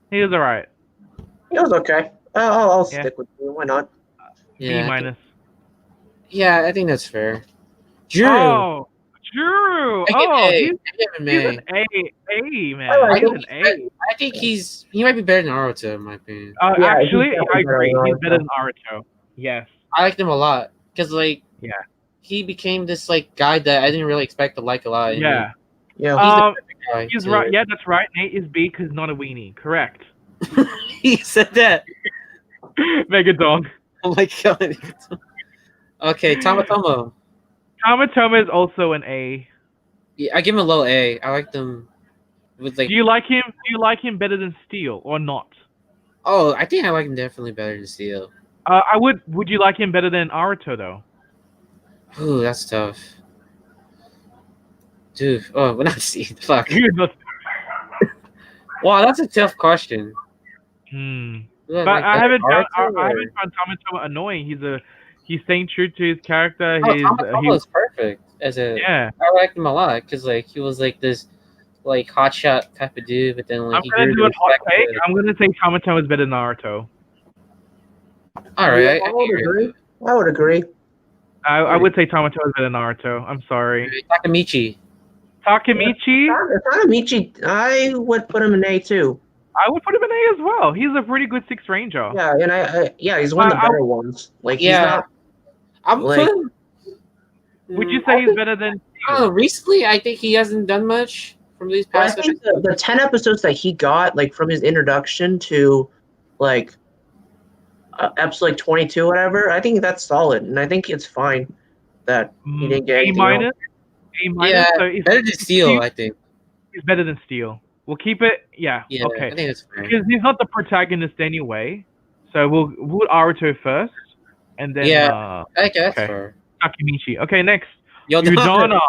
He was alright. He was okay. I'll Yeah. stick with you. Why not? Yeah, B minus. Yeah, I think that's fair. Drew. Oh, Drew. I give Oh, A. he's I give him he's A. an A man. I like He's him. an A. I think he might be better than Naruto in my opinion. Yeah, he's Actually, definitely I agree. better than He's better Naruto. than Naruto. Yes. I liked him a lot because like Yeah. he became this like guy that I didn't really expect to like a lot. and Yeah. Yeah. He's the Um, perfect guy he's to- right. Yeah, that's right. Nate is B because not a weenie. Correct. he said that. Megadong. Oh my god. Okay, Tamatomo. Kamatoma is also an A. Yeah, I give him a low A. I like them with like. Do you like him? Do you like him better than Steel or not? Oh, I think I like him definitely better than Steel. I would. Would you like him better than Naruto though? Ooh, that's tough. Dude, oh, we're not seeing. Fuck. Wow, that's a tough question. Hmm. But But I haven't found I or... haven't found Tomoto annoying. He's staying true to his character. Oh, His Tomoto is perfect as a. yeah. I liked him a lot because like he was like this, like hotshot type of dude, but then like I'm he gonna grew do to a hot respect take. it. I'm gonna say Tomoto is better than Naruto. All right, Yeah, I would agree. I would agree. I would say Tomoto is better than Naruto. I'm sorry. Takemichi. Takemichi, Takemichi, I would put him in A too. I would put him in A as well. He's a pretty good Sixth Ranger. Yeah, and yeah, he's one of the better ones. Like he's not. I'm like- putting. Would you say he's better than? I don't know, recently, I think he hasn't done much from these I past. think the 10 episodes that he got, like from his introduction to like episode like 22, whatever, I think that's solid, and I think it's fine that he didn't get A anything minus. else. A minus. Yeah, So he's, better than Steel, I think. he's better than Steel. We'll keep it. Yeah. Yeah, Okay. I think that's fair. Because he's not the protagonist anyway. So we'll put Naruto first, and then Yeah. I think that's okay. fair. Takemichi. Okay, next. Udonna.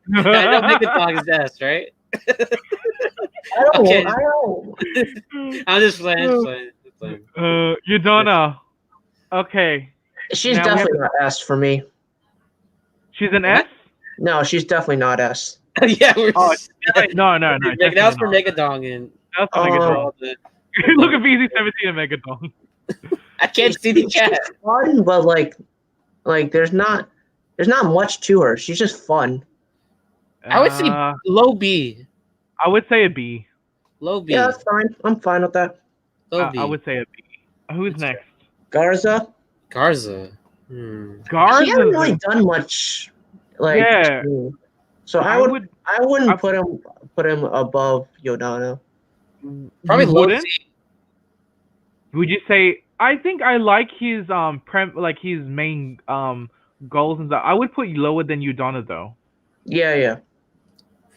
Udonna. I don't make the dog his ass, right? I don't. Okay. I don't. I'm just playing. Udonna. Okay. She's Now we definitely not S for me. She's an S? No, she's definitely not S. Yeah, we're Oh, no. that was definitely for not. Megadong and That's for Megadong. Look at BZ17 and Megadong. I can't see the chat. Fun, but like there's not much to her. She's just fun. I would say low B. I would say a B. Low B. Yeah, that's fine. I'm fine with that. Low B. I would say a B. Who's next? Garza. Garza. Garza. He hasn't really done much. Like Yeah. So I wouldn't put him above Yodano. Probably You low wouldn't? C. Would you say? I think I like his his main goals and stuff. I would put lower than Udonna though. Yeah.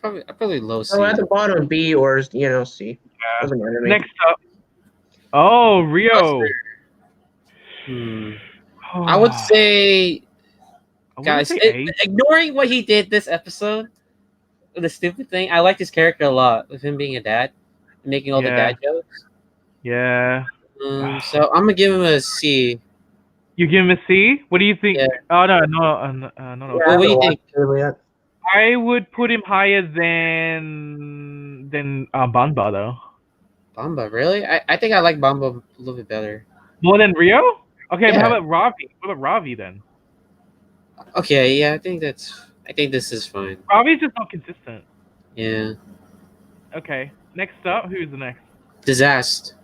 Probably low C. So at the bottom B or C. Yeah. Doesn't matter to me. Next up. Oh, Rio. I would say, I wouldn't guys, say A. ignoring what he did this episode, the stupid thing, I like his character a lot with him being a dad, and making all the dad jokes. Yeah. So I'm gonna give him a C. You give him a C? What do you think? Yeah. Oh no. What do you think? I would put him higher than Banba though. Bamba, really? I think I like Bamba a little bit better. More than Rio? Okay, Yeah. but how about Ravi? What about Ravi then? Okay, yeah, I think this is fine. Ravi's just not consistent. Yeah. Okay. Next up, who's the next? Disaster.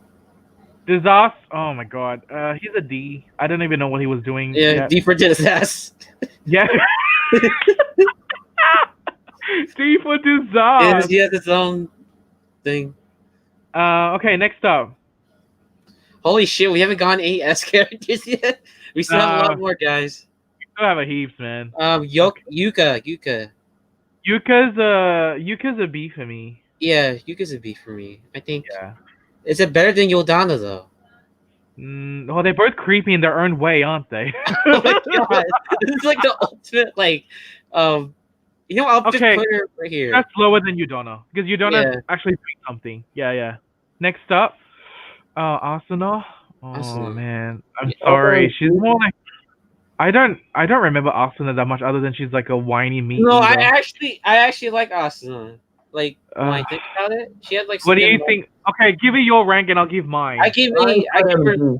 Disaster. Oh my god. He's a D. I don't even know what he was doing. Yeah, yet. D for Disaster. Yeah. D for disaster. He has his own thing. Okay, next up. Holy shit, we haven't gone 8 S characters yet. We still have a lot more, guys. We still have a heaps, man. Yuka. Yuka's a B for me. Yeah, Yuka's a B for me. I think. Yeah. Is it better than Yodana though? Well, they're both creepy in their own way, aren't they? Oh my god, this is like the ultimate I'll just put her right here. That's lower than Udonna because Udonna actually doing something. Yeah. Next up, Asuna. Oh Asuna. man, I'm sorry. She's more like I don't remember Asuna that much other than she's like a whiny meat. No, eater. I actually like Asuna. Like when I think about it, she had like. What do you think? Okay, give me your rank and I'll give mine. I give her.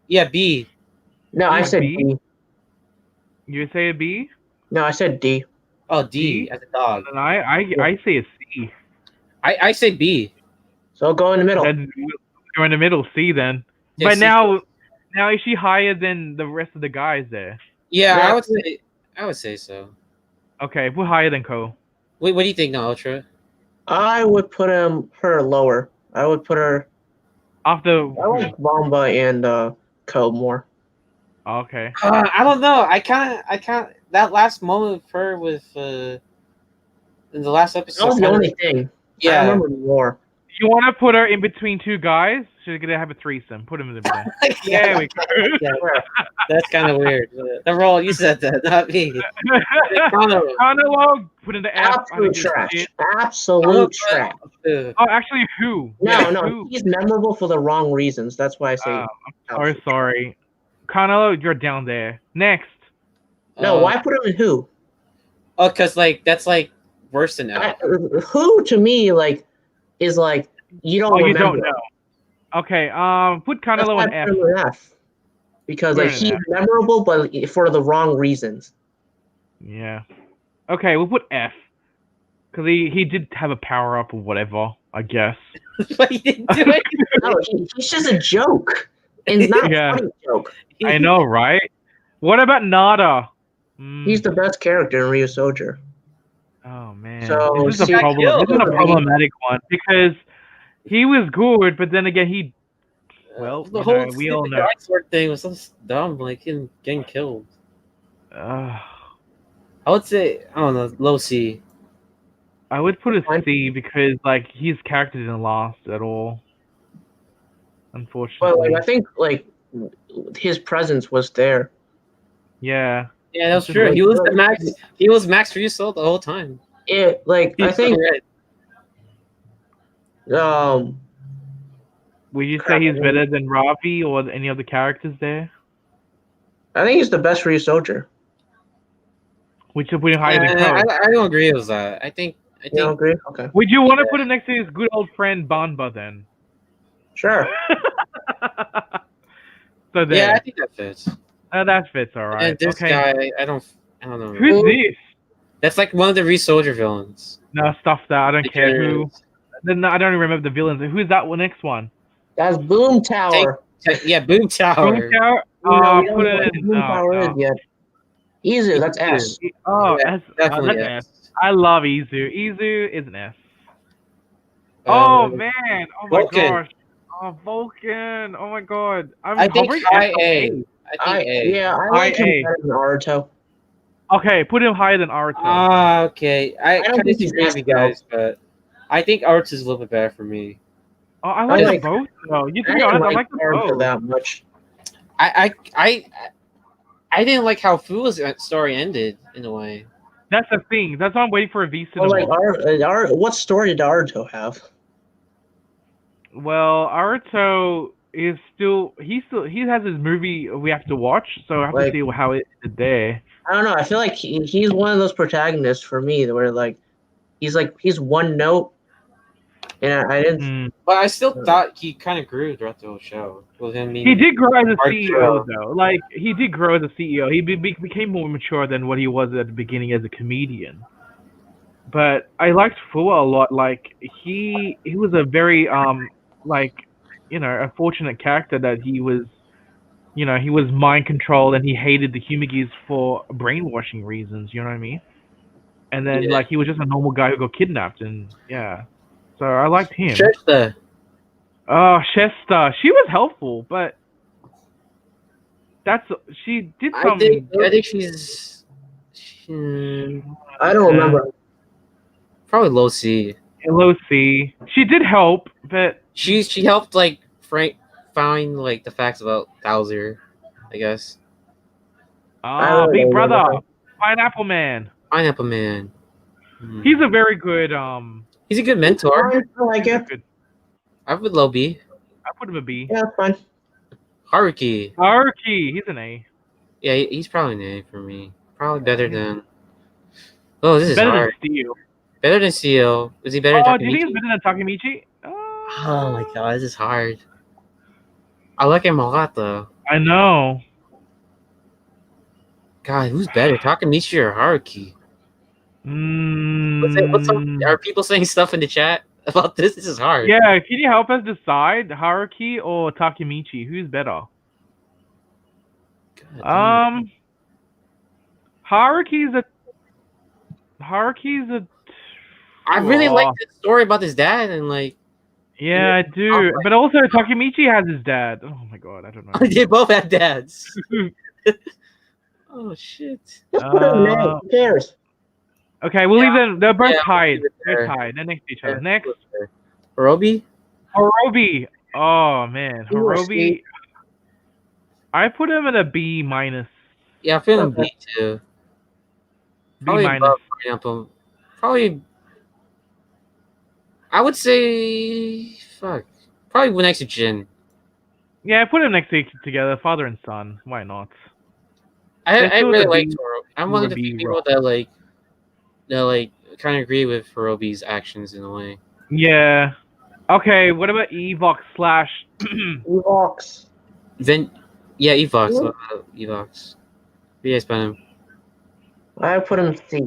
Yeah, B. No, I said B? D. You say a B? No, I said D. Oh, D as a dog. And I say a C. I say B. So go in the middle. Then go in the middle, C then. Yeah, But C. now is she higher than the rest of the guys there? Yeah, Yeah. I would say so. Okay, put higher than Ko. Wait, what do you think now, Ultra? I would put her lower. I would put her. After I like Bomba and Ko more. okay. I don't know. I can't. That last moment of her with in the last episode. That was the only thing. I Yeah. remember more. You want to put her in between two guys? She's gonna have a threesome. Put him in there. There we go. Yeah, that's kind of weird. The role you said that, not me. Kanalo, put in the F. Absolute trash. Absolute trash. Oh, actually, who? No, he's memorable for the wrong reasons. That's why I say. I'm sorry. Kanalo, you're down there. Next. No, why put him in who? Oh, because like that's like worse than F. Who to me is like you don't. You don't know. Okay. Put Kanalo in F. Because like he's memorable, but for the wrong reasons. Yeah. Okay, we'll put F. Because he did have a power up or whatever, I guess. But he didn't do it. No, he's just a joke. It's not a funny joke. I know, right? What about Nada? He's the best character in Ryu Soldier. Oh man, so this is a problem. This is a problematic one because he was good, but then again, the whole we all know. Sword thing was so dumb, like him getting killed. I would say I don't know, low C. I would put a C because like his character didn't last at all. Unfortunately, but like I think like his presence was there. Yeah. Yeah, that's true. He was the max. He was Max Russo the whole time. I think. Would you say he's better than Ravi or any of the characters there? I think he's the best Ryu Soldier. Would you put him higher than Code? I don't agree with that. I think. You don't agree? Okay. Would you want to put him next to his good old friend Banba then? Sure. So there. Yeah, I think that fits. That fits all right. And this guy, I don't know. Who's this? That's like one of the Ryu Soldier villains. No, stuff that. I don't care who. Then I don't even remember the villains. Who's that one? Next one? That's Boom Tower. Boom Tower. Boom Tower. Put it in. Boom Tower is yet. Izu, that's S. Oh, yeah, definitely that's S. I love Izu. Izu is an S. Oh man! Oh my gosh! Oh Vulcan! Oh my god! I think high A. I like him better than Naruto. Okay, put him higher than Naruto. Okay. I kind of disagree with you guys, but I think Naruto's a little bit better for me. Oh, I like both though. You think I like them both that much? I didn't like how Fu's story ended in a way. That's the thing. That's why I'm waiting for a V cinema. What story did Naruto have? Well, Naruto is he has his movie we have to watch, so I have to see how it is there. I don't know. I feel like he's one of those protagonists for me where he's one note, and I didn't. But I still thought he kind of grew throughout the whole show. He did grow as a CEO though. Like he did grow as a CEO. He became more mature than what he was at the beginning as a comedian. But I liked Fua a lot. Like he was a very a fortunate character that he was, he was mind controlled and he hated the Humigis for brainwashing reasons. You know what I mean? And then he was just a normal guy who got kidnapped, and so I liked him. Shesta. Oh, Shesta. She was helpful, but she did something. I think she's. I don't remember. Probably low C. Low C. She did help, but she helped Frank find the facts about Bowser, I guess. Oh, Big Brother, Pineapple Man. Pineapple Man. He's a very good He's a good mentor. I like it. I would low B. I put him a B. Yeah, fine. Haruki. He's an A. Yeah, he's probably an A for me. Probably better than. Oh, this is better hard. Than Steel. Better than Steel. Is he better than Takemichi? Do you think he's better than Takemichi? Oh my god, this is hard. I like him a lot though. I know. God, who's better, Takemichi or Haruki? Are people saying stuff in the chat about this? This is hard. Yeah, can you help us decide Haruki or Takemichi? Who's better? Haruki's a. I really like the story about his dad and Yeah, I do. But also Takemichi has his dad. Oh my god, I don't know. They both have dads. Oh shit. Just put it in there. Who cares? Okay, we'll leave them. They're both tied. They're tied. They're next to each other. Next. Hirobi? Hirobi. Oh man, He was Hirobi. I put him at a B minus. Yeah, I feel him Okay. B too. B Probably minus. above Pineapple. Probably. I would say. Fuck. Probably next to Jin. Yeah, I put him next to each together, father and son. Why not? I Let's go with really the like B- Toro. I'm one of the B few people roll. that kind of agree with Hirobi's actions in a way. Yeah. Okay. What about Evox slash? Evox. Then, yeah, Evox. Ooh. What about Evox? What do you guys find him? I put him C.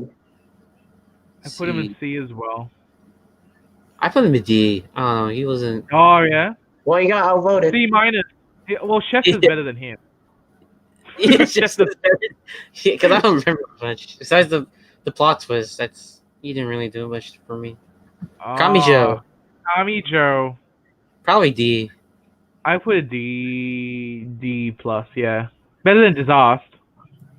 I put him in C as well. I put him in D. I don't know. He wasn't. Oh yeah. Well, you got outvoted. C minus. Yeah, well, Chef is better than him. It's just Just because I don't remember much besides the plot twist. He didn't really do much for me. Kamijo. Kamijo. Probably D. I put a D plus. Yeah, better than Disaster.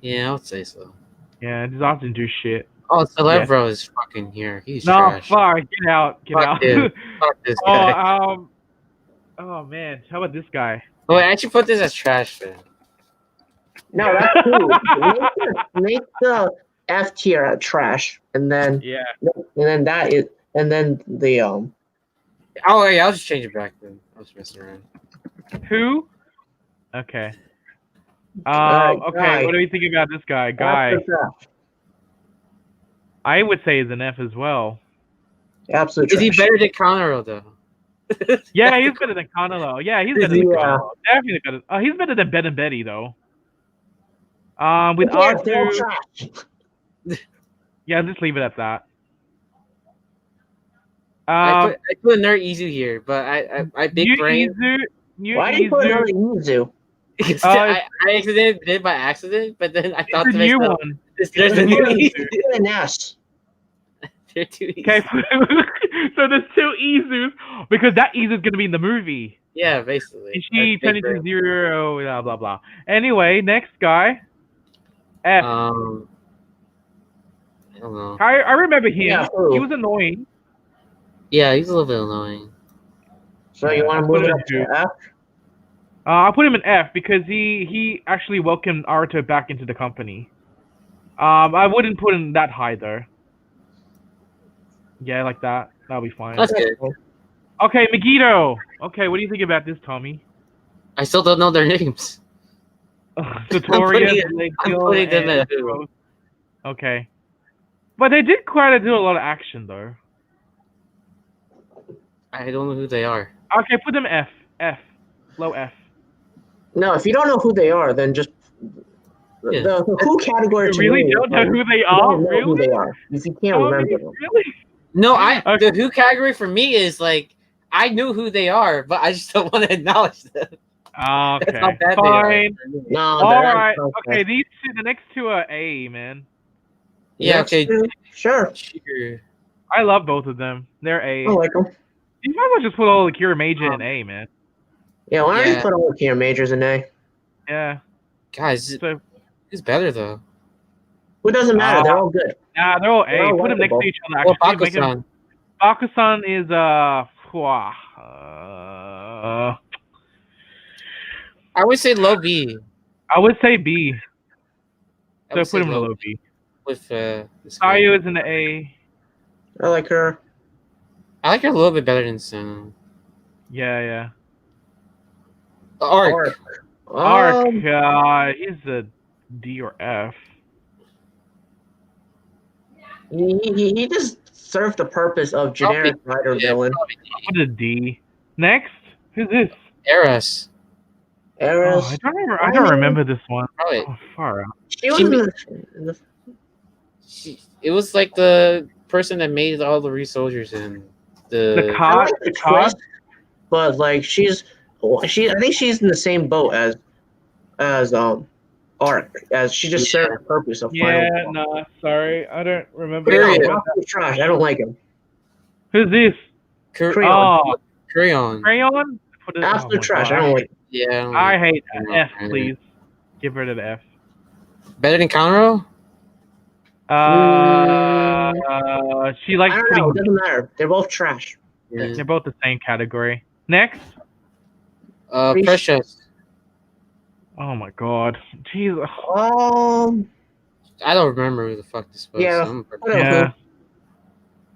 Yeah, I would say so. Yeah, Disaster didn't do shit. Oh, Celebro is fucking here. He's No, trash. fuck, get out, get Fuck out. him. Fuck this guy. Oh man, how about this guy? Oh, wait, I should put this as trash, man. No, that's cool. Make the F tier at trash, and then Yeah. the Oh, yeah, I'll just change it back then. I was messing around. Who? Okay. Okay, Guy. what do we think about this guy? Guy. Absolute trash. I would say he's an F as well. Absolute Is he trash. better than Conor, though? Yeah, he's better than Kanalo. Yeah, he's better than Yeah. Kanalo. Definitely better. He's better than Ben and Betty though. With Yeah, they're all R2, trash. yeah, let's leave it at that. I put Nerd Izu here, but I big New brain. New Why do you put another Izu. Izu? I accidentally did by accident, but then I thought It's to a new myself, one. there's a new Izu. Put an S. They're two Izus. Okay, so there's two Izus because that Izu's gonna be in the movie. Yeah, basically. And she That's turned big into brain. zero, blah blah blah. Anyway, next guy. F. I don't know. I remember him. Yeah, who? He was annoying. Yeah, he's a little bit annoying. So you want to move it up to F? I'll put him in F because he actually welcomed Naruto back into the company. I wouldn't put him that high though. Yeah, like that. That'll be fine. That's good. Okay, Megiddo. Okay, what do you think about this, Tommy? I still don't know their names. Tutorial. I'm putting them at who? Okay. But they did quite do a lot of action though. I don't know who they are. Okay, put them F. F. Low F. No, if you don't know who they are, then just Yeah. the who category. You to really me, don't know who they you are? don't know who Really? they are. If you can't Tommy, remember them. really? No, Okay. the who category for me is like I knew who they are, but I just don't want to acknowledge them. That's how Okay. bad Fine. they are. No, All they're right. not Okay, the next two are A, man. Yeah, That's okay. true. Sure. Sure. I love both of them. They're A. I like them. You might as well just put all the Kiramager in A, man. Yeah, why don't you Yeah. put all the tier majors in A? Yeah. Guys, So who's better though? Who doesn't matter? They're all good. nah, they're all They're A. all Put them next to likable. each other. Well, Actually, make them. Bakusan. Bakusan is I would say low B. I would say B. I So would put say him in a low B. with this guy. Sayu is in the A. I like her. I like her a little bit better than Sun. Yeah. Arc. Arc. Um, He's a D or F. he just served the purpose of generic writer villain. What a D. Next, who's this? Eris. Eris. Oh, I don't remember this one. Probably. Oh, far out. She was in the It was like the person that made all the Re-Soldiers and The I cod. like the twist, but like I think she's in the same boat as Arc, as she just served the purpose of Yeah, Final. no, sorry, I don't remember. Period. He's trash. I don't like him. Who's this? Crayon. Oh, Crayon. Crayon. Absolute my trash. God. I don't like him. Yeah. I hate don't F. like Please, give her to the F. Better than Conroe? She likes I don't know. It putting. doesn't matter. They're both trash. Yeah. They're both the same category. Next. Precious. Oh my god. Jesus. I don't remember who the fuck this was. Yeah. So Put it Yeah. who?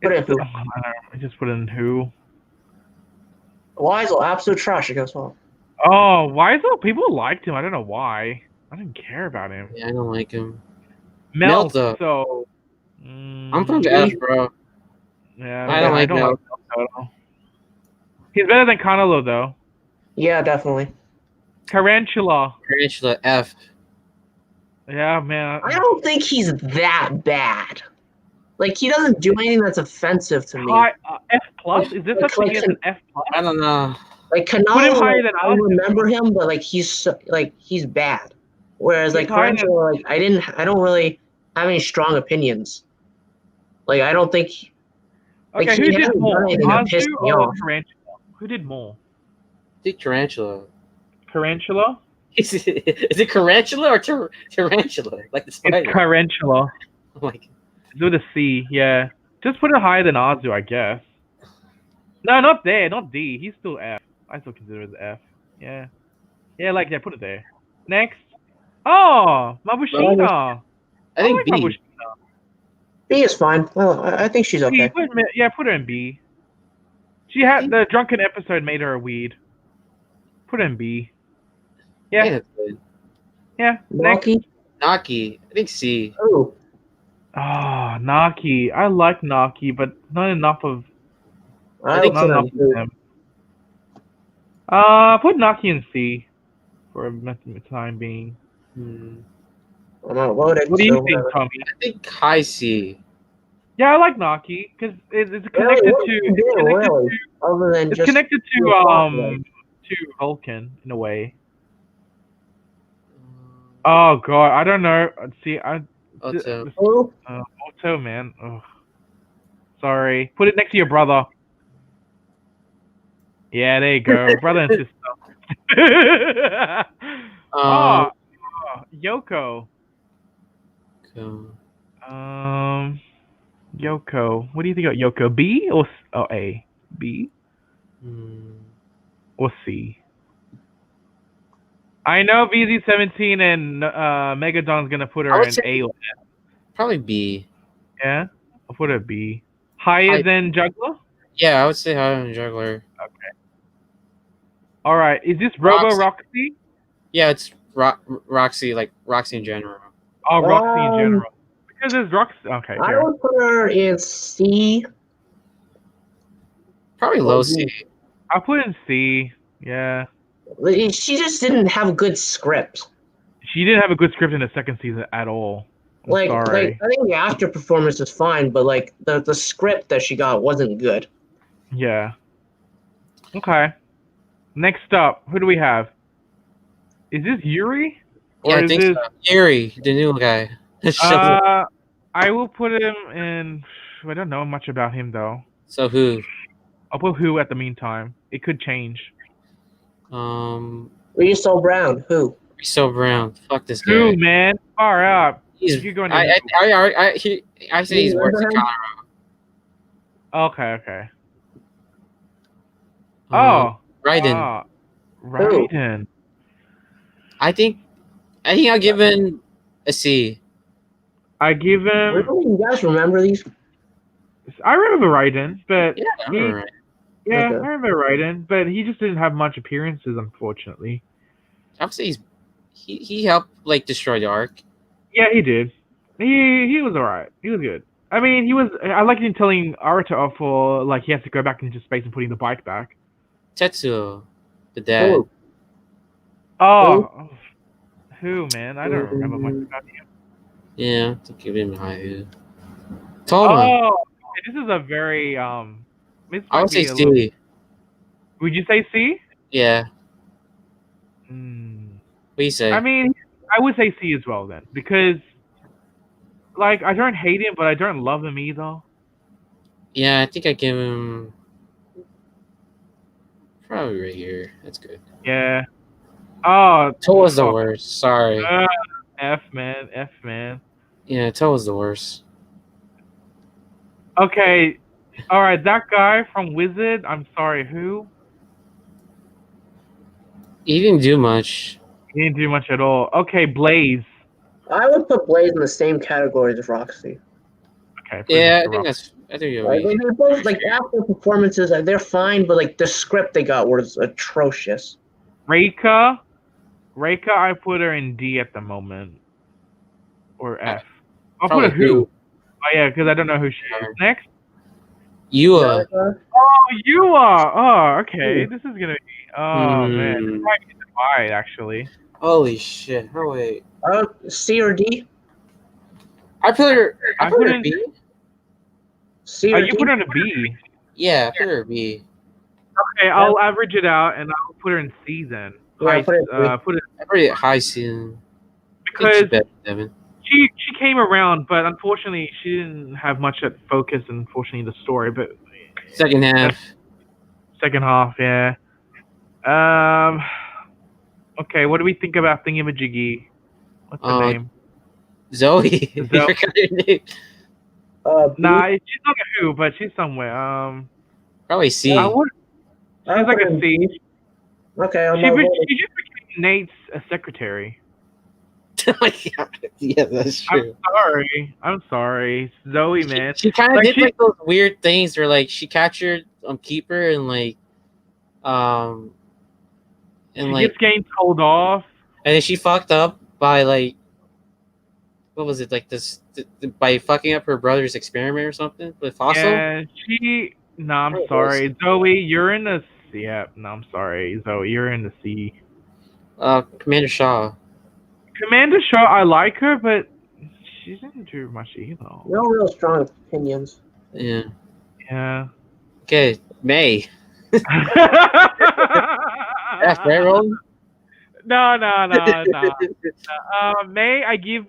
Put it who? I just put in who. Weisel, absolute trash against well. Oh, why is it people liked him? I don't know why. I didn't care about him. yeah, I don't like him. Melt, Melta. so I'm from the F, bro. Yeah, I don't like Melt. Melt at all. He's better than Kanalo though. Yeah, definitely. Tarantula. Tarantula F. Yeah, man. I don't think he's that bad. Like, he doesn't do anything that's offensive to me. F plus? Is there such thing as an F plus? I don't know. Like, Put him Kanalo, higher like, than I us. remember him, but like he's bad. Whereas He's like higher than- Tarantula, like I don't really have any strong opinions. Like, I don't think. Like, Okay, he who did hasn't more? done anything that pissed Azu me or off. Tarantula? Who did more? I think Tarantula. Tarantula? Is it Tarantula or Tarantula? Like the spider? It's Tarantula. Oh my God. It's with a C, yeah. Just put it higher than Azu, I guess. No, not there, not D. He's still F. I still consider it F. Yeah. Yeah, like, yeah, put it there. Next. Oh, Mabushina. I think like B. Mabushina. B is fine. Well, I think she's okay. Put her in B. She had the drunken episode made her a weed. Put her in B. Yeah, Yeah, that's good. yeah. Next. Naki? Naki. I think C. Oh, Oh, Naki. I like Naki, but not enough of I think think not enough of him. Put Naki in C for a time being. Hmm. I'm not loading. What do you so think, whatever. Tommy? I think high C. Yeah, I like Naki because it's Really? connected What to is he doing, really? Other than it's just connected your to Vulcan in a way. Oh god, I don't know. See, Otto. Who? Otto, man. Ugh. Sorry. Put it next to your brother. Yeah, there you go, brother and sister. Yoko. Yoko. What do you think about Yoko? B or A? B or C? I know VZ17 and Megadon's gonna put her in A or F. Probably B. Yeah, I'll put her B. Higher than Juggler? Yeah, I would say higher than Juggler. Okay. All right. Is this Robo Roxy? Yeah, it's Roxy, like Roxy in general. Oh, Roxy in general. Because there's Roxy. Okay. I Sure. would put her in C. Probably low C. I'll put in C. Yeah. She just didn't have a good script. She didn't have a good script in the second season at all. I'm Like, sorry. I think the actor performance is fine, but like the script that she got wasn't good. Yeah. Okay. Next up, who do we have? Is this Yuri? Yeah, I think so. Yuri, the new guy. I will put him in. I don't know much about him though. So who? I'll put who at the meantime. It could change. Riso Brown. Who? Riso Brown. Fuck this guy. Who, man? Far out. He's. You're going I say he's worse than remember Conroe. Okay. Oh. Raiden. Raiden. I think I'll give him a C. I give him. Really? You guys remember these? I remember Raiden, but Yeah, I remember Raiden. yeah, Okay. I remember Raiden, but he just didn't have much appearances, unfortunately. I would say he helped like destroy the arc. Yeah, he did. He was alright. He was good. I mean, I like him telling Aruto off for like he has to go back into space and putting the bike back. Tetsuo, the dad. Who? Oh, who, man? I don't remember much about him. Yeah, I think give him a high. Toma. Oh, okay, this is a very this I might would say be a little- C. Would you say C? Yeah. Hmm. What do you say? I mean, I would say C as well then, because like I don't hate him, but I don't love him either. Yeah, I think I give him probably right here. That's good. Yeah. Oh, Toa's the worst. Sorry. F man. Yeah, Toa's the worst. Okay, All right, that guy from Wizard. I'm sorry, who? He didn't do much. He didn't do much at all. Okay, Blaze. I would put Blaze in the same category as Roxy. Okay. put Yeah, Mr. I think Rock. that's. I think you're Like, right. they both like after performances, they're fine, but like the script they got was atrocious. Reika. I put her in D at the moment, or F. I'll put Probably a who. who. Oh yeah, because I don't know who she is. Next. You Jericho? Oh, you are. Oh, okay. This is gonna be. Oh man, this Hmm. might be divide actually. Holy shit! Oh wait. C or D? I put her. I I put put her in- B. C or You D? put her in a B. Yeah, I put her B. Okay, I'll average it out and I'll put her in C then. Yeah, High- put it in C. put it I put it high season. because Devin. she came around, but unfortunately she didn't have much at focus. Unfortunately, the story, but Second half. second half, yeah. Okay, what do we think about Thingamajiggy? What's her name? Zoe. Zoe. You forgot her name. B? Nah, she's not a who, but she's somewhere. Probably C. I would. I'll She's like put a in C. Okay, I'm She not voting. just became Nate's secretary. Yeah, that's true. I'm sorry, Zoe, man. She kind of Like, did she- like those weird things where like she captured Keeper and like and She like gets getting told off. and then she fucked up by like what was it like this by fucking up her brother's experiment or something with fossil. Yeah, she. No, I'm It sorry, Zoe. You're in the C. Yeah, no, I'm sorry, Zoe. You're in the C. Commander Shaw. Commander Shaw, I like her, but she didn't do much either. No real strong opinions. Yeah. Yeah. Okay, May. That's right, Roland? No. May I give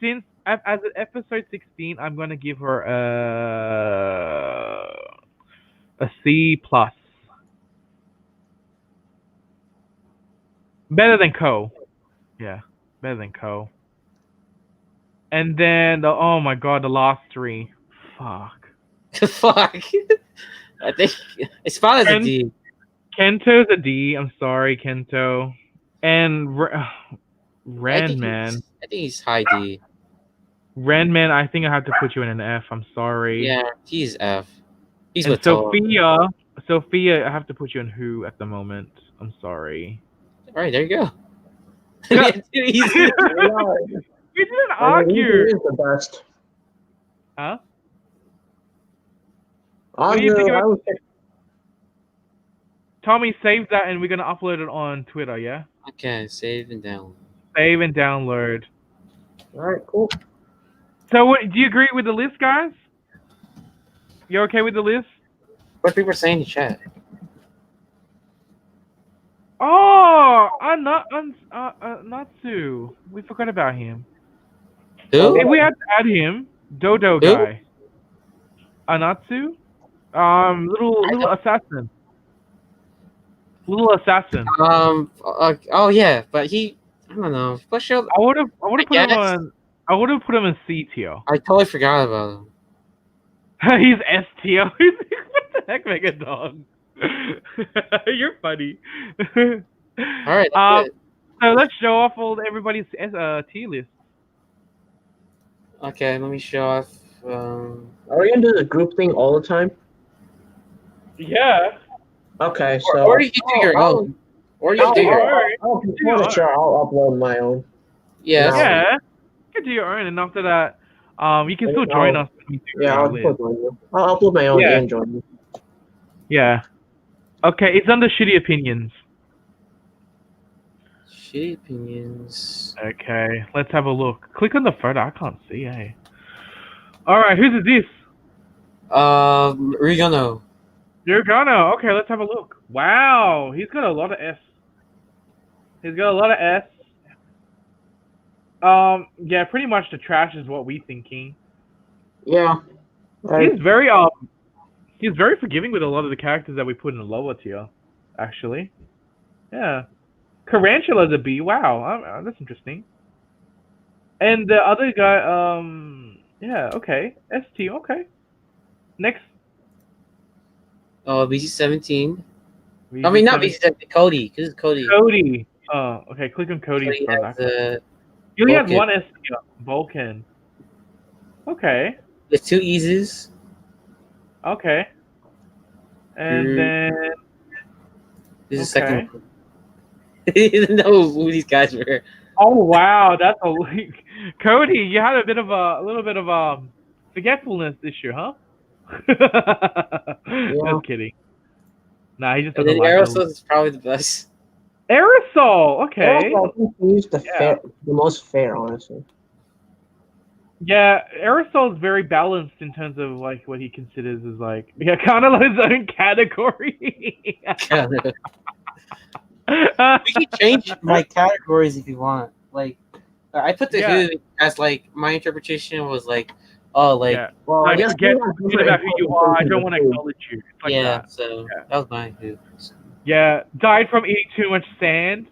since as an episode 16, I'm gonna give her a C plus. Better than Ko. Yeah, better than Ko. And then oh my god, the last three. Fuck. Fuck. I think it's probably the D. Kento's a D. I'm sorry, Kento. And Ren Man. I think he's high D. Ren Man, I think I have to put you in an F. I'm sorry. Yeah, he's F. He's And with Toa. Sophia, I have to put you in who at the moment. I'm sorry. All right, there you go. Yeah. Easy. We didn't argue. He is the best. Huh? What do you think about- Tommy, save that and we're gonna upload it on Twitter, yeah? Okay, save and download. Save and download. Alright, cool. So do you agree with the list, guys? You okay with the list? What people are saying in the chat? Oh, Natsu. We forgot about him. Who? If we had to add him, Dodo Who? guy. Anatsu? Little assassin. Little assassin. Oh yeah, but he. I don't know. What show? I would have put him guess. on. I would have put him in C tier. I totally forgot about him. He's S tier. What the heck, Mega Dog? You're funny. All right. That's it. So let's show off everybody's tier list. Okay, let me show off. Are we gonna do the group thing all the time? Yeah. Okay, so Or you can do your own. Or you can do your own. I'll upload my own. Yeah. Yeah. You can do your own, and after that, you can still join us. Yeah, I'll upload my own and join you. Yeah. Okay, it's under shitty opinions. Shitty opinions. Okay, let's have a look. Click on the photo. I can't see. Hey. All right, whose is this? Rigano. You're gonna. Okay, let's have a look. Wow, he's got a lot of S. Yeah, pretty much the trash is what we thinking. Yeah. He's very forgiving with a lot of the characters that we put in the lower tier, actually. Yeah. Tarantula's a B. Wow, that's interesting. And the other guy, yeah, okay. ST, okay. Next. Oh, BC-17. We I mean, just not haven't- BC-17. Cody, because it's Cody. Cody. Oh, okay. Click on Cody Cody for has that. the He only has Vulcan. one S tier, Vulcan. Okay. with 2 Eases. Okay. And Mm. then This is the okay. second one. He didn't know who these guys were. Oh wow, that's a Cody. You had a little bit of forgetfulness issue, huh? Just kidding. Nah, he just And doesn't then like it. Aerosols is probably the best. Aerosol. Okay. I think he used the Yeah. the most fair, honestly. Yeah, Aerosol is very balanced in terms of like what he considers as like kind of his own category. We can change my categories if you want. Like, I put the Yeah. Who as like my interpretation was like, oh, like Yeah. Well, Like, I guess forget we have about who you are. I don't want to different acknowledge you. It's like yeah. that. So Yeah. that was my Who. Yeah, died from eating too much sand.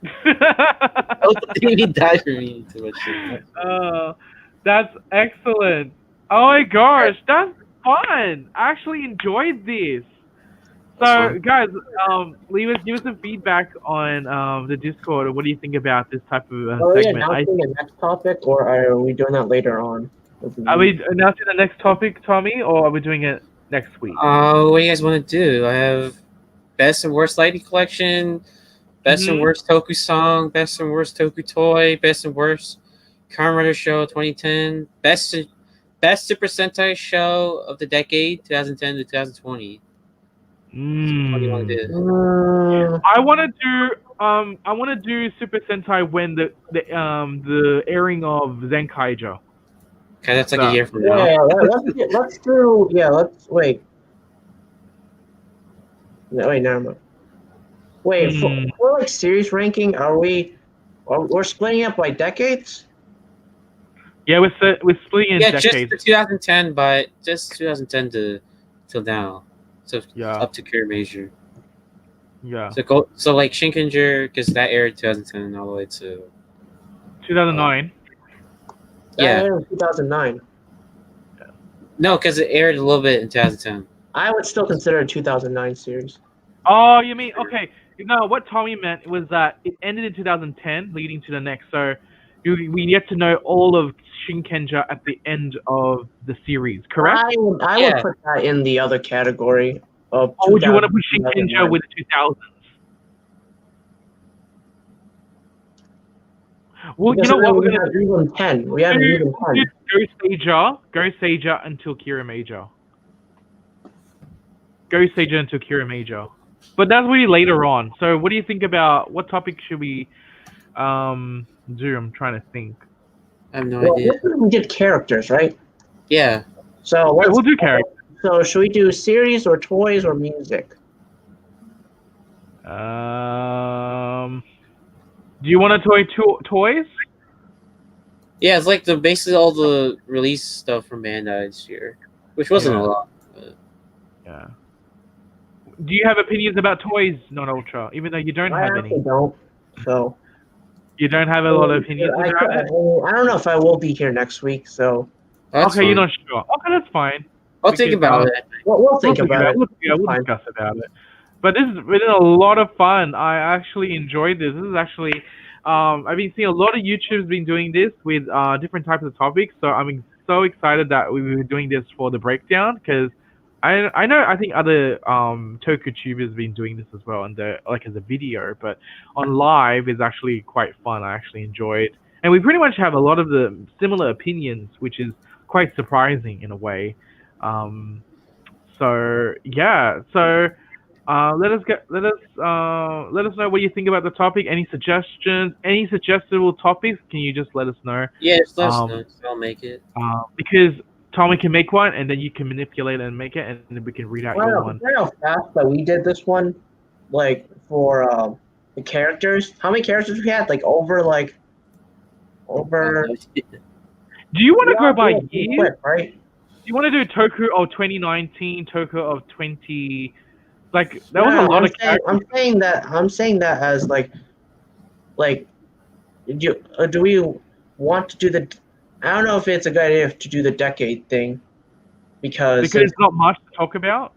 Oh, he died for me too much. Shit. That's excellent. Oh my gosh, that's fun. I actually enjoyed this. So, That's fun. guys, give us some feedback on the Discord. What do you think about this type of Are we segment? announcing the next topic, or are we doing that later on? Are we announcing the next topic, Tommy, or are we doing it next week? What do you guys want to do? I have best and worst lighting collection, best and worst Toku song, best and worst Toku toy, best and worst Kamen Rider show 2010, best Super Sentai show of the decade 2010 to 2020. What do you want to do? I want to do Super Sentai when the airing of Zenkaijo. Okay, that's like a year from now. Yeah, let's do. Yeah, let's wait. No, wait, never mind. Wait, for like series ranking, we're splitting up by decades? Yeah, we're splitting in Yeah, just decades. for 2010, but just 2010 to till now. So Yeah. up to Kiramager. Yeah. So like Shinkenger, because that aired 2010 all the way to 2009. Yeah. 2009. No, because it aired a little bit in 2010. I would still consider it a 2009 series. Oh, you mean okay? No, what Tommy meant was that it ended in 2010, leading to the next. So we get to know all of Shinkenger at the end of the series, correct? I would put that in the other category of. Or would you want to put Shinkenger with the 2000s? Well, because you know what we're we gonna have do? even 10. We have even 10. Go Sager until Kiramager. Go Sager until Kiramager. But that's really later on. So what do you think about what topic should we do? I'm trying to think. I have no idea. We did characters, right? Yeah. So We'll do characters. So should we do series or toys or music? Do you want to toys? Yeah, it's like basically all the release stuff from Bandai this year, which wasn't a lot. But... Yeah. Do you have opinions about toys, not Ultra? Even though you don't have any. I don't. So. You don't have a lot of opinions about it? I don't know if I will be here next week, so. That's okay, fine. you're not sure. Okay, that's fine. I'll think about it. We'll think about it. We'll discuss about it. But this has been a lot of fun. I actually enjoyed this. This is actually, I've been seeing a lot of YouTubers been doing this with different types of topics. So I'm so excited that we were doing this for the breakdown because I think other Toku tubers have been doing this as well, and like as a video. But on live is actually quite fun. I actually enjoyed, and we pretty much have a lot of the similar opinions, which is quite surprising in a way. So yeah, so let us know what you think about the topic. Any suggestions? Any suggestible topics? Can you just let us know? Yeah, just let us know. I'll make it. Because Tommy can make one, and then you can manipulate and make it, and then we can read out your one. I know how fast that we did this one, like for the characters. How many characters we had? Like over. Do you want to go by years? Quick, right? Do you want to do Toku of 2019, Toku of 20? Like that was a lot of characters. I'm saying that as like, do we want to do the? I don't know if it's a good idea to do the decade thing, because it's not much to talk about.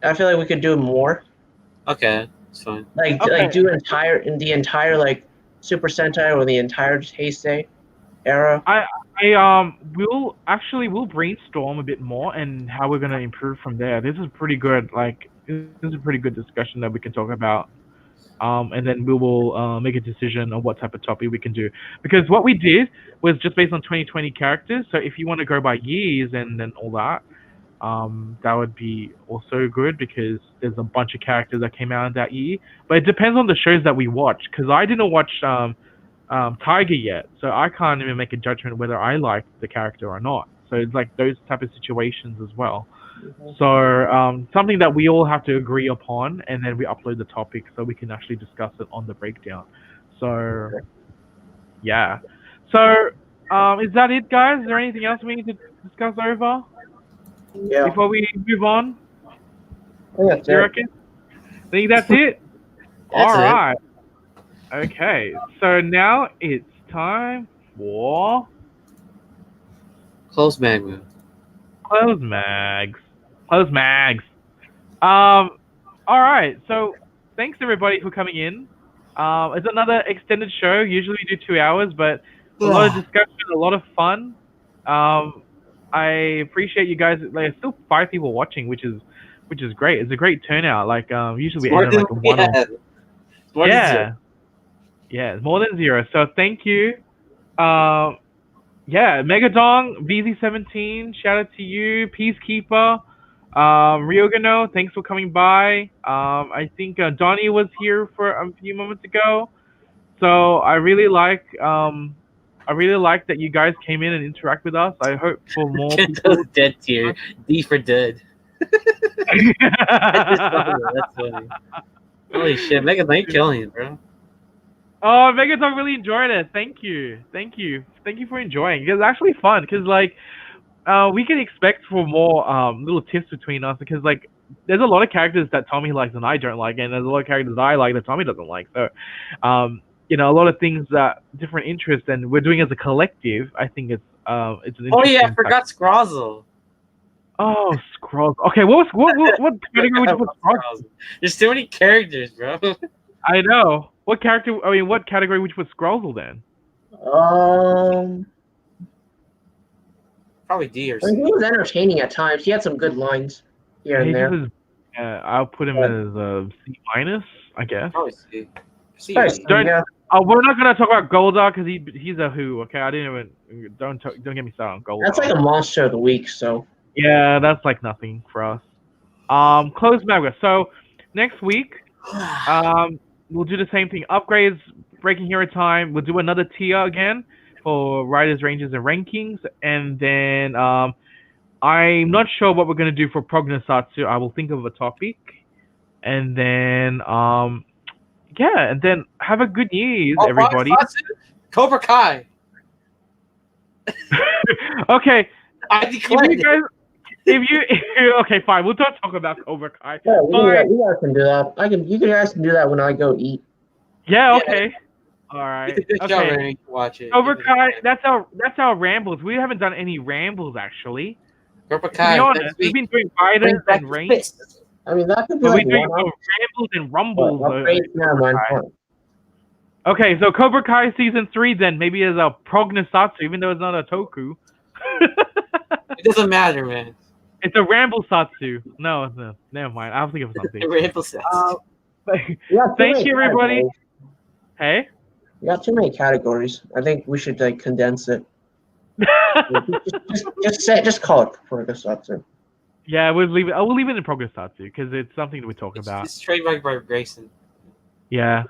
I feel like we could do more. Okay, it's fine. Like Okay. do the entire like Super Sentai or the entire Heisei era. We'll brainstorm a bit more and how we're gonna improve from there. This is pretty good. Like this is a pretty good discussion that we can talk about. And then we will make a decision on what type of topic we can do. Because what we did was just based on 2020 characters. So if you want to go by years and then all that, that would be also good because there's a bunch of characters that came out in that year. But it depends on the shows that we watch. Because I didn't watch Tiger yet, so I can't even make a judgment whether I like the character or not. So it's like those type of situations as well. So something that we all have to agree upon, and then we upload the topic so we can actually discuss it on the breakdown. So yeah. So is that it, guys? Is there anything else we need to discuss over Yeah. before we move on? That's You it. reckon? Think that's it? That's All it. right. Okay. So now it's time for Close Magma. Close mags. Close mags. All right. So thanks everybody for coming in. It's another extended show. Usually we do 2 hours, but a lot of discussion, a lot of fun. I appreciate you guys. There's still 5 people watching, which is great. It's a great turnout. Like usually we end on like a one. Yeah, it's more than 0. So thank you. Yeah, Megadong, VZ17, shout out to you, Peacekeeper, Ryogano, thanks for coming by. I think Donnie was here for a few moments ago. So I really like that you guys came in and interact with us. I hope for more people. Dead tier. D for dead. That's funny. Holy shit, Megan, you're killing it, bro. Oh, Megatron really enjoyed it. Thank you for enjoying. It's actually fun because like we can expect for more little tips between us because like there's a lot of characters that Tommy likes and I don't like, and there's a lot of characters I like that Tommy doesn't like. So you know, a lot of things that different interests, and we're doing as a collective. I think it's an interesting. Oh yeah, I forgot Scrozzle. Oh, Scrolls. Okay, what category would you put Scrolls? There's too many characters, bro. I know. What category would you put Scrozzle then? Probably D or I mean, C. he was entertaining at times. He had some good lines here and there. I'll put him as a C minus, I guess. Probably C. C Nice, yeah. We're not gonna talk about Goldar because he's a who. Okay, I didn't even don't get me started on Goldar. That's like a monster of the week. So yeah, that's like nothing for us. Close Magma. So next week, we'll do the same thing. Upgrades, breaking hero time. We'll do another tier again for Riders, Rangers, and Rankings. And then I'm not sure what we're going to do for Prognosatsu. I will think of a topic. And then, yeah, and then have a good New Year's, everybody. Cobra Kai. Okay. I declare okay, fine. We'll not talk about Cobra Kai. yeah, you guys can do that. You guys can do that when I go eat. Yeah. Okay. All right. Okay. Watch it. Cobra Kai. That's our rambles. We haven't done any rambles actually. Cobra Kai. To be honest, we've been doing Riders and Rangers. I mean, that could be We're like doing one rambles and rumbles. Okay, so Cobra Kai season 3 then maybe as a Prognosatsu, even though it's not a Toku. It doesn't matter, man. It's a Ramble Satsu. No, never mind. I'll think of something. Ramble Satsu. Thank you, everybody. Hey? You got too many categories. I think we should like condense it. just call it Prognosatsu. Yeah, we'll leave it. I will leave it in Prognosatsu because it's something we talk about. It's trademarked by Grayson. Yeah.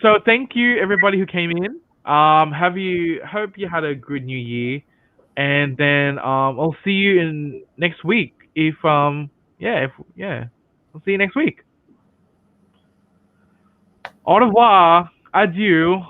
So thank you everybody who came in. Hope you had a good New Year, and then I'll see you in next week. I'll see you next week. Au revoir, adieu.